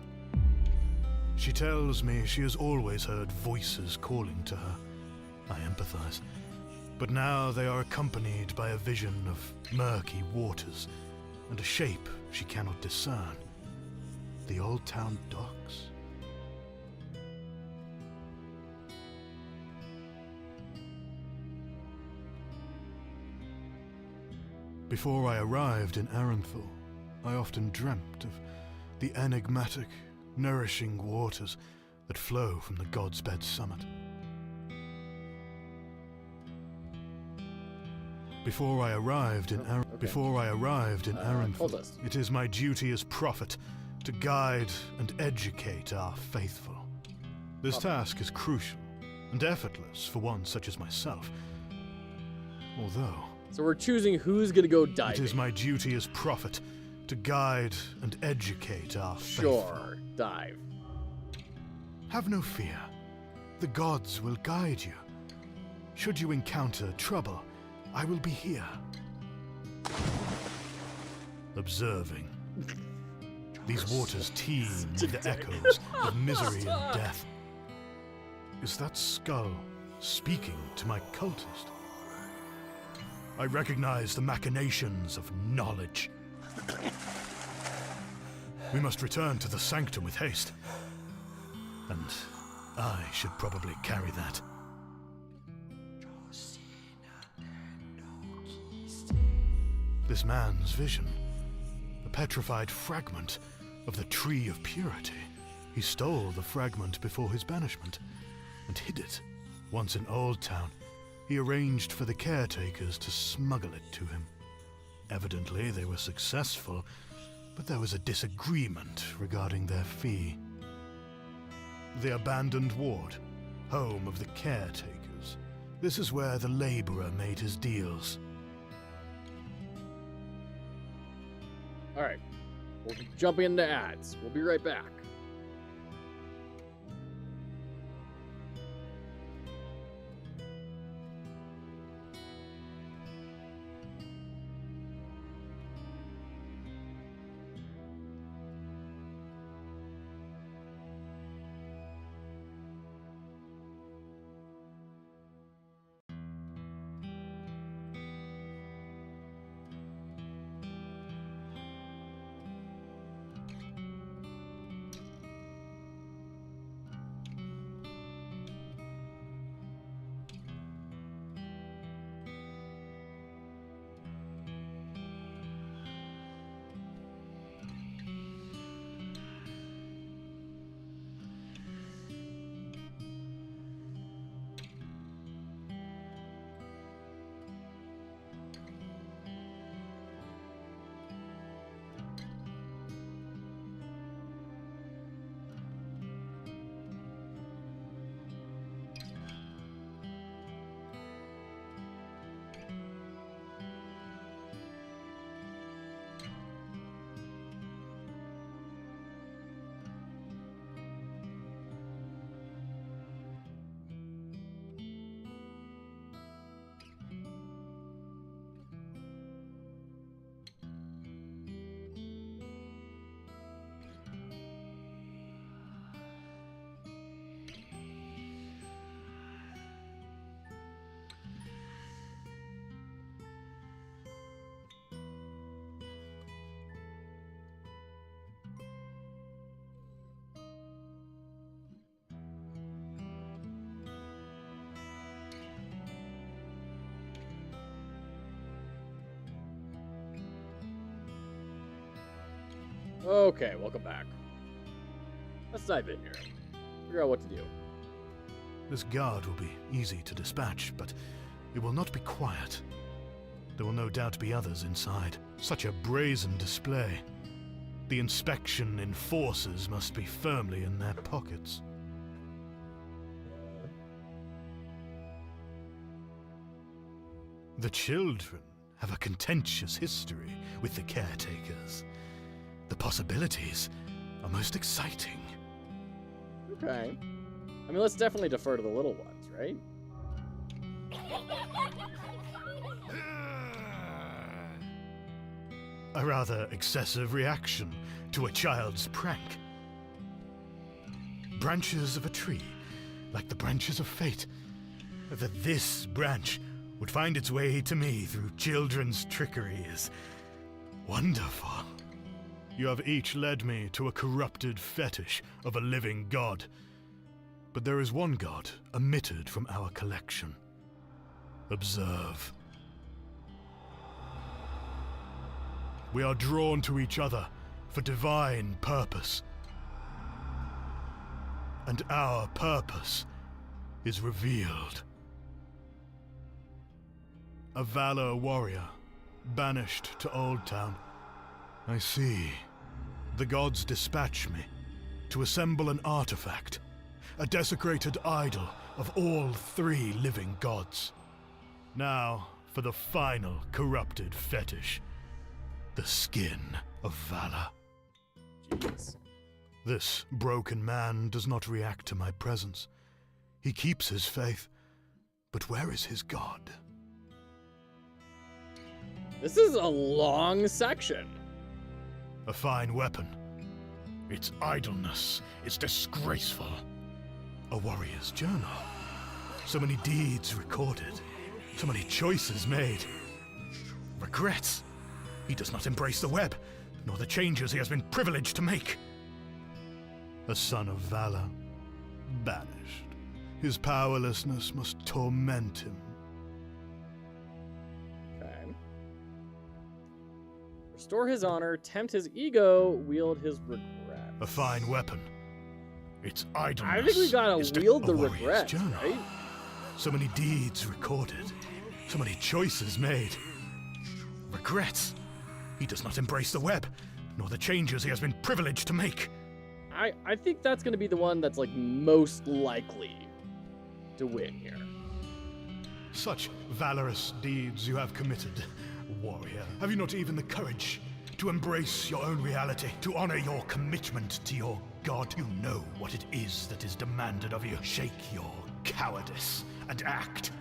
She tells me she has always heard voices calling to her. I empathize. But now they are accompanied by a vision of murky waters and a shape she cannot discern. The Old Town docks? Before I arrived in Aranthor, I often dreamt of the enigmatic, nourishing waters that flow from the God's Bed summit. Before I arrived in Arrenville, cultist. it is my duty as prophet to guide and educate our faithful. This task is crucial and effortless for one such as myself. Although, So we're choosing who's gonna go diving. it is my duty as prophet to guide and educate our faithful. Sure, dive. Have no fear. The gods will guide you. Should you encounter trouble, I will be here. Observing. These waters teem with the echoes of misery and death. Is that skull speaking to my cultist? I recognize the machinations of knowledge. We must return to the sanctum with haste. And I should probably carry that. This man's vision, a petrified fragment of the Tree of Purity. He stole the fragment before his banishment and hid it. Once in Old Town, he arranged for the caretakers to smuggle it to him. Evidently, they were successful, but there was a disagreement regarding their fee. The abandoned ward, home of the caretakers. This is where the laborer made his deals. All right, we'll be jumping into ads. We'll be right back. Okay, welcome back. Let's dive in here. Figure out what to do. This guard will be easy to dispatch, but it will not be quiet. There will no doubt be others inside. Such a brazen display. The inspection enforcers must be firmly in their pockets. The children have a contentious history with the caretakers. The possibilities are most exciting. Okay. I mean, let's definitely defer to the little ones, right? A rather excessive reaction to a child's prank. Branches of a tree, like the branches of fate. That this branch would find its way to me through children's trickery is wonderful. You have each led me to a corrupted fetish of a living god. But there is one god omitted from our collection. Observe. We are drawn to each other for divine purpose. And our purpose is revealed. A Valor warrior, banished to Old Town. I see. The gods dispatch me to assemble an artifact, a desecrated idol of all three living gods. Now, for the final corrupted fetish, the skin of Valor. Jeez. This broken man does not react to my presence. He keeps his faith, but where is his god? This is a long section. A fine weapon. Its idleness is disgraceful. A warrior's journal. So many deeds recorded. So many choices made. Regrets. He does not embrace the web, nor the changes he has been privileged to make. A son of valor. Banished. His powerlessness must torment him. Okay. Restore his honor, tempt his ego, wield his regret. A fine weapon. Its idleness. I think we gotta is wield a the warrior's regret, journal. right? So many deeds recorded. So many choices made. Regrets. He does not embrace the web, nor the changes he has been privileged to make. I think that's gonna be the one that's like most likely to win here. Such valorous deeds you have committed, warrior. Have you not even the courage to embrace your own reality, to honor your commitment to your god? You know what it is that is demanded of you. Shake your cowardice and act.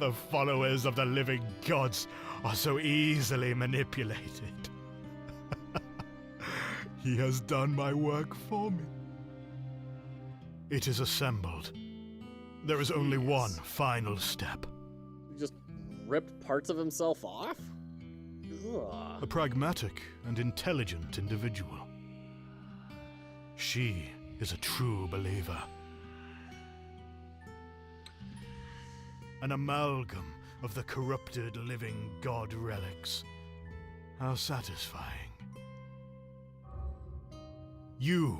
The followers of the living gods are so easily manipulated. He has done my work for me. It is assembled. There is only one final step. He just ripped parts of himself off? Ugh. A pragmatic and intelligent individual. She is a true believer. An amalgam of the corrupted living god relics. How satisfying. You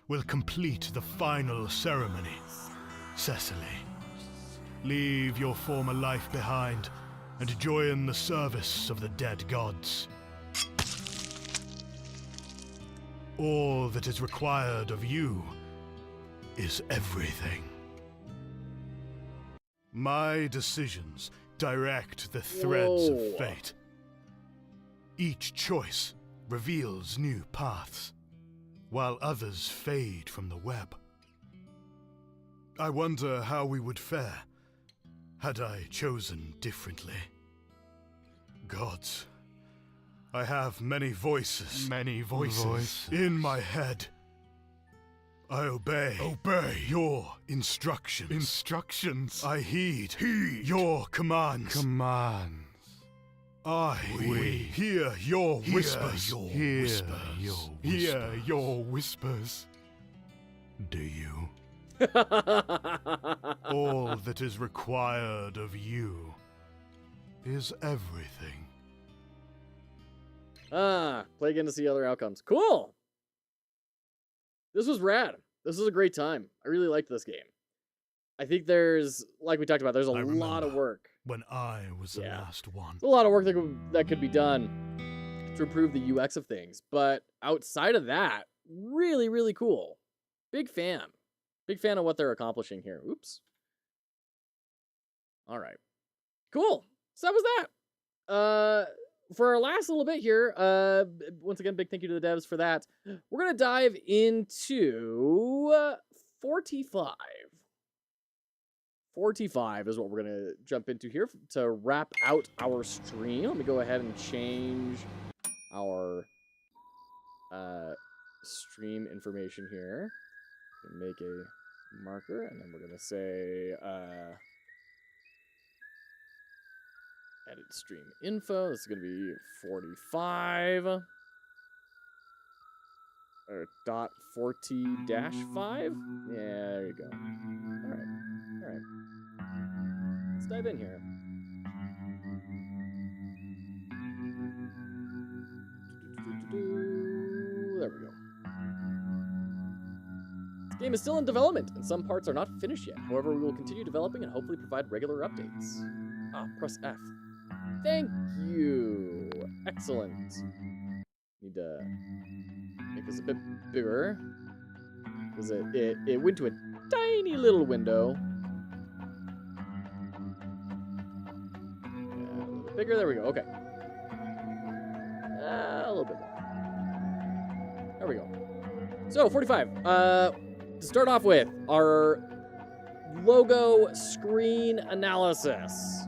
will complete the final ceremony, Cecily. Leave your former life behind and join the service of the dead gods. All that is required of you is everything. My decisions direct the threads Whoa. of fate. Each choice reveals new paths, while others fade from the web. I wonder how we would fare had I chosen differently. Gods, I have many voices. Many voices. In my head. I obey your instructions. Instructions. I heed your commands. We hear your whispers. Hear your whispers. Do you? All that is required of you is everything. Play again to see other outcomes. Cool! This was rad. This was a great time. I really liked this game. I think there's, like we talked about, there's a lot of work. When I was the last one. There's a lot of work that could be done to improve the UX of things. But outside of that, really, really cool. Big fan. Big fan of what they're accomplishing here. Oops. All right. Cool. So that was that. For our last little bit here, once again, big thank you to the devs for that. We're going to dive into 45. 45 is what we're going to jump into here to wrap out our stream. Let me go ahead and change our stream information here. Make a marker, and then we're going to say edit stream info. This is going to be 45. Or dot 40-5. Yeah, there you go. All right. Let's dive in here. There we go. The game is still in development, and some parts are not finished yet. However, we will continue developing and hopefully provide regular updates. Ah, press F. Thank you. Excellent. Need to make this a bit bigger, because it went to a tiny little window. A little bit bigger. There we go. Okay. A little bit more. There we go. So 45. To start off with, our logo screen analysis.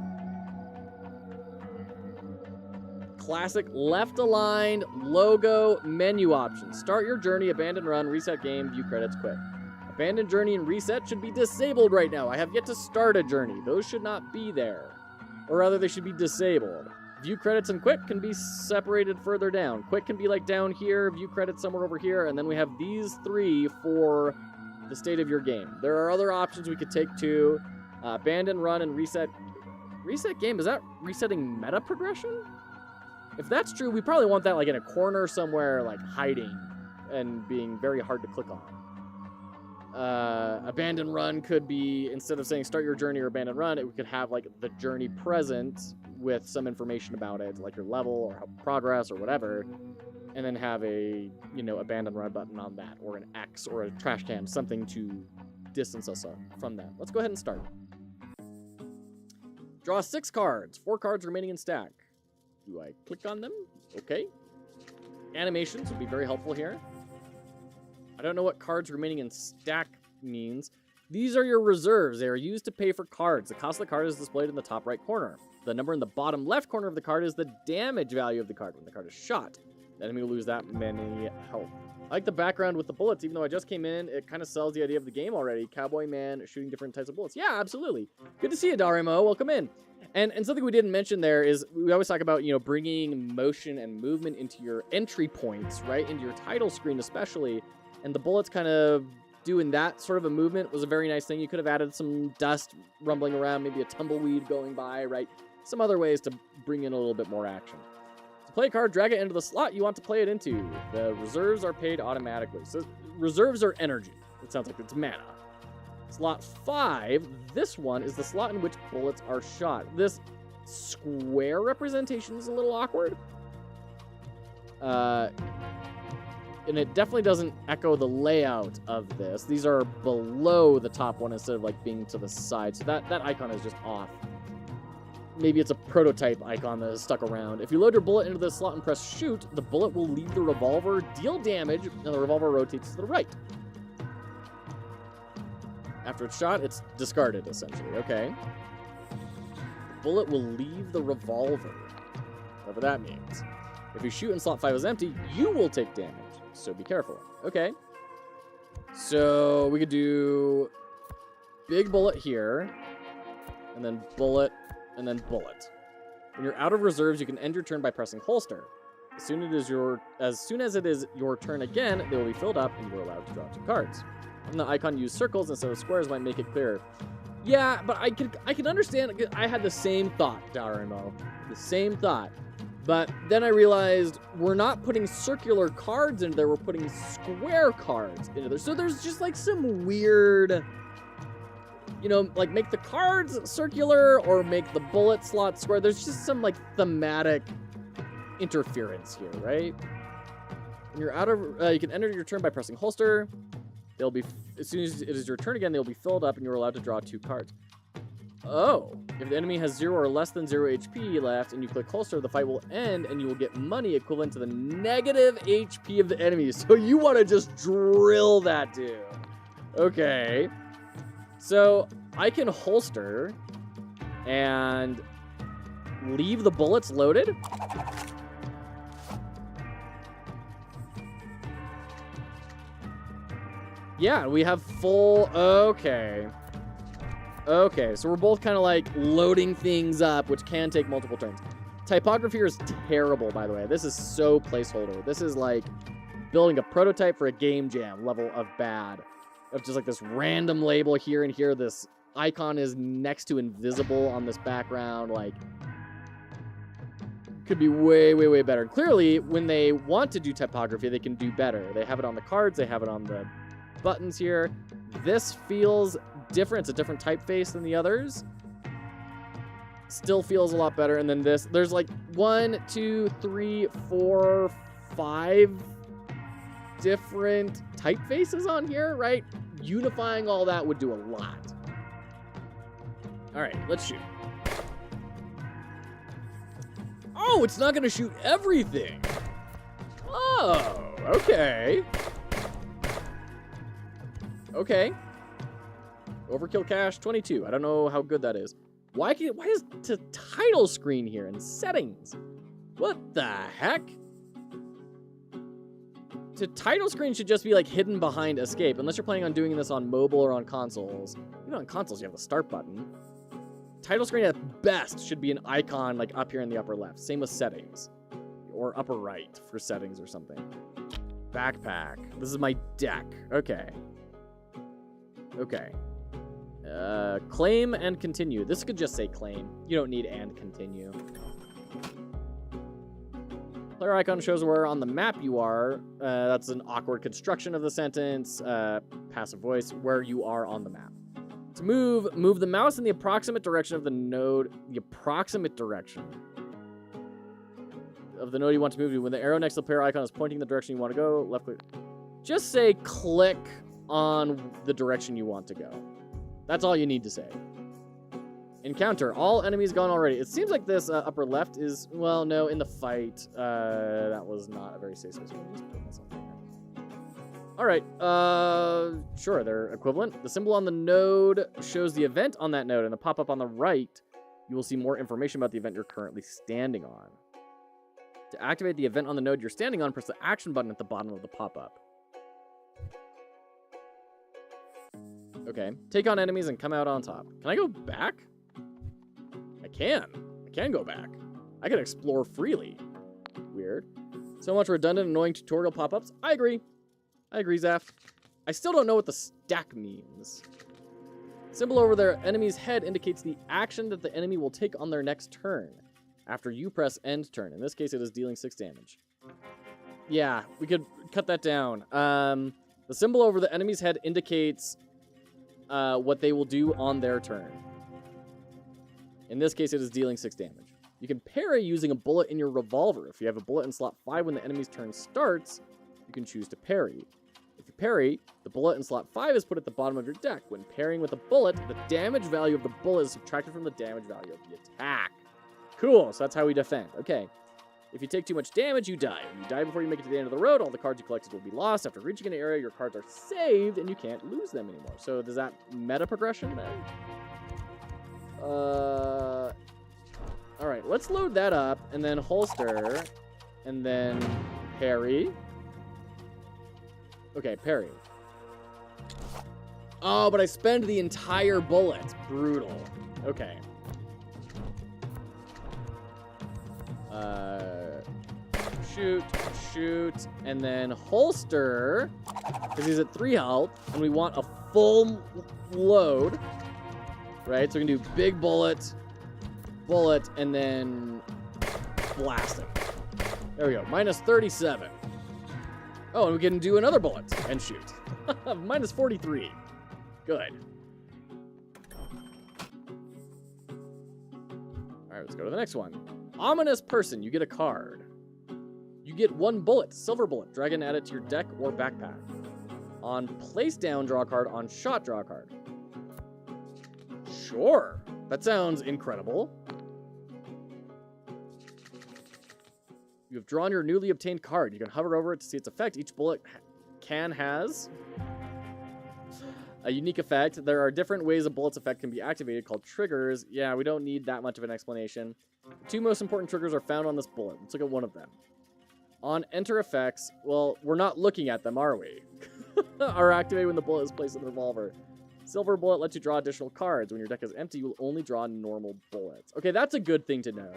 Classic left-aligned logo menu options. Start your journey, abandon run, reset game, view credits, quit. Abandon journey and reset should be disabled right now. I have yet to start a journey. Those should not be there. Or rather, they should be disabled. View credits and quit can be separated further down. Quit can be like down here, view credits somewhere over here, and then we have these three for the state of your game. There are other options we could take too. Abandon, run, and reset. Reset game, is that resetting meta progression? If that's true, we probably want that like in a corner somewhere, like hiding and being very hard to click on. Abandon run could be, instead of saying start your journey or abandon run, we could have like the journey present with some information about it, like your level or progress or whatever, and then have a, abandon run button on that, or an X or a trash can, something to distance us from that. Let's go ahead and start. Draw 6 cards, 4 cards remaining in stack. Do I click on them? Okay. Animations would be very helpful here. I don't know what cards remaining in stack means. These are your reserves. They are used to pay for cards. The cost of the card is displayed in the top right corner. The number in the bottom left corner of the card is the damage value of the card when the card is shot. The enemy will lose that many health. I like the background with the bullets. Even though I just came in, it kind of sells the idea of the game already. Cowboy man shooting different types of bullets. Yeah, absolutely. Good to see you, Darimo. Welcome in. And something we didn't mention there is we always talk about, bringing motion and movement into your entry points, right? Into your title screen especially. And the bullets kind of doing that sort of a movement was a very nice thing. You could have added some dust rumbling around, maybe a tumbleweed going by, right? Some other ways to bring in a little bit more action. To play a card, drag it into the slot you want to play it into. The reserves are paid automatically. So reserves are energy. It sounds like it's mana. Slot 5, this one is the slot in which bullets are shot. This square representation is a little awkward. And it definitely doesn't echo the layout of this. These are below the top one instead of like being to the side. So that icon is just off. Maybe it's a prototype icon that is stuck around. If you load your bullet into the slot and press shoot, the bullet will leave the revolver, deal damage, and the revolver rotates to the right. After it's shot, it's discarded, essentially. Okay. The bullet will leave the revolver, whatever that means. If you shoot and slot 5 is empty, you will take damage, so be careful. Okay. So we could do big bullet here, and then bullet, and then bullet. When you're out of reserves, you can end your turn by pressing holster. As soon as it is your turn again, they will be filled up, and you are allowed to draw 2 cards. And the icon use circles instead of squares might make it clearer. Yeah, but I can understand. I had the same thought, Darimo. The same thought. But then I realized we're not putting circular cards into there. We're putting square cards into there. So there's just like some weird, like make the cards circular or make the bullet slot square. There's just some like thematic interference here, right? When you're out of, you can enter your turn by pressing holster. They'll be, as soon as it is your turn again, they'll be filled up and you're allowed to draw 2 cards. Oh, if the enemy has 0 or less than 0 HP left and you click holster, the fight will end and you will get money equivalent to the negative HP of the enemy. So you want to just drill that dude. Okay. So I can holster and leave the bullets loaded. Yeah, we have full... Okay. Okay, so we're both kind of like loading things up, which can take multiple turns. Typography here is terrible, by the way. This is so placeholder. This is like building a prototype for a game jam level of bad. Of just like this random label here and here. This icon is next to invisible on this background. Like, could be way, way, way better. Clearly, when they want to do typography, they can do better. They have it on the cards. They have it on the buttons here. This feels different. It's a different typeface than the others. Still feels a lot better. And then this, there's like 1, 2, 3, 4, 5 different typefaces on here, right? Unifying all that would do a lot. All right, let's shoot. Oh, it's not going to shoot everything. Oh, okay. Okay. Overkill cache 22. I don't know how good that is. Why is the title screen here in settings? What the heck? The title screen should just be like hidden behind escape, unless you're planning on doing this on mobile or on consoles. Even on consoles, you have the start button. Title screen at best should be an icon like up here in the upper left. Same with settings. Or upper right for settings or something. Backpack. This is my deck. Okay. Okay. Claim and continue. This could just say claim. You don't need and continue. Player icon shows where on the map you are. That's an awkward construction of the sentence. Passive voice, where you are on the map. To move the mouse in the approximate direction of the node. The approximate direction of the node you want to move to. When the arrow next to the player icon is pointing the direction you want to go, left click. Just say click on the direction you want to go. That's all you need to say. Encounter. All enemies gone already. It seems like this upper left is, well, no, in the fight. That was not a very safe space. All right. Sure, they're equivalent. The symbol on the node shows the event on that node. And the pop-up on the right, you will see more information about the event you're currently standing on. To activate the event on the node you're standing on, press the action button at the bottom of the pop-up. Okay. Take on enemies and come out on top. Can I go back? I can go back. I can explore freely. Weird. So much redundant, annoying tutorial pop-ups. I agree, Zaf. I still don't know what the stack means. Symbol over their enemy's head indicates the action that the enemy will take on their next turn. After you press end turn. In this case, it is dealing 6 damage. Yeah, we could cut that down. The symbol over the enemy's head indicates what they will do on their turn. In this case, it is dealing 6 damage. You can parry using a bullet in your revolver. If you have a bullet in slot 5 when the enemy's turn starts, you can choose to parry. If you parry, the bullet in slot 5 is put at the bottom of your deck. When parrying with a bullet, the damage value of the bullet is subtracted from the damage value of the attack. Cool, so that's how we defend. Okay. If you take too much damage, you die. When you die before you make it to the end of the road, all the cards you collected will be lost. After reaching an area, your cards are saved, and you can't lose them anymore. So does that meta progression then? All right, let's load that up, and then holster, and then parry. Okay, parry. Oh, but I spend the entire bullet. Brutal. Okay. Shoot, and then holster, because he's at 3 health, and we want a full load, right? So we can do big bullet, and then blast it. There we go, minus 37. Oh, and we can do another bullet and shoot. Minus 43. Good. All right, let's go to the next one. Ominous person, you get a card. You get 1 bullet, silver bullet. Drag and add it to your deck or backpack. On place down, draw a card. On shot, draw a card. Sure. That sounds incredible. You have drawn your newly obtained card. You can hover over it to see its effect. Each bullet has a unique effect. There are different ways a bullet's effect can be activated called triggers. Yeah, we don't need that much of an explanation. The 2 most important triggers are found on this bullet. Let's look at one of them. On enter effects, well, we're not looking at them, are we? Are activated when the bullet is placed in the revolver. Silver bullet lets you draw additional cards. When your deck is empty, you will only draw normal bullets. Okay, that's a good thing to know.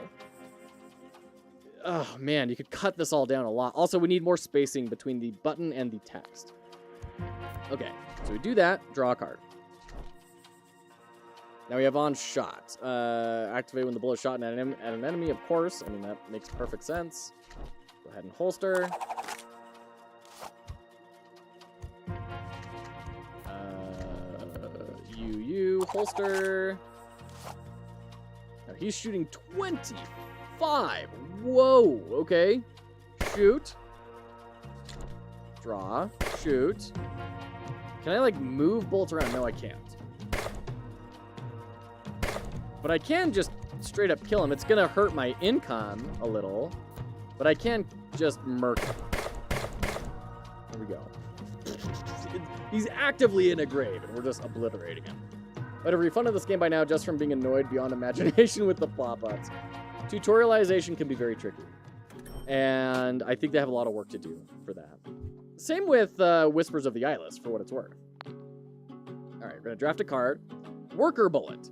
Oh, man, you could cut this all down a lot. Also, we need more spacing between the button and the text. Okay, so we do that, draw a card. Now we have on shot. Activate when the bullet shot at an enemy, of course. I mean, that makes perfect sense. Go ahead and holster. holster. Now he's shooting 25. Whoa, okay. Shoot. Draw. Shoot. Can I, like, move bullets around? No, I can't. But I can just straight up kill him. It's gonna hurt my income a little, but I can just murk him. There we go. He's actively in a grave, and we're just obliterating him. I'd have refunded this game by now just from being annoyed beyond imagination with the pop-ups. Tutorialization can be very tricky, and I think they have a lot of work to do for that. Same with Whispers of the Eyeless, for what it's worth. All right, we're gonna draft a card. Worker Bullet.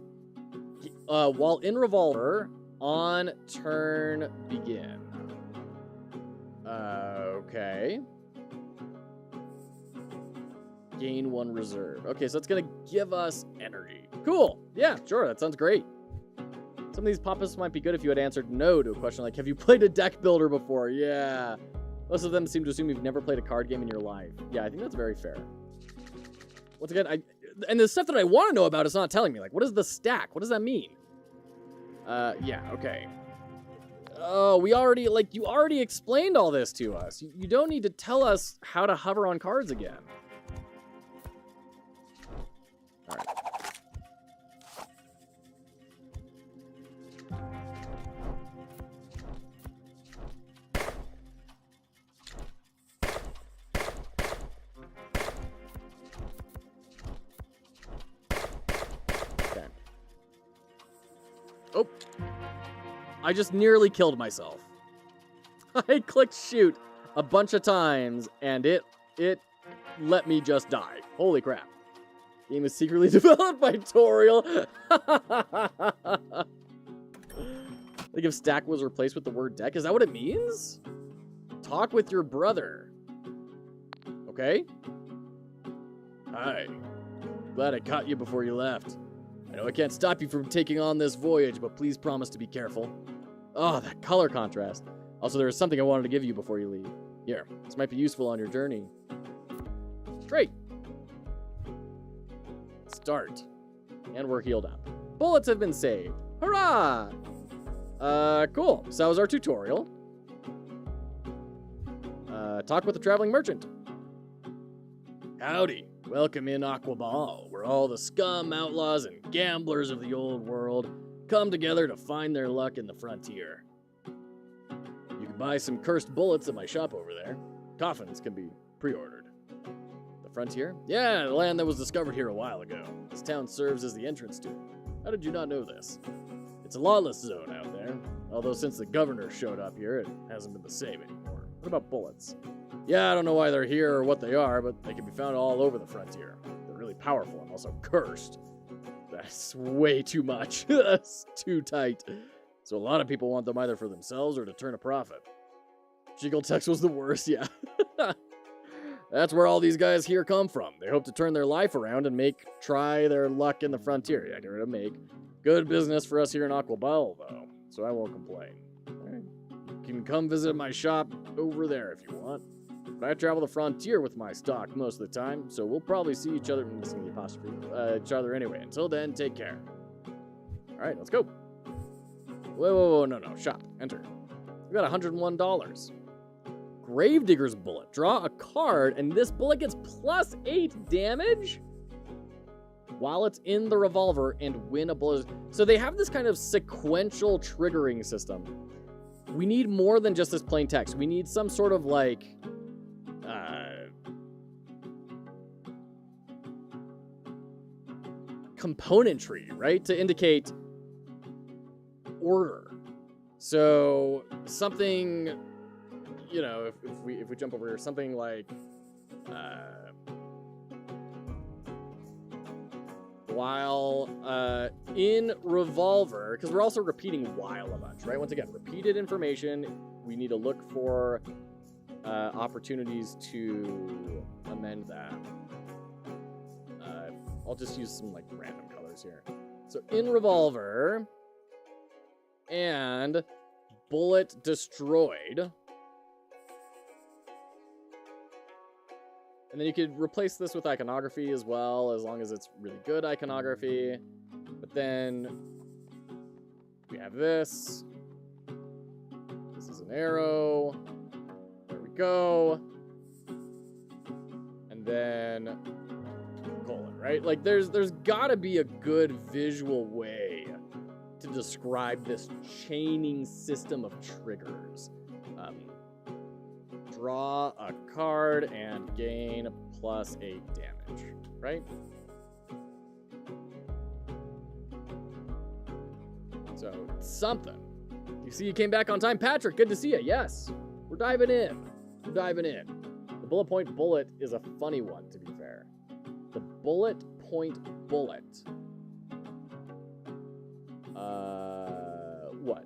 While in revolver, on turn begin. Okay. Gain 1 reserve. Okay, so it's gonna give us energy. Cool. Yeah, sure. That sounds great. Some of these pop-ups might be good if you had answered no to a question like, have you played a deck builder before? Yeah. Most of them seem to assume you've never played a card game in your life. Yeah, I think that's very fair. Once again, and the stuff that I want to know about is not telling me. Like, what is the stack? What does that mean? Yeah, okay. Oh, you already explained all this to us. You don't need to tell us how to hover on cards again. All right. Okay. Oh. I just nearly killed myself. I clicked shoot a bunch of times, and it let me just die. Holy crap. Game is secretly developed by Toriel. Like if stack was replaced with the word deck, is that what it means? Talk with your brother. Okay. Hi. Glad I caught you before you left. I know I can't stop you from taking on this voyage, but please promise to be careful. Oh, that color contrast. Also, there is something I wanted to give you before you leave. Here, this might be useful on your journey. Great. Start. And we're healed up. Bullets have been saved. Hurrah! Cool. So that was our tutorial. Talk with the traveling merchant. Howdy. Welcome in Aqua Ball, where all the scum, outlaws, and gamblers of the old world come together to find their luck in the frontier. You can buy some cursed bullets at my shop over there. Coffins can be pre-ordered. The frontier? Yeah, the land that was discovered here a while ago. This town serves as the entrance to it. How did you not know this? It's a lawless zone out there, although since the governor showed up here, it hasn't been the same anymore. What about bullets? Yeah, I don't know why they're here or what they are, but they can be found all over the frontier. They're really powerful and also cursed. That's way too much. That's too tight. So a lot of people want them either for themselves or to turn a profit. Jiggletex was the worst, yeah. That's where all these guys here come from. They hope to turn their life around and try their luck in the frontier. Yeah, they're to make good business for us here in Aqua Ball, though, so I won't complain. All right. You can come visit my shop over there if you want. But I travel the frontier with my stock most of the time, so we'll probably see each other, missing the apostrophe, each other anyway. Until then, take care. All right, let's go. Whoa, no, shop, enter. We got $101. Gravedigger's Bullet. Draw a card, and this bullet gets +8 damage while it's in the revolver and win a bullet. So they have this kind of sequential triggering system. We need more than just this plain text. We need some sort of like componentry, right? To indicate order. So something, you know, if we jump over here, something like while in revolver, because we're also repeating while a bunch, right? Once again, repeated information. We need to look for opportunities to amend that. I'll just use some like random colors here. So in revolver and bullet destroyed. And then you could replace this with iconography as well, as long as it's really good iconography. But then we have this. This is an arrow. There we go. And then colon, right? Like there's gotta be a good visual way to describe this chaining system of triggers. Draw a card and gain +8 damage, right? So, something. You see you came back on time. Patrick, good to see you. Yes, we're diving in. We're diving in. The bullet point bullet is a funny one, to be fair. The bullet point bullet. What?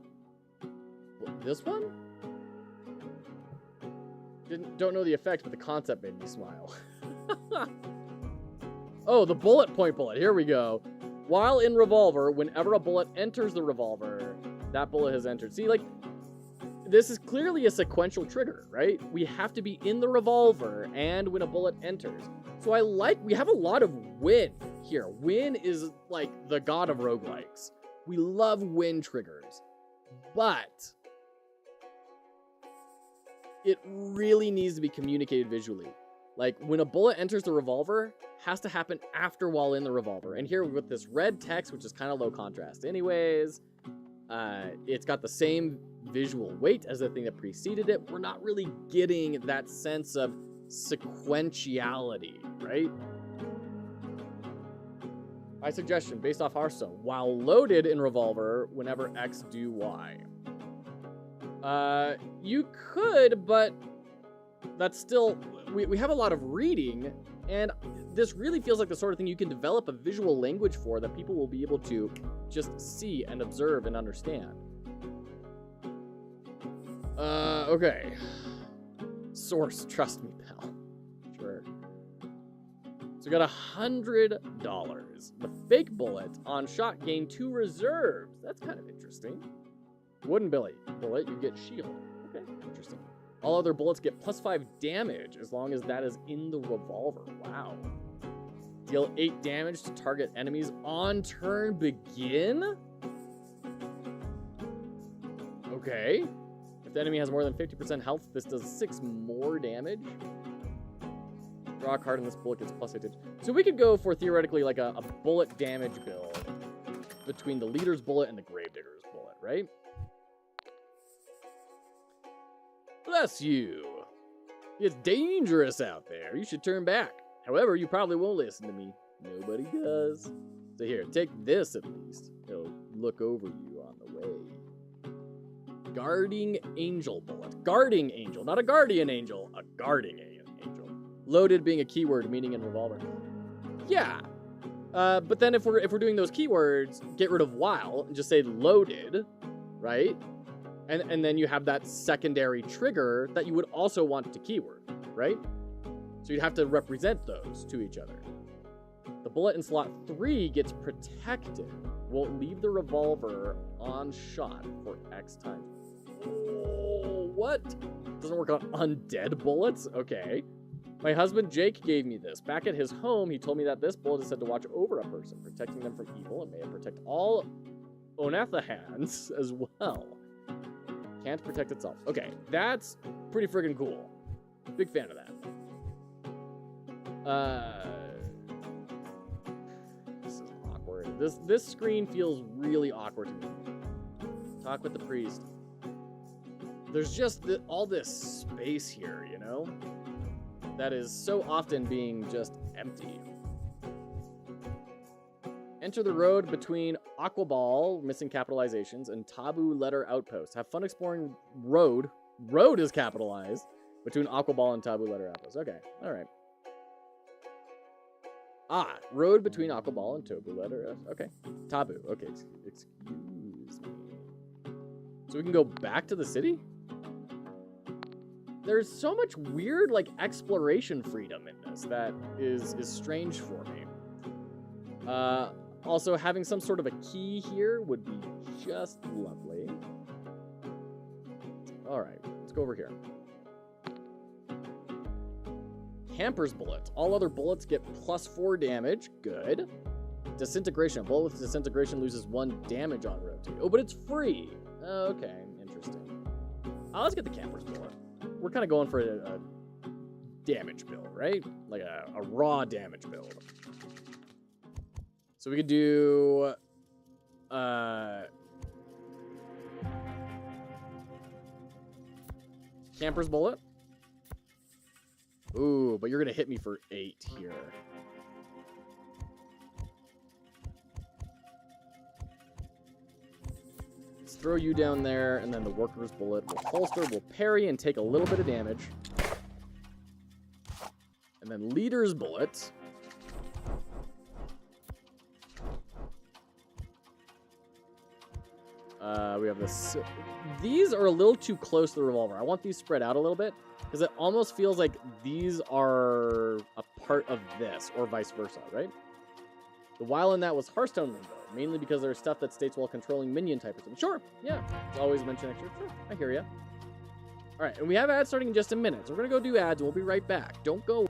This one? Don't know the effect, but the concept made me smile. Oh, the bullet point bullet. Here we go. While in revolver, whenever a bullet enters the revolver, that bullet has entered. See, like, this is clearly a sequential trigger, right? We have to be in the revolver and when a bullet enters. So we have a lot of win here. Win is like the god of roguelikes. We love win triggers, but it really needs to be communicated visually. Like, when a bullet enters the revolver, has to happen after while in the revolver. And here with this red text, which is kind of low contrast anyways, it's got the same visual weight as the thing that preceded it. We're not really getting that sense of sequentiality, right? My suggestion, based off Hearthstone, while loaded in revolver, whenever X do Y. You could, but that's still, we have a lot of reading, and this really feels like the sort of thing you can develop a visual language for that people will be able to just see and observe and understand. Okay. Source, trust me, pal. Sure. So we got $100. The fake bullet on shot gain 2 reserves. That's kind of interesting. Wooden bullet, you get shield. Okay, interesting. All other bullets get +5 damage as long as that is in the revolver. Wow. Deal 8 damage to target enemies on turn begin? Okay. If the enemy has more than 50% health, this does 6 more damage. Draw a card and this bullet gets +8 damage. So we could go for theoretically like a bullet damage build between the leader's bullet and the gravedigger's bullet, right? Bless you. It's dangerous out there. You should turn back. However, you probably won't listen to me. Nobody does. So here, take this at least. It'll look over you on the way. Guarding Angel bullet. Guarding Angel. Not a guardian angel. A guarding angel. Loaded being a keyword, meaning in revolver. Yeah. But then if we're doing those keywords, get rid of while and just say loaded, right? And then you have that secondary trigger that you would also want to keyword, right? So you'd have to represent those to each other. The bullet in slot 3 gets protected. Won't leave the revolver on shot for X time. Oh, what? Doesn't work on undead bullets? Okay. My husband Jake gave me this. Back at his home, he told me that this bullet is said to watch over a person, protecting them from evil, and may protect all Onathahans as well. Can't protect itself. Okay, that's pretty freaking cool. Big fan of that. This is awkward. This screen feels really awkward to me. Talk with the priest. There's just all this space here, you know? That is so often being just empty. Enter the road between Aquaball, missing capitalizations, and Taboo Letter Outpost. Have fun exploring road. Road is capitalized between Aquaball and Taboo Letter Outpost. Okay, all right. Ah, road between Aquaball and Taboo Letter. Okay, Taboo. Okay, excuse me. So we can go back to the city? There's so much weird, like, exploration freedom in this that is strange for me. Also, having some sort of a key here would be just lovely. All right, let's go over here. Camper's Bullet. All other bullets get +4 damage. Good. Disintegration. A bullet with disintegration loses 1 damage on rotate. Oh, but it's free. Okay, interesting. Let's get the Camper's Bullet. We're kind of going for a damage build, right? Like a raw damage build. So we could do... Camper's Bullet. Ooh, but you're going to hit me for 8 here. Let's throw you down there, and then the Worker's Bullet will holster, will parry, and take a little bit of damage. And then Leader's Bullet. We have this. These are a little too close to the revolver. I want these spread out a little bit because it almost feels like these are a part of this, or vice versa, right? The while in that was Hearthstone Limbo, mainly because there's stuff that states while controlling minion type or something. Sure, yeah. It's always mention extra. Sure, I hear ya. All right, and we have ads starting in just a minute, so we're gonna go do ads, and we'll be right back. Don't go.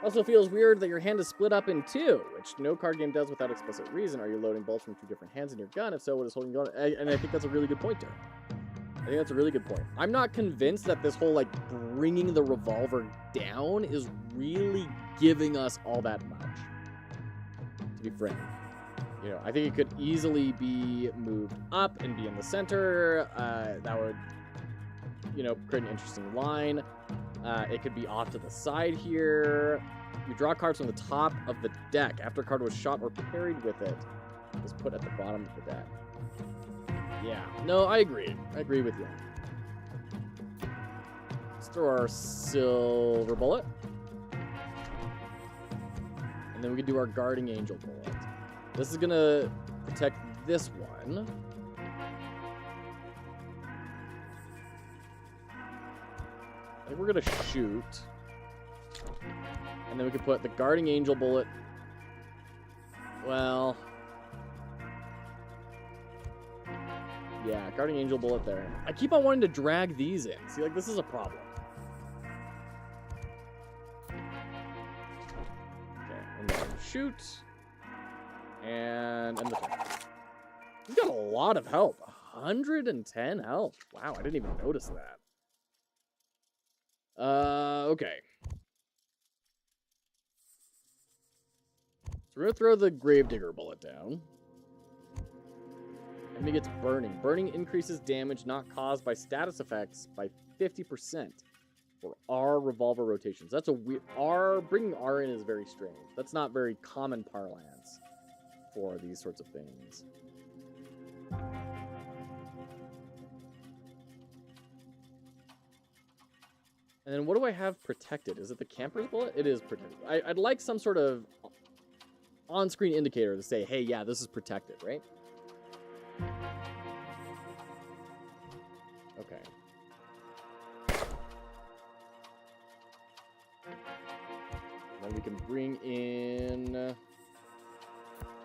Also feels weird that your hand is split up in 2, which no card game does without explicit reason. Are you loading bolts from 2 different hands in your gun? If so, what is holding your gun? And I think that's a really good point, Derek. I think that's a really good point. I'm not convinced that this whole, like, bringing the revolver down is really giving us all that much, to be frank. You know, I think it could easily be moved up and be in the center. That would, you know, create an interesting line. It could be off to the side here. You draw cards from the top of the deck. After a card was shot or parried with it, it was put at the bottom of the deck. Yeah. No, I agree. I agree with you. Let's throw our Silver Bullet. And then we can do our Guarding Angel Bullet. This is going to protect this one. I think we're going to shoot. And then we can put the Guarding Angel Bullet. Well. Yeah, Guarding Angel Bullet there. I keep on wanting to drag these in. See, like, this is a problem. Okay, and then shoot. And end the turn. We've got a lot of health. 110 health. Wow, I didn't even notice that. Okay. So we're going to throw the Gravedigger Bullet down. Enemy gets burning. Burning increases damage not caused by status effects by 50% for R revolver rotations. That's a weird... Bringing R in is very strange. That's not very common parlance for these sorts of things. And then what do I have protected? Is it the camper's bullet? It is protected. I'd like some sort of on-screen indicator to say, hey, yeah, this is protected, right? Okay. Then we can bring in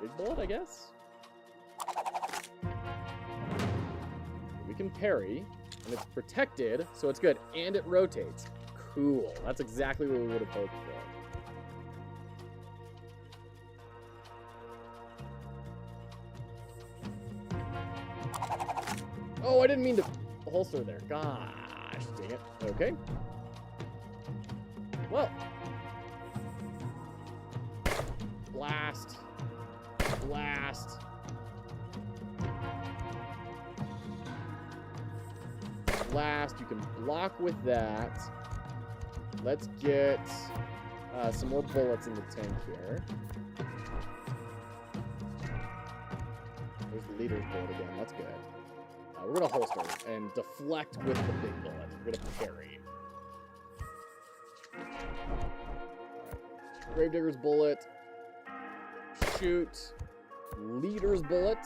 big bullet, I guess. We can parry, and it's protected, so it's good, and it rotates. Cool. That's exactly what we would have hoped for. Oh, I didn't mean to holster there. Gosh, dang it. Okay. Well. Blast. Blast. Blast. You can block with that. Let's get some more bullets in the tank here. There's the leader's bullet again. That's good. We're going to holster and deflect with the big bullet. We're going to parry. Right. Gravedigger's bullet. Shoot. Leader's bullet.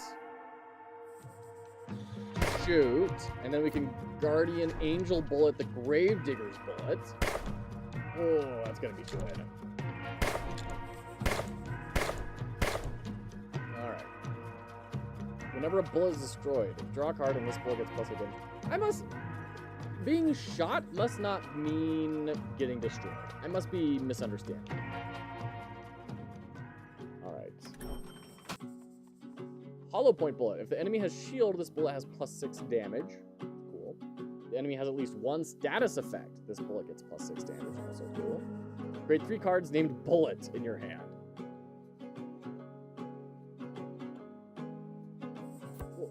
Shoot. And then we can Guardian Angel bullet the Gravedigger's bullet. Oh, that's going to be good. Alright. Whenever a bullet is destroyed, draw a card and this bullet gets plus a damage. Being shot must not mean getting destroyed. I must be misunderstanding. Alright. Hollow point bullet. If the enemy has shield, this bullet has plus 6 damage. Cool. If the enemy has at least one status effect, this bullet gets plus 6 damage. Also cool. Create 3 cards named Bullet in your hand.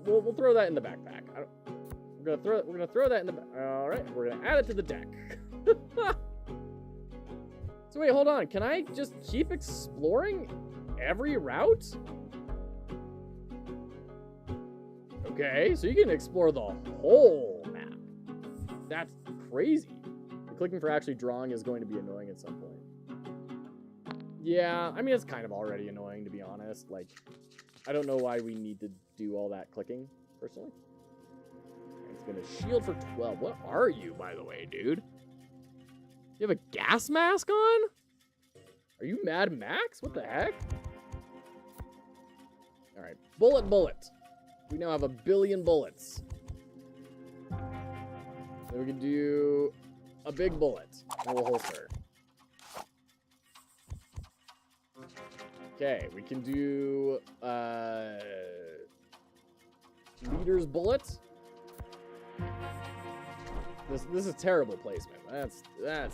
We'll throw that in the backpack. We're gonna throw that in the back. All right, we're gonna add it to the deck. So wait, hold on. Can I just keep exploring every route? Okay, so you can explore the whole map. That's crazy. The clicking for actually drawing is going to be annoying at some point. Yeah, I mean, it's kind of already annoying, to be honest. Like, I don't know why we need to do all that clicking, personally. It's gonna shield for 12. What are you, by the way, dude? You have a gas mask on? Are you Mad Max? What the heck? Alright, bullet. We now have 1 billion bullets. Then we can do a big bullet. And we'll holster. Okay, we can do leader's bullet. This is terrible placement. That's bad.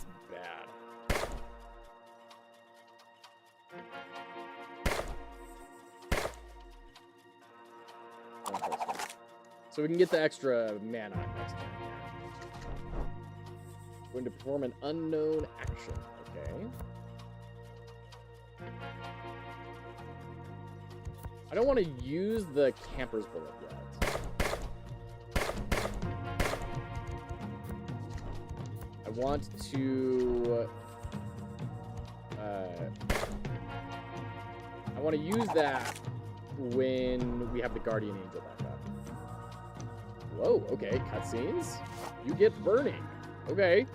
So we can get the extra mana next turn here. Going to perform an unknown action. Okay. I don't want to use the camper's bullet yet. I want to use that when we have the Guardian Angel back up. Whoa, okay, cutscenes. You get burning. Okay.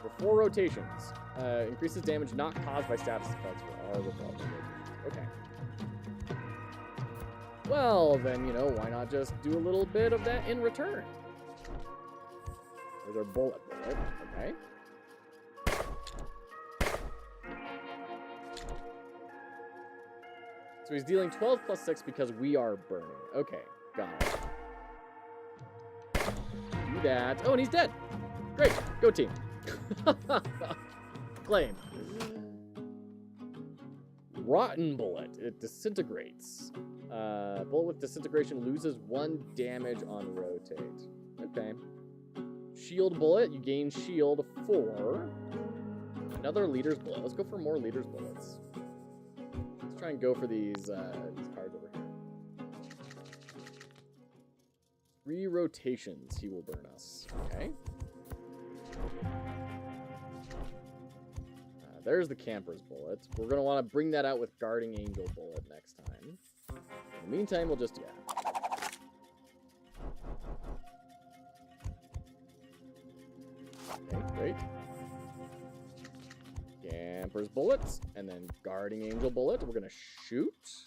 For 4 rotations. Increases damage not caused by status effects for all revolver rotations. Okay. Well, then, you know, why not just do a little bit of that in return? There's our bullet. Okay. So he's dealing 12 plus 6 because we are burning. Okay, got it. Do that. Oh, and he's dead. Great. Go team. Claim. Rotten bullet. It disintegrates. Bullet with disintegration loses 1 damage on rotate. Okay. Shield bullet, you gain shield 4. Another leader's bullet. Let's go for more leader's bullets. Let's try and go for these cards over here. 3 rotations he will burn us. Okay. There's the camper's bullet. We're going to want to bring that out with guarding angel bullet next time. In the meantime, we'll just, Okay, great. Camper's bullets, and then guarding angel bullet. We're gonna shoot.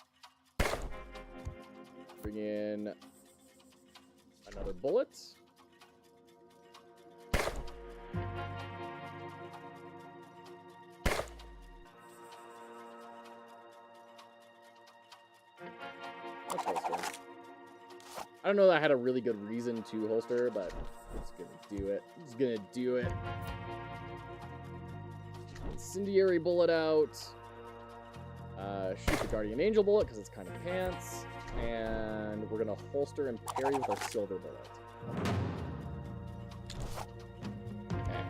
Bring in another bullet. Let's holster. I don't know that I had a really good reason to holster, but it's gonna do it. It's gonna do it. Incendiary bullet out. Shoot the guardian angel bullet because it's kind of pants. And we're gonna holster and parry with our silver bullet. Okay.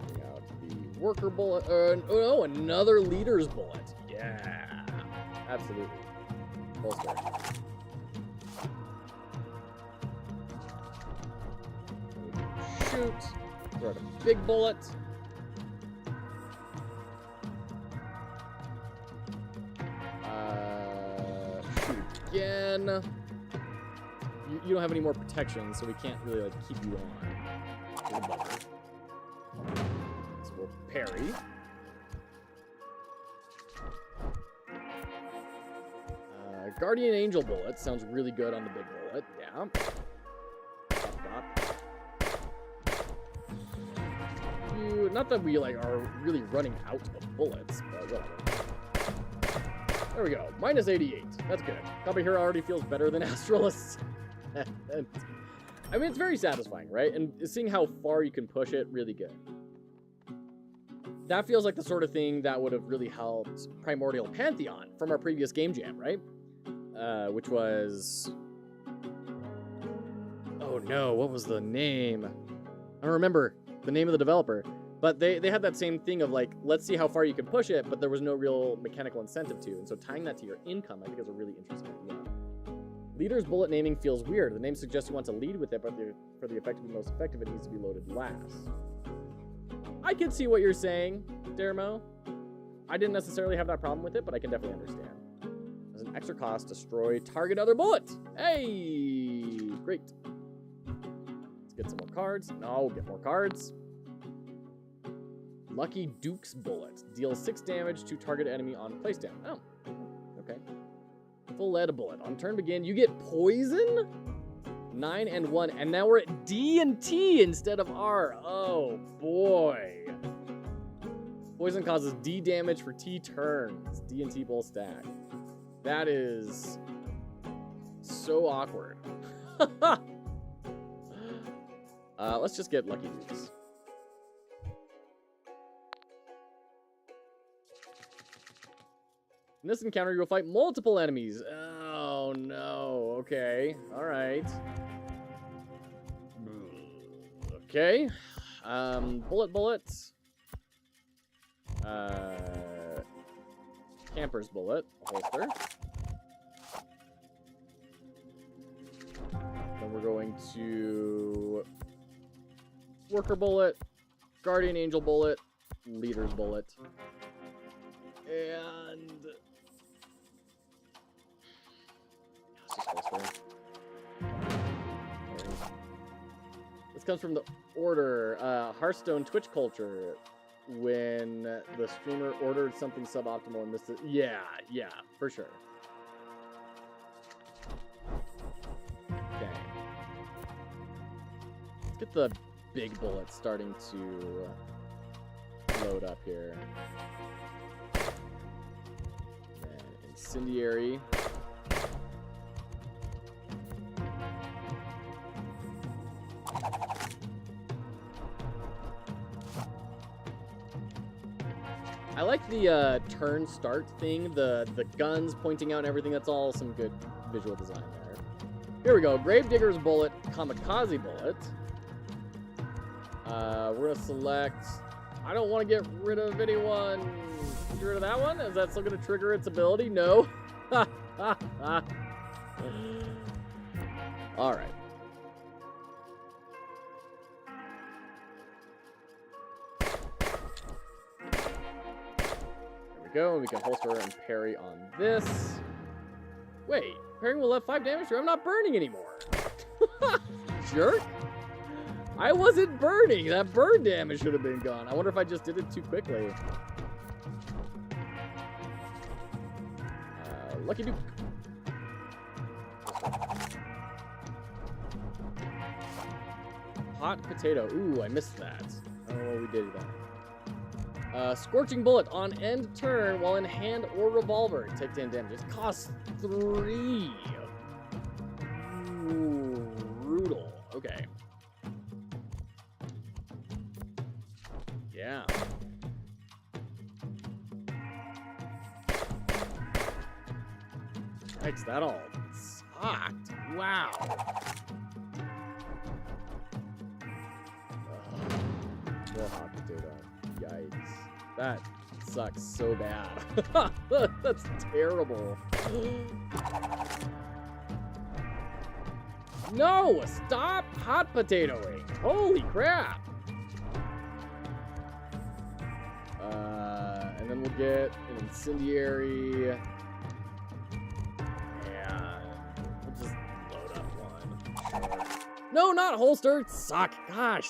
Bring out the worker bullet. Oh no, another leader's bullet. Yeah, absolutely. Holster. Shoot. Throw out a big bullet. Shoot again. You don't have any more protection, so we can't really like keep you on. So we'll parry. Guardian Angel bullet sounds really good on the big bullet. Yeah. Not that we like are really running out of bullets, but whatever. There we go. Minus 88. That's good. Copy here already feels better than Astralis. I mean, it's very satisfying, right? And seeing how far you can push it, really good. That feels like the sort of thing that would have really helped Primordial Pantheon from our previous game jam, right? Which was... Oh no, what was the name? I don't remember the name of the developer. But they had that same thing of like, let's see how far you can push it, but there was no real mechanical incentive to. And so tying that to your income, I think is a really interesting idea. Leader's bullet naming feels weird. The name suggests you want to lead with it, but for the effect to be most effective, it needs to be loaded last. I can see what you're saying, Dermo. I didn't necessarily have that problem with it, but I can definitely understand. There's an extra cost, destroy target other bullet. Hey, great. Let's get some more cards. No, get more cards. Lucky Duke's bullet. Deals 6 damage to target enemy on place down. Oh, okay. Full lead bullet. On turn begin, you get poison? 9 and 1. And now we're at D and T instead of R. Oh, boy. Poison causes D damage for T turns. D and T both stack. That is so awkward. Let's just get Lucky Dukes. In this encounter, you will fight multiple enemies. Oh, no. Okay. All right. Okay. Bullets. Camper's bullet. Holster. Then we're going to... Worker bullet. Guardian Angel bullet. Leader's bullet. And... This comes from the order, Hearthstone Twitch culture, when the streamer ordered something suboptimal and missed it. Yeah, for sure. Okay. Let's get the big bullets starting to load up here. And incendiary. I like the turn start thing, the guns pointing out and everything. That's all some good visual design there. Here we go. Gravedigger's bullet, kamikaze bullet. We're gonna select. I don't want to get rid of anyone. Get rid of that one? Is that still gonna trigger its ability? No. All right. Go, and we can holster and parry on this. Wait, parrying will let 5 damage through. I'm not burning anymore. Jerk. I wasn't burning. That burn damage should have been gone. I wonder if I just did it too quickly. Lucky Duke. Hot potato. Ooh, I missed that. I don't know what we did there. Scorching bullet on end turn while in hand or revolver. Take 10 damage. It costs 3. Ooh, brutal. Okay. Yeah. Yikes, that all sucked. Wow. More hot potato. Yikes. That sucks so bad. That's terrible. No! Stop hot potatoing! Holy crap! And then we'll get an incendiary. And we'll just load up one. Sure. No, not holster! Suck! Gosh!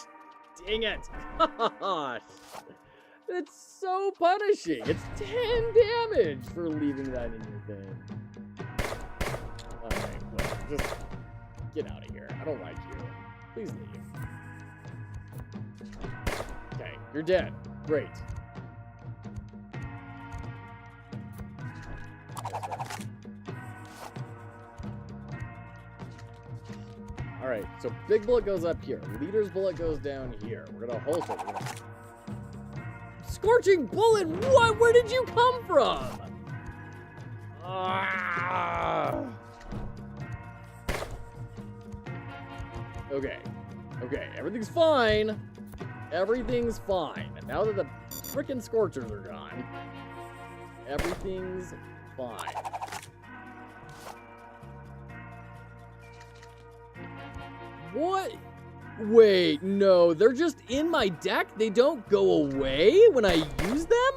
Dang it! Gosh! It's so punishing. It's 10 damage for leaving that in your thing. Okay, well, just get out of here. I don't like you. Please leave. Okay, you're dead. Great. Alright, so big bullet goes up here. Leader's bullet goes down here. We're gonna holster it. Scorching bullet! What? Where did you come from? Okay. Okay, everything's fine. Everything's fine. Now that the frickin' scorchers are gone, everything's fine. What? Wait, no, they're just in my deck? They don't go away when I use them?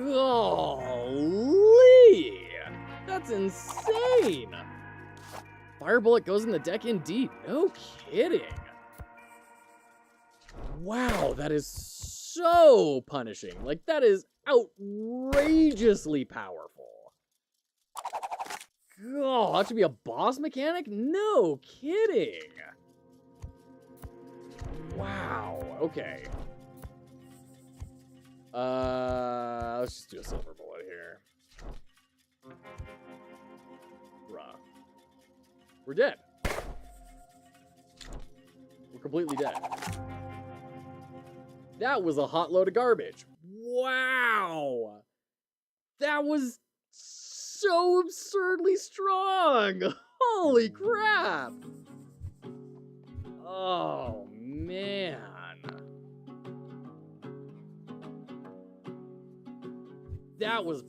Golly! That's insane! Fire bullet goes in the deck indeed. No kidding. Wow, that is so punishing. Like, that is outrageously powerful. Oh, that should be a boss mechanic? No kidding. Wow, okay. Let's just do a silver bullet here. Bruh. We're dead. We're completely dead. That was a hot load of garbage. Wow. That was so absurdly strong. Holy crap. Oh, man. That was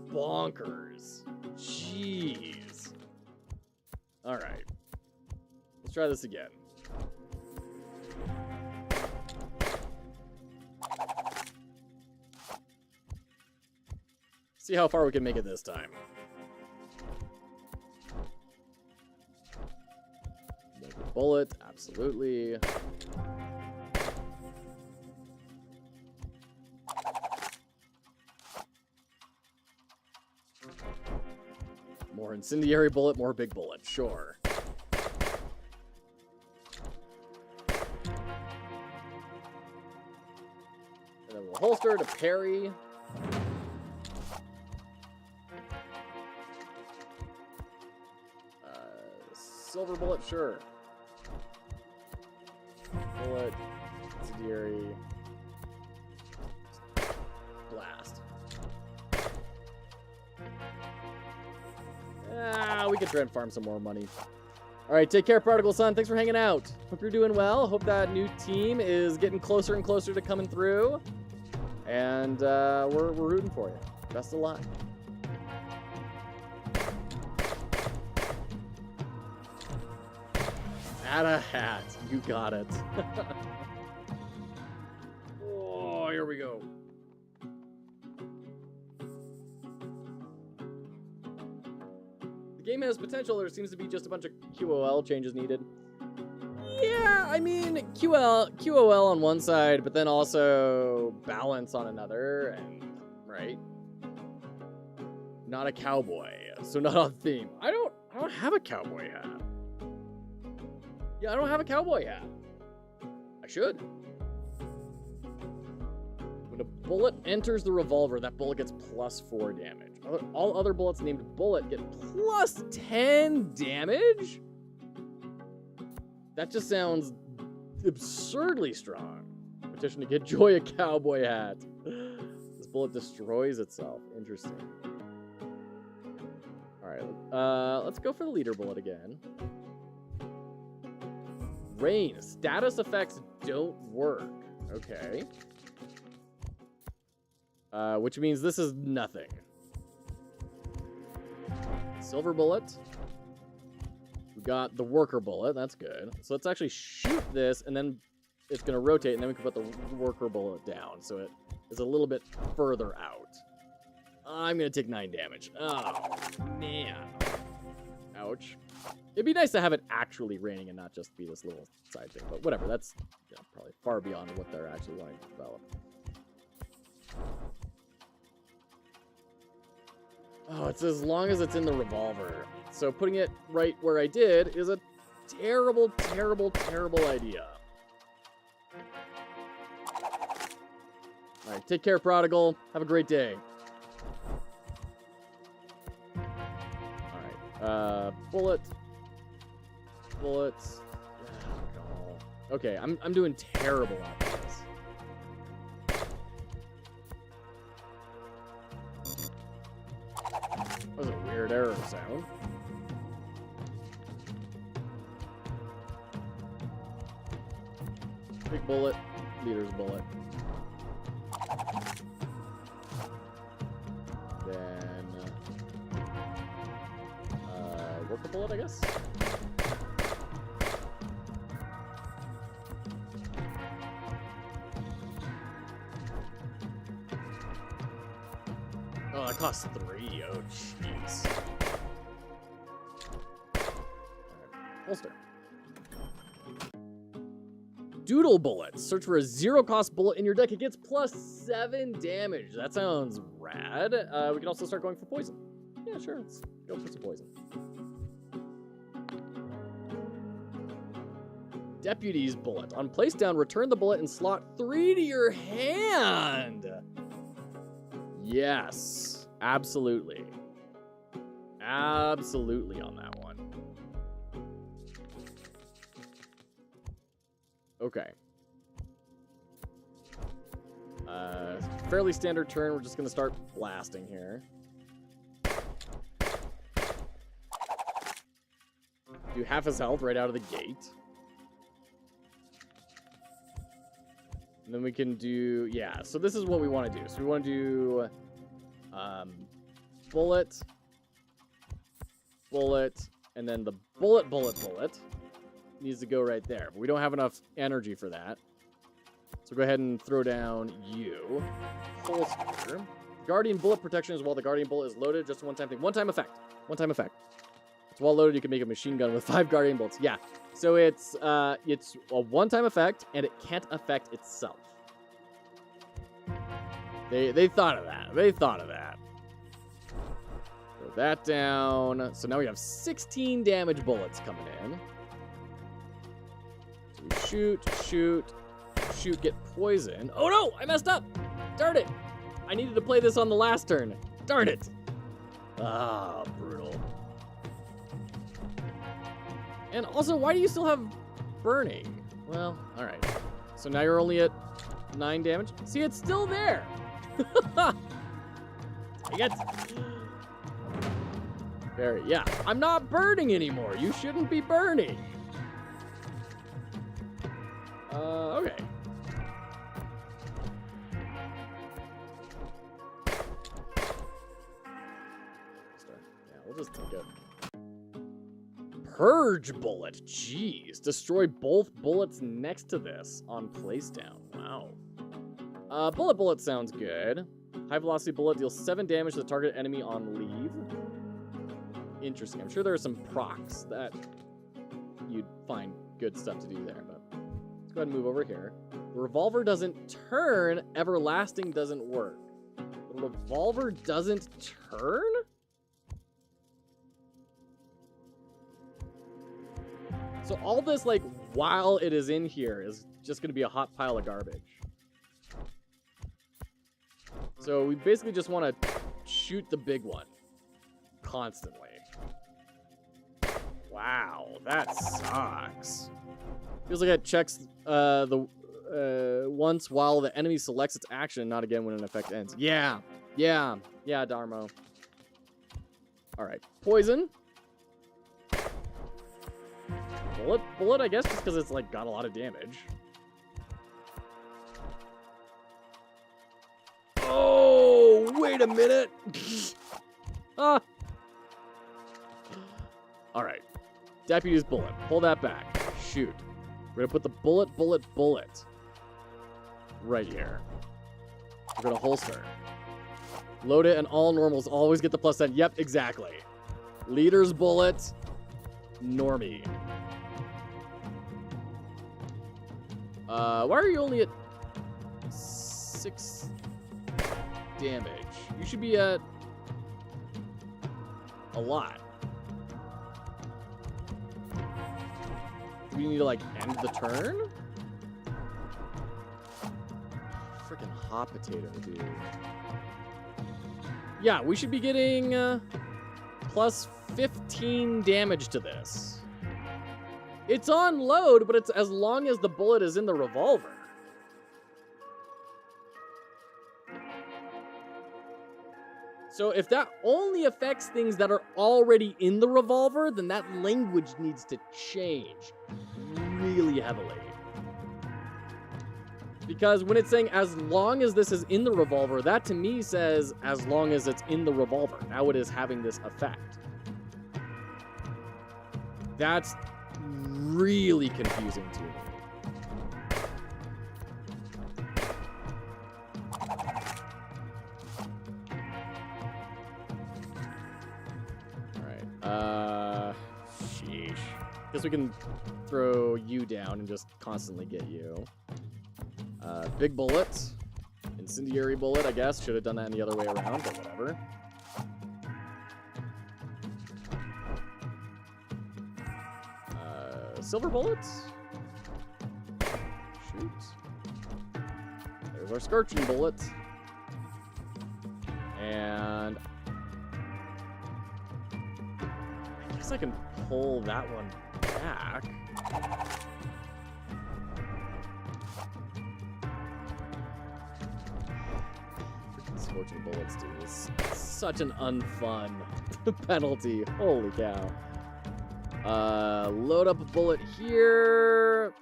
bonkers. Jeez. All right. Let's try this again. See how far we can make it this time. Make a bullet, absolutely. More incendiary bullet, more big bullet, sure. And then we'll holster to parry. Silver bullet, sure. Bullet, Incendiary. Blast. We could try and farm some more money. All right, take care, Prodigal Son. Thanks for hanging out. Hope you're doing well. Hope that new team is getting closer and closer to coming through. And we're rooting for you. Best of luck. Add a hat. You got it. Oh, here we go. The game has potential. There seems to be just a bunch of QOL changes needed. Yeah, I mean, QOL on one side, but then also balance on another, and right? Not a cowboy, so not on theme. I don't have a cowboy hat. Yeah, I don't have a cowboy hat. I should. When a bullet enters the revolver, that bullet gets +4 damage. All other bullets named bullet get +10 damage? That just sounds absurdly strong. Petition to get Joy a cowboy hat. This bullet destroys itself. Interesting. Alright, let's go for the leader bullet again. Rain. Status effects don't work. Okay. Which means this is nothing. Silver bullet. We got the worker bullet. That's good. So let's actually shoot this, and then it's going to rotate, and then we can put the worker bullet down, so it is a little bit further out. I'm going to take 9 damage. Oh, man. Ouch. It'd be nice to have it actually raining and not just be this little side thing, but whatever. That's probably far beyond what they're actually wanting to develop. Oh, it's as long as it's in the revolver. So putting it right where I did is a terrible, terrible, terrible idea. All right, take care, Prodigal. Have a great day. All right, bullet. Bullets. Oh, okay, I'm doing terrible at this. That was a weird error sound. Big bullet, leader's bullet. Then worker bullet, I guess. Oh, that costs 3. Oh, jeez. Alright, holster. Doodle bullet. Search for a 0-cost bullet in your deck. It gets +7 damage. That sounds rad. We can also start going for poison. Yeah, sure. Let's go for some poison. Deputy's bullet. On place down, return the bullet and slot 3 to your hand. Yes, absolutely. Absolutely on that one. Okay. Fairly standard turn. We're just going to start blasting here. Do half his health right out of the gate. And then we can do, yeah, so this is what we want to do. So we want to do bullet, and then the bullet needs to go right there. But we don't have enough energy for that. So go ahead and throw down you. Holster. Guardian bullet protection is while the Guardian bullet is loaded. Just a one-time thing. One-time effect. It's while loaded, you can make a machine gun with 5 Guardian bolts. Yeah. So it's a one-time effect, and it can't affect itself. They thought of that. Throw that down. So now we have 16 damage bullets coming in. So we shoot, get poisoned. Oh no, I messed up. Darn it. I needed to play this on the last turn. Darn it. Ah, brutal. And also, why do you still have burning? Well, all right. So now you're only at 9 damage. See, it's still there. Very, yeah. I'm not burning anymore. You shouldn't be burning. Okay. Yeah, we'll just take it. Purge bullet. Jeez. Destroy both bullets next to this on placedown. Wow. Bullet sounds good. High velocity bullet deals 7 damage to the target enemy on leave. Interesting. I'm sure there are some procs that you'd find good stuff to do there, but let's go ahead and move over here. The revolver doesn't turn. Everlasting doesn't work. The revolver doesn't turn? So all this, like, while it is in here is just going to be a hot pile of garbage. So we basically just want to shoot the big one constantly. Wow, that sucks. Feels like it checks once while the enemy selects its action, not again when an effect ends. Yeah, Darmo. All right, poison. Bullet, I guess, just because it's like got a lot of damage. Oh, wait a minute. Ah. All right. Deputy's bullet. Pull that back. Shoot. We're going to put the bullet right here. We're going to holster. Load it, and all normals always get the +10. Yep, exactly. Leader's bullet. Normie. Why are you only at 6 damage? You should be at a lot. Do we need to, like, end the turn? Freaking hot potato, dude. Yeah, we should be getting plus 15 damage to this. It's on load, but it's as long as the bullet is in the revolver. So if that only affects things that are already in the revolver, then that language needs to change really heavily. Because when it's saying as long as this is in the revolver, that to me says as long as it's in the revolver. Now it is having this effect. That's really confusing to me. Alright, sheesh. Guess we can throw you down and just constantly get you. Big bullet. Incendiary bullet, I guess. Should have done that in the other way around, but whatever. Silver bullets. Shoot. There's our scorching bullet. And I guess I can pull that one back. Freaking scorching bullets, dude. It's such an unfun penalty. Holy cow. Load up a bullet here.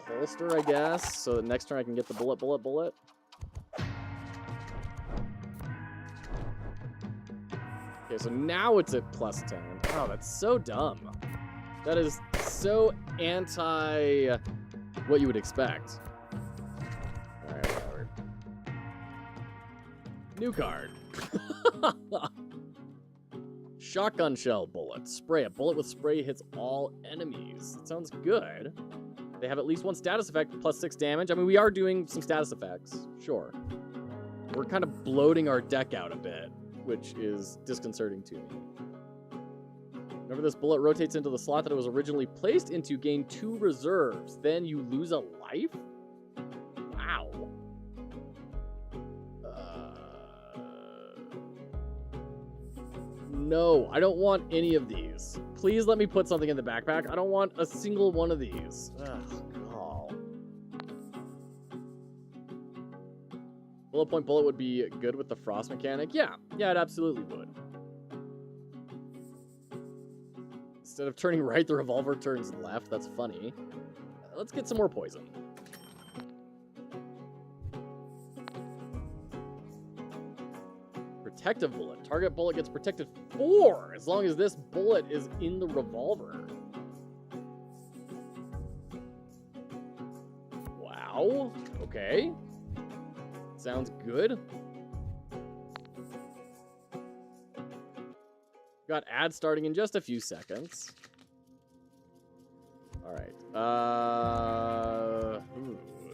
Holster, I guess, so that next turn I can get the bullet. Okay, so now it's at +10. Oh, that's so dumb. That is so anti what you would expect. Alright, whatever. New card. Shotgun shell bullet. Spray. A bullet with spray hits all enemies. That sounds good. They have at least one status effect, +6 damage. I mean, we are doing some status effects. Sure. We're kind of bloating our deck out a bit, which is disconcerting to me. Whenever this bullet rotates into the slot that it was originally placed into, gain 2 reserves. Then you lose a life? Wow. No, I don't want any of these. Please let me put something in the backpack. I don't want a single one of these. Ugh, Bullet point bullet would be good with the frost mechanic. Yeah, it absolutely would. Instead of turning right, the revolver turns left. That's funny. Let's get some more poison. Protective bullet. Target bullet gets protected 4 as long as this bullet is in the revolver. Wow. Okay. Sounds good. Got ads starting in just a few seconds. All right.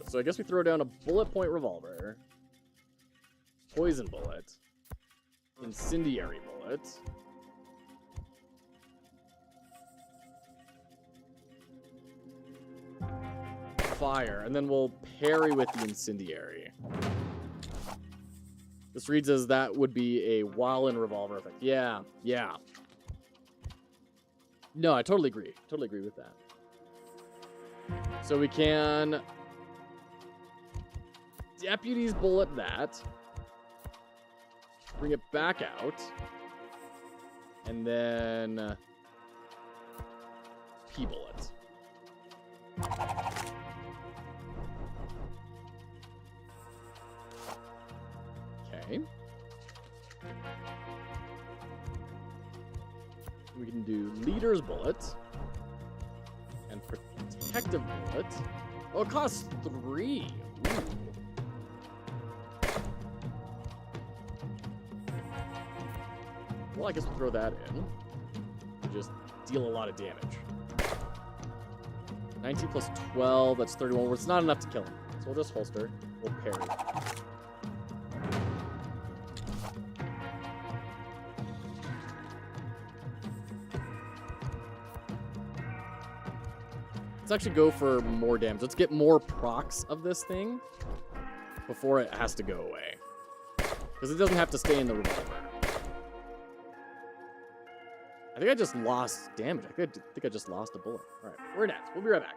So I guess we throw down a bullet point revolver, poison bullet, incendiary bullet, fire, and then we'll parry with the incendiary. This reads as that would be a while in revolver effect. Yeah. No, I totally agree. Totally agree with that. So we can deputies bullet that, bring it back out, and then P bullet. Okay. We can do leader's bullet and protective bullet. Oh, it costs 3. Ooh. Well, I guess we'll throw that in. And just deal a lot of damage. 19 plus 12, that's 31. Well, it's not enough to kill him. So we'll just holster. We'll parry. Let's actually go for more damage. Let's get more procs of this thing before it has to go away. Because it doesn't have to stay in the revolver. I think I just lost damage. I think I just lost a bullet. All right, we're next. We'll be right back.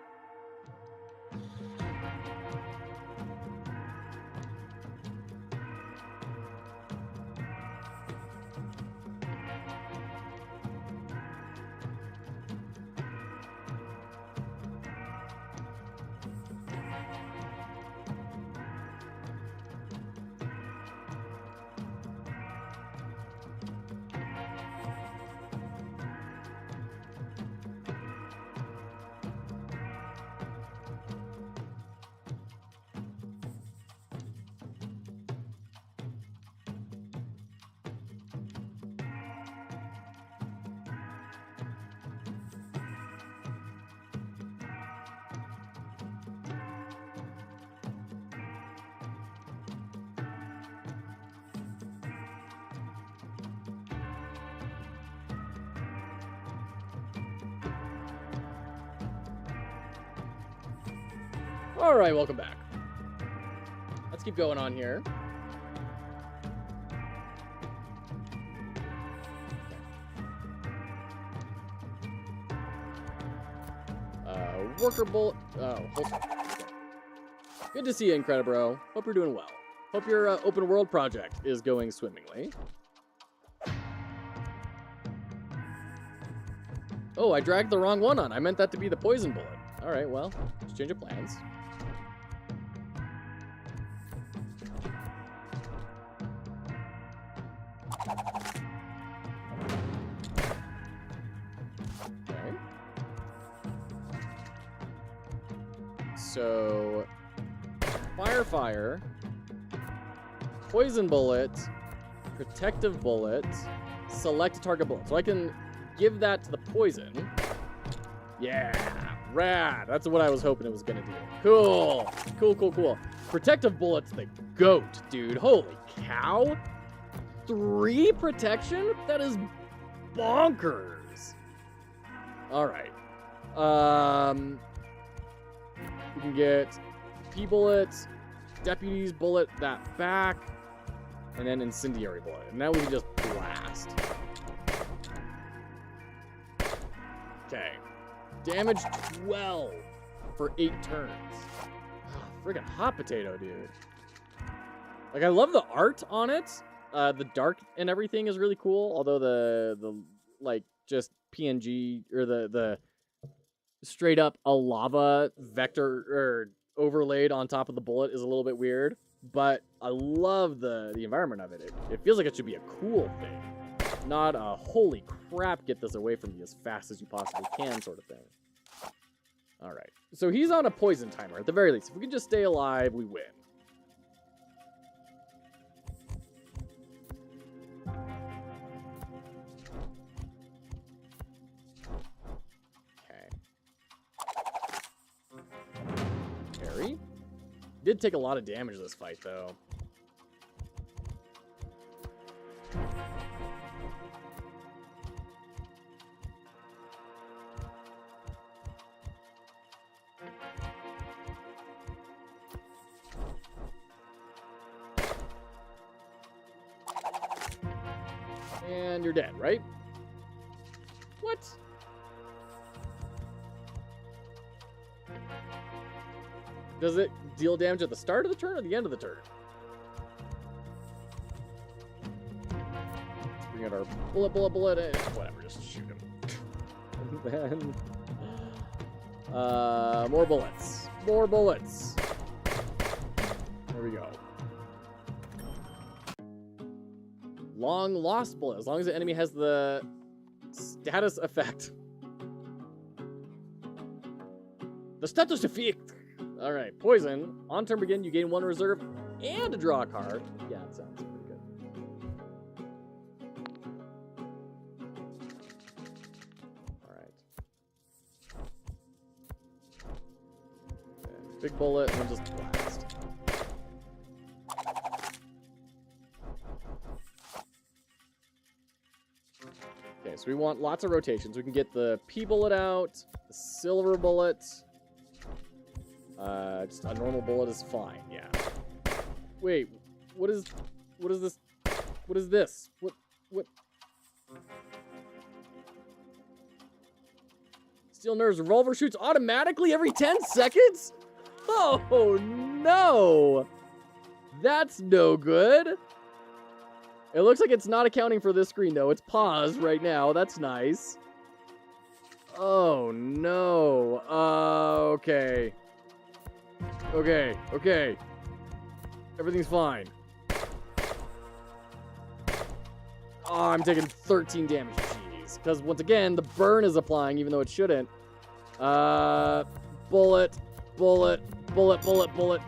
All right, welcome back. Let's keep going on here. Worker bullet. Oh, holster. Okay. Good to see you, Incredibro. Hope you're doing well. Hope your open world project is going swimmingly. Oh, I dragged the wrong one on. I meant that to be the poison bullet. All right, well, just change of plans. Okay. So, fire, poison bullet, protective bullet, select a target bullet. So I can give that to the poison. Yeah, rad. That's what I was hoping it was gonna do. Cool. Protective bullet's the goat, dude. Holy cow. 3 protection? That is bonkers. All right. We can get P bullets, deputies bullet that back, and then incendiary bullet. And now we can just blast. Okay. Damage 12 for 8 turns. Oh, friggin' hot potato, dude. Like, I love the art on it. The dark and everything is really cool. Although the like just PNG or the straight up a lava vector or overlaid on top of the bullet is a little bit weird. But I love the environment of it. It feels like it should be a cool thing, not a holy crap, get this away from me as fast as you possibly can sort of thing. All right, so he's on a poison timer at the very least. If we can just stay alive, we win. Parry. Did take a lot of damage this fight, though. And you're dead, right? What? Does it deal damage at the start of the turn or the end of the turn? Let's bring out our bullet, and whatever, just shoot him. And then, more bullets. More bullets. There we go. Long lost bullet. As long as the enemy has the status effect. The status effect. All right, poison. On turn begin, you gain 1 reserve and draw a card. Yeah, it sounds pretty good. All right. Okay, big bullet and then just blast. Okay, so we want lots of rotations. We can get the P bullet out, the silver bullet. Just a normal bullet is fine, yeah. Wait, what is this? What is this? What? Steel Nerves revolver shoots automatically every 10 seconds? Oh, no! That's no good. It looks like it's not accounting for this screen, though. It's paused right now. That's nice. Oh, no. Okay. Okay. Everything's fine. Oh, I'm taking 13 damage. Jeez. Because, once again, the burn is applying, even though it shouldn't. Bullet.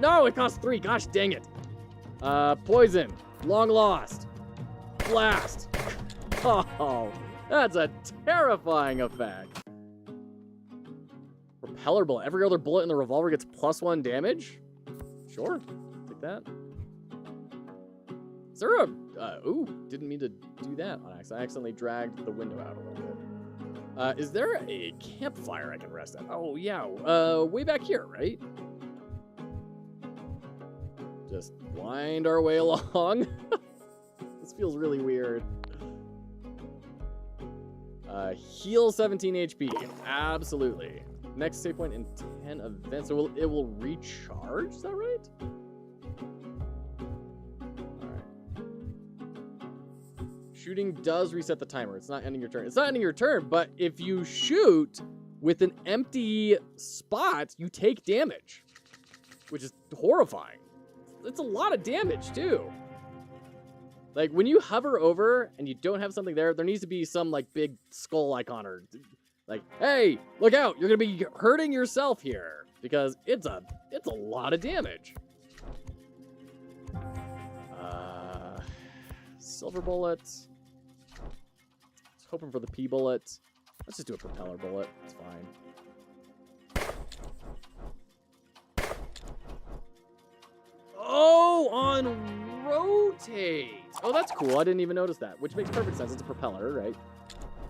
No, it costs 3. Gosh, dang it. Poison. Long lost. Blast. Oh, that's a terrifying effect. Propeller bullet. Every other bullet in the revolver gets +1 damage? Sure. Take that. Is there a... ooh, didn't mean to do that on accident. I accidentally dragged the window out a little bit. Is there a campfire I can rest at? Oh, yeah. Way back here, right? Just wind our way along. This feels really weird. Heal 17 HP. Absolutely. Next save point in 10 events. So it will recharge, is that right? Alright. Shooting does reset the timer. It's not ending your turn. It's not ending your turn, but if you shoot with an empty spot, you take damage. Which is horrifying. It's a lot of damage, too. Like, when you hover over and you don't have something there, there needs to be some, like, big skull icon or... like, hey, look out! You're gonna be hurting yourself here because it's a lot of damage. Silver bullets. I was hoping for the P bullet. Let's just do a propeller bullet. It's fine. Oh, on rotate. Oh, that's cool. I didn't even notice that, which makes perfect sense. It's a propeller, right?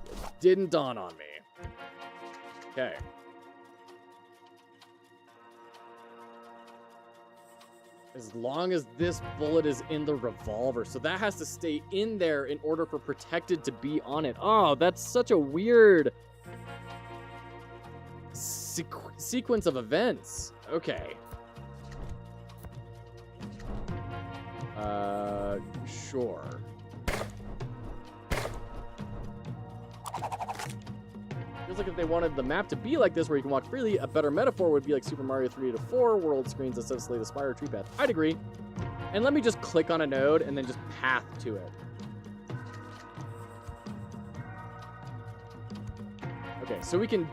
It didn't dawn on me. Okay. As long as this bullet is in the revolver. So that has to stay in there in order for protected to be on it. Oh, that's such a weird sequence of events. Okay. Sure. Feels like if they wanted the map to be like this, where you can walk freely, a better metaphor would be like Super Mario 3 to 4 world screens instead of Slay the Spire or Tree Path. I'd agree. And let me just click on a node and then just path to it. Okay, so we can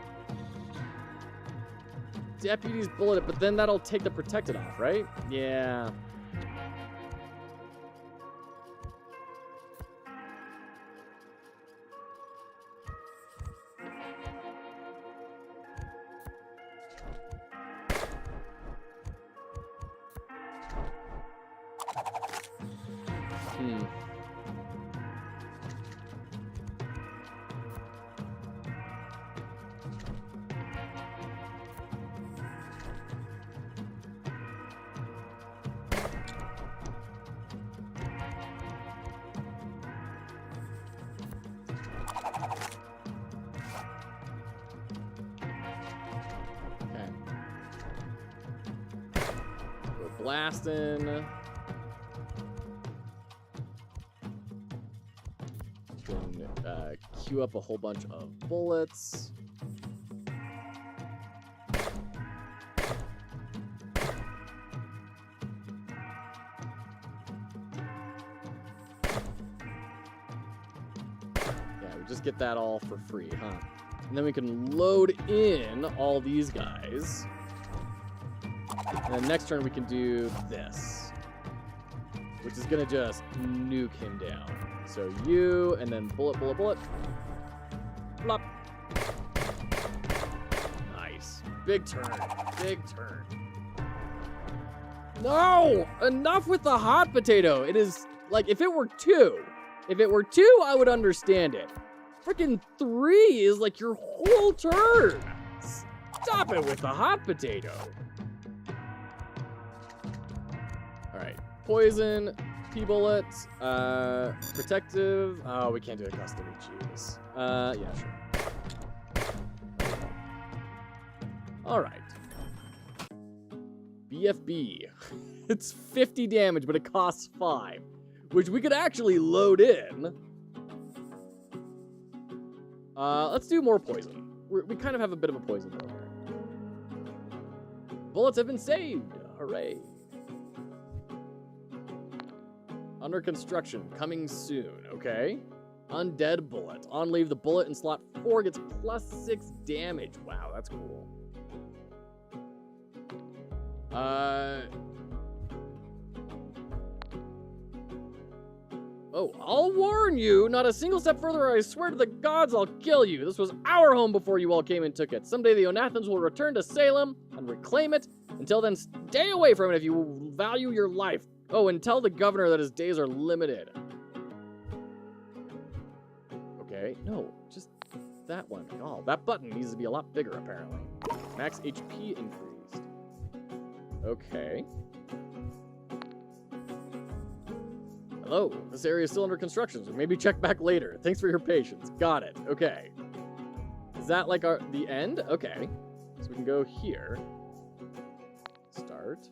deputies bullet it, but then that'll take the protected off, right? Yeah. Blasting. Can queue up a whole bunch of bullets. Yeah, we just get that all for free, huh? And then we can load in all these guys. And then next turn we can do this, which is gonna just nuke him down. So you, and then bullet, bullet, bullet. Plop. Nice. Big turn. Big turn. No! Enough with the hot potato. It is, like, if it were 2, I would understand it. Freaking 3 is like your whole turn. Stop it with the hot potato. Alright, poison, P-bullet, protective. Oh, we can't do a custom choose. Yeah, sure. Alright. BFB. It's 50 damage, but it costs 5, which we could actually load in. Let's do more poison. We kind of have a bit of a poison bill here. Bullets have been saved. Hooray. Under construction, coming soon, okay? Undead bullet. On leave, the bullet in slot 4 gets +6 damage. Wow, that's cool. Oh, I'll warn you, not a single step further, I swear to the gods I'll kill you. This was our home before you all came and took it. Someday the Onathans will return to Salem and reclaim it. Until then, stay away from it if you value your life. Oh, and tell the governor that his days are limited. Okay, no, just that one. Oh, that button needs to be a lot bigger, apparently. Max HP increased. Okay. Hello, this area is still under construction, so maybe check back later. Thanks for your patience. Got it. Okay. Is that like the end? Okay. So we can go here. Start.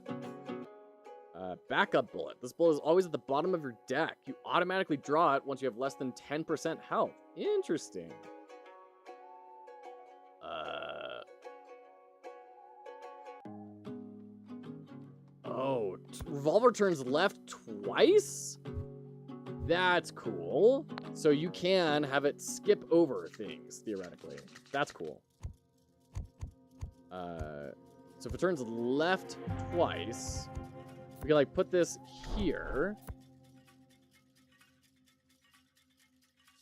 Backup bullet. This bullet is always at the bottom of your deck. You automatically draw it once you have less than 10% health. Interesting. Oh, revolver turns left twice? That's cool. So you can have it skip over things, theoretically. That's cool. So if it turns left twice, we can, like, put this here.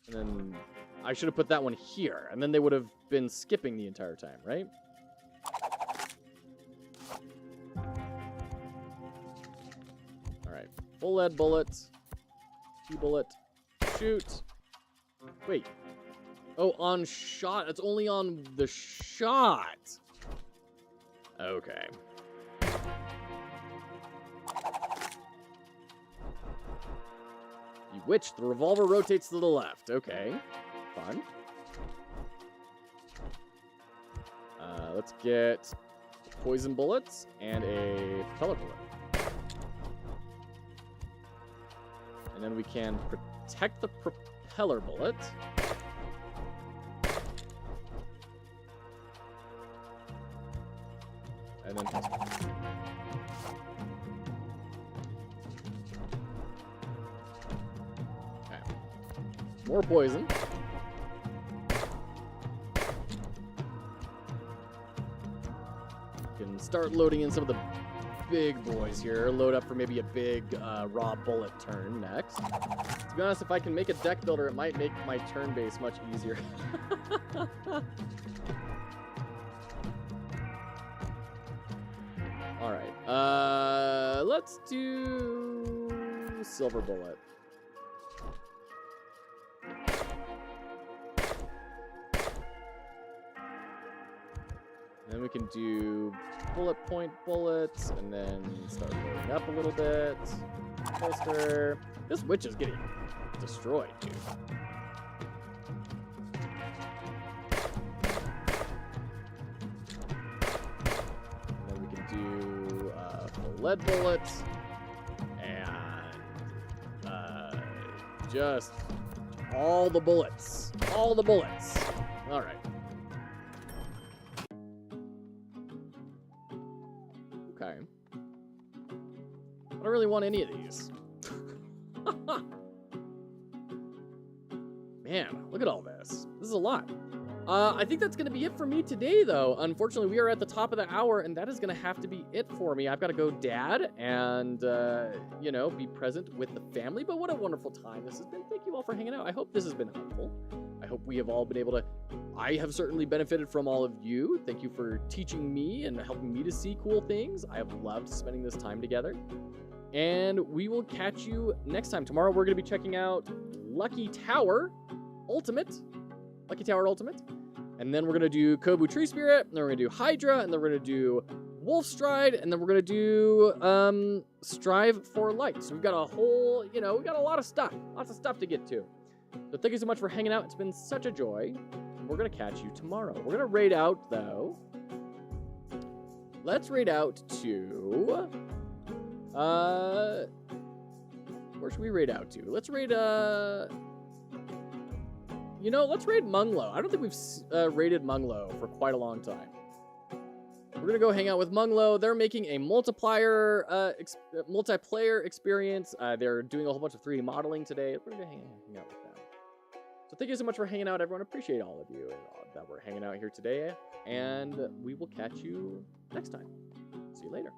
And then I should have put that one here. And then they would have been skipping the entire time, right? Alright. Full lead bullet. T-bullet. Shoot. Wait. Oh, on shot. It's only on the shot. Okay. Which the revolver rotates to the left. Okay. Fun. Let's get poison bullets and a propeller bullet. And then we can protect the propeller bullet. And then okay. More poison. Can start loading in some of the big boys here. Load up for maybe a big raw bullet turn next. To be honest, if I can make a deck builder, it might make my turn base much easier. All right, let's do silver bullet. Then we can do bullet point bullets, and then start loading up a little bit. Holster. This witch is getting destroyed, dude. And then we can do full lead bullets, and just all the bullets. All the bullets. All right. Okay. I don't really want any of these. Man, look at all this. This is a lot. I think that's going to be it for me today, though. Unfortunately, we are at the top of the hour, and that is going to have to be it for me. I've got to go dad and, you know, be present with the family. But what a wonderful time this has been. Thank you all for hanging out. I hope this has been helpful. I hope we have all been able to... I have certainly benefited from all of you. Thank you for teaching me and helping me to see cool things. I have loved spending this time together. And we will catch you next time. Tomorrow, we're going to be checking out Lucky Tower Ultimate. Lucky Tower Ultimate. And then we're going to do Kobu Tree Spirit, and then we're going to do Hydra, and then we're going to do Wolf Stride, and then we're going to do Strive for Light. So we've got a whole, you know, we've got a lot of stuff. Lots of stuff to get to. So thank you so much for hanging out. It's been such a joy. We're going to catch you tomorrow. We're going to raid out, though. Let's raid out to... where should we raid out to? Let's raid, you know, let's raid Munglo. I don't think we've raided Munglo for quite a long time. We're going to go hang out with Munglo. They're making a multiplayer experience. They're doing a whole bunch of 3D modeling today. We're going to hang out with them. So thank you so much for hanging out, everyone. Appreciate all of you that were hanging out here today. And we will catch you next time. See you later.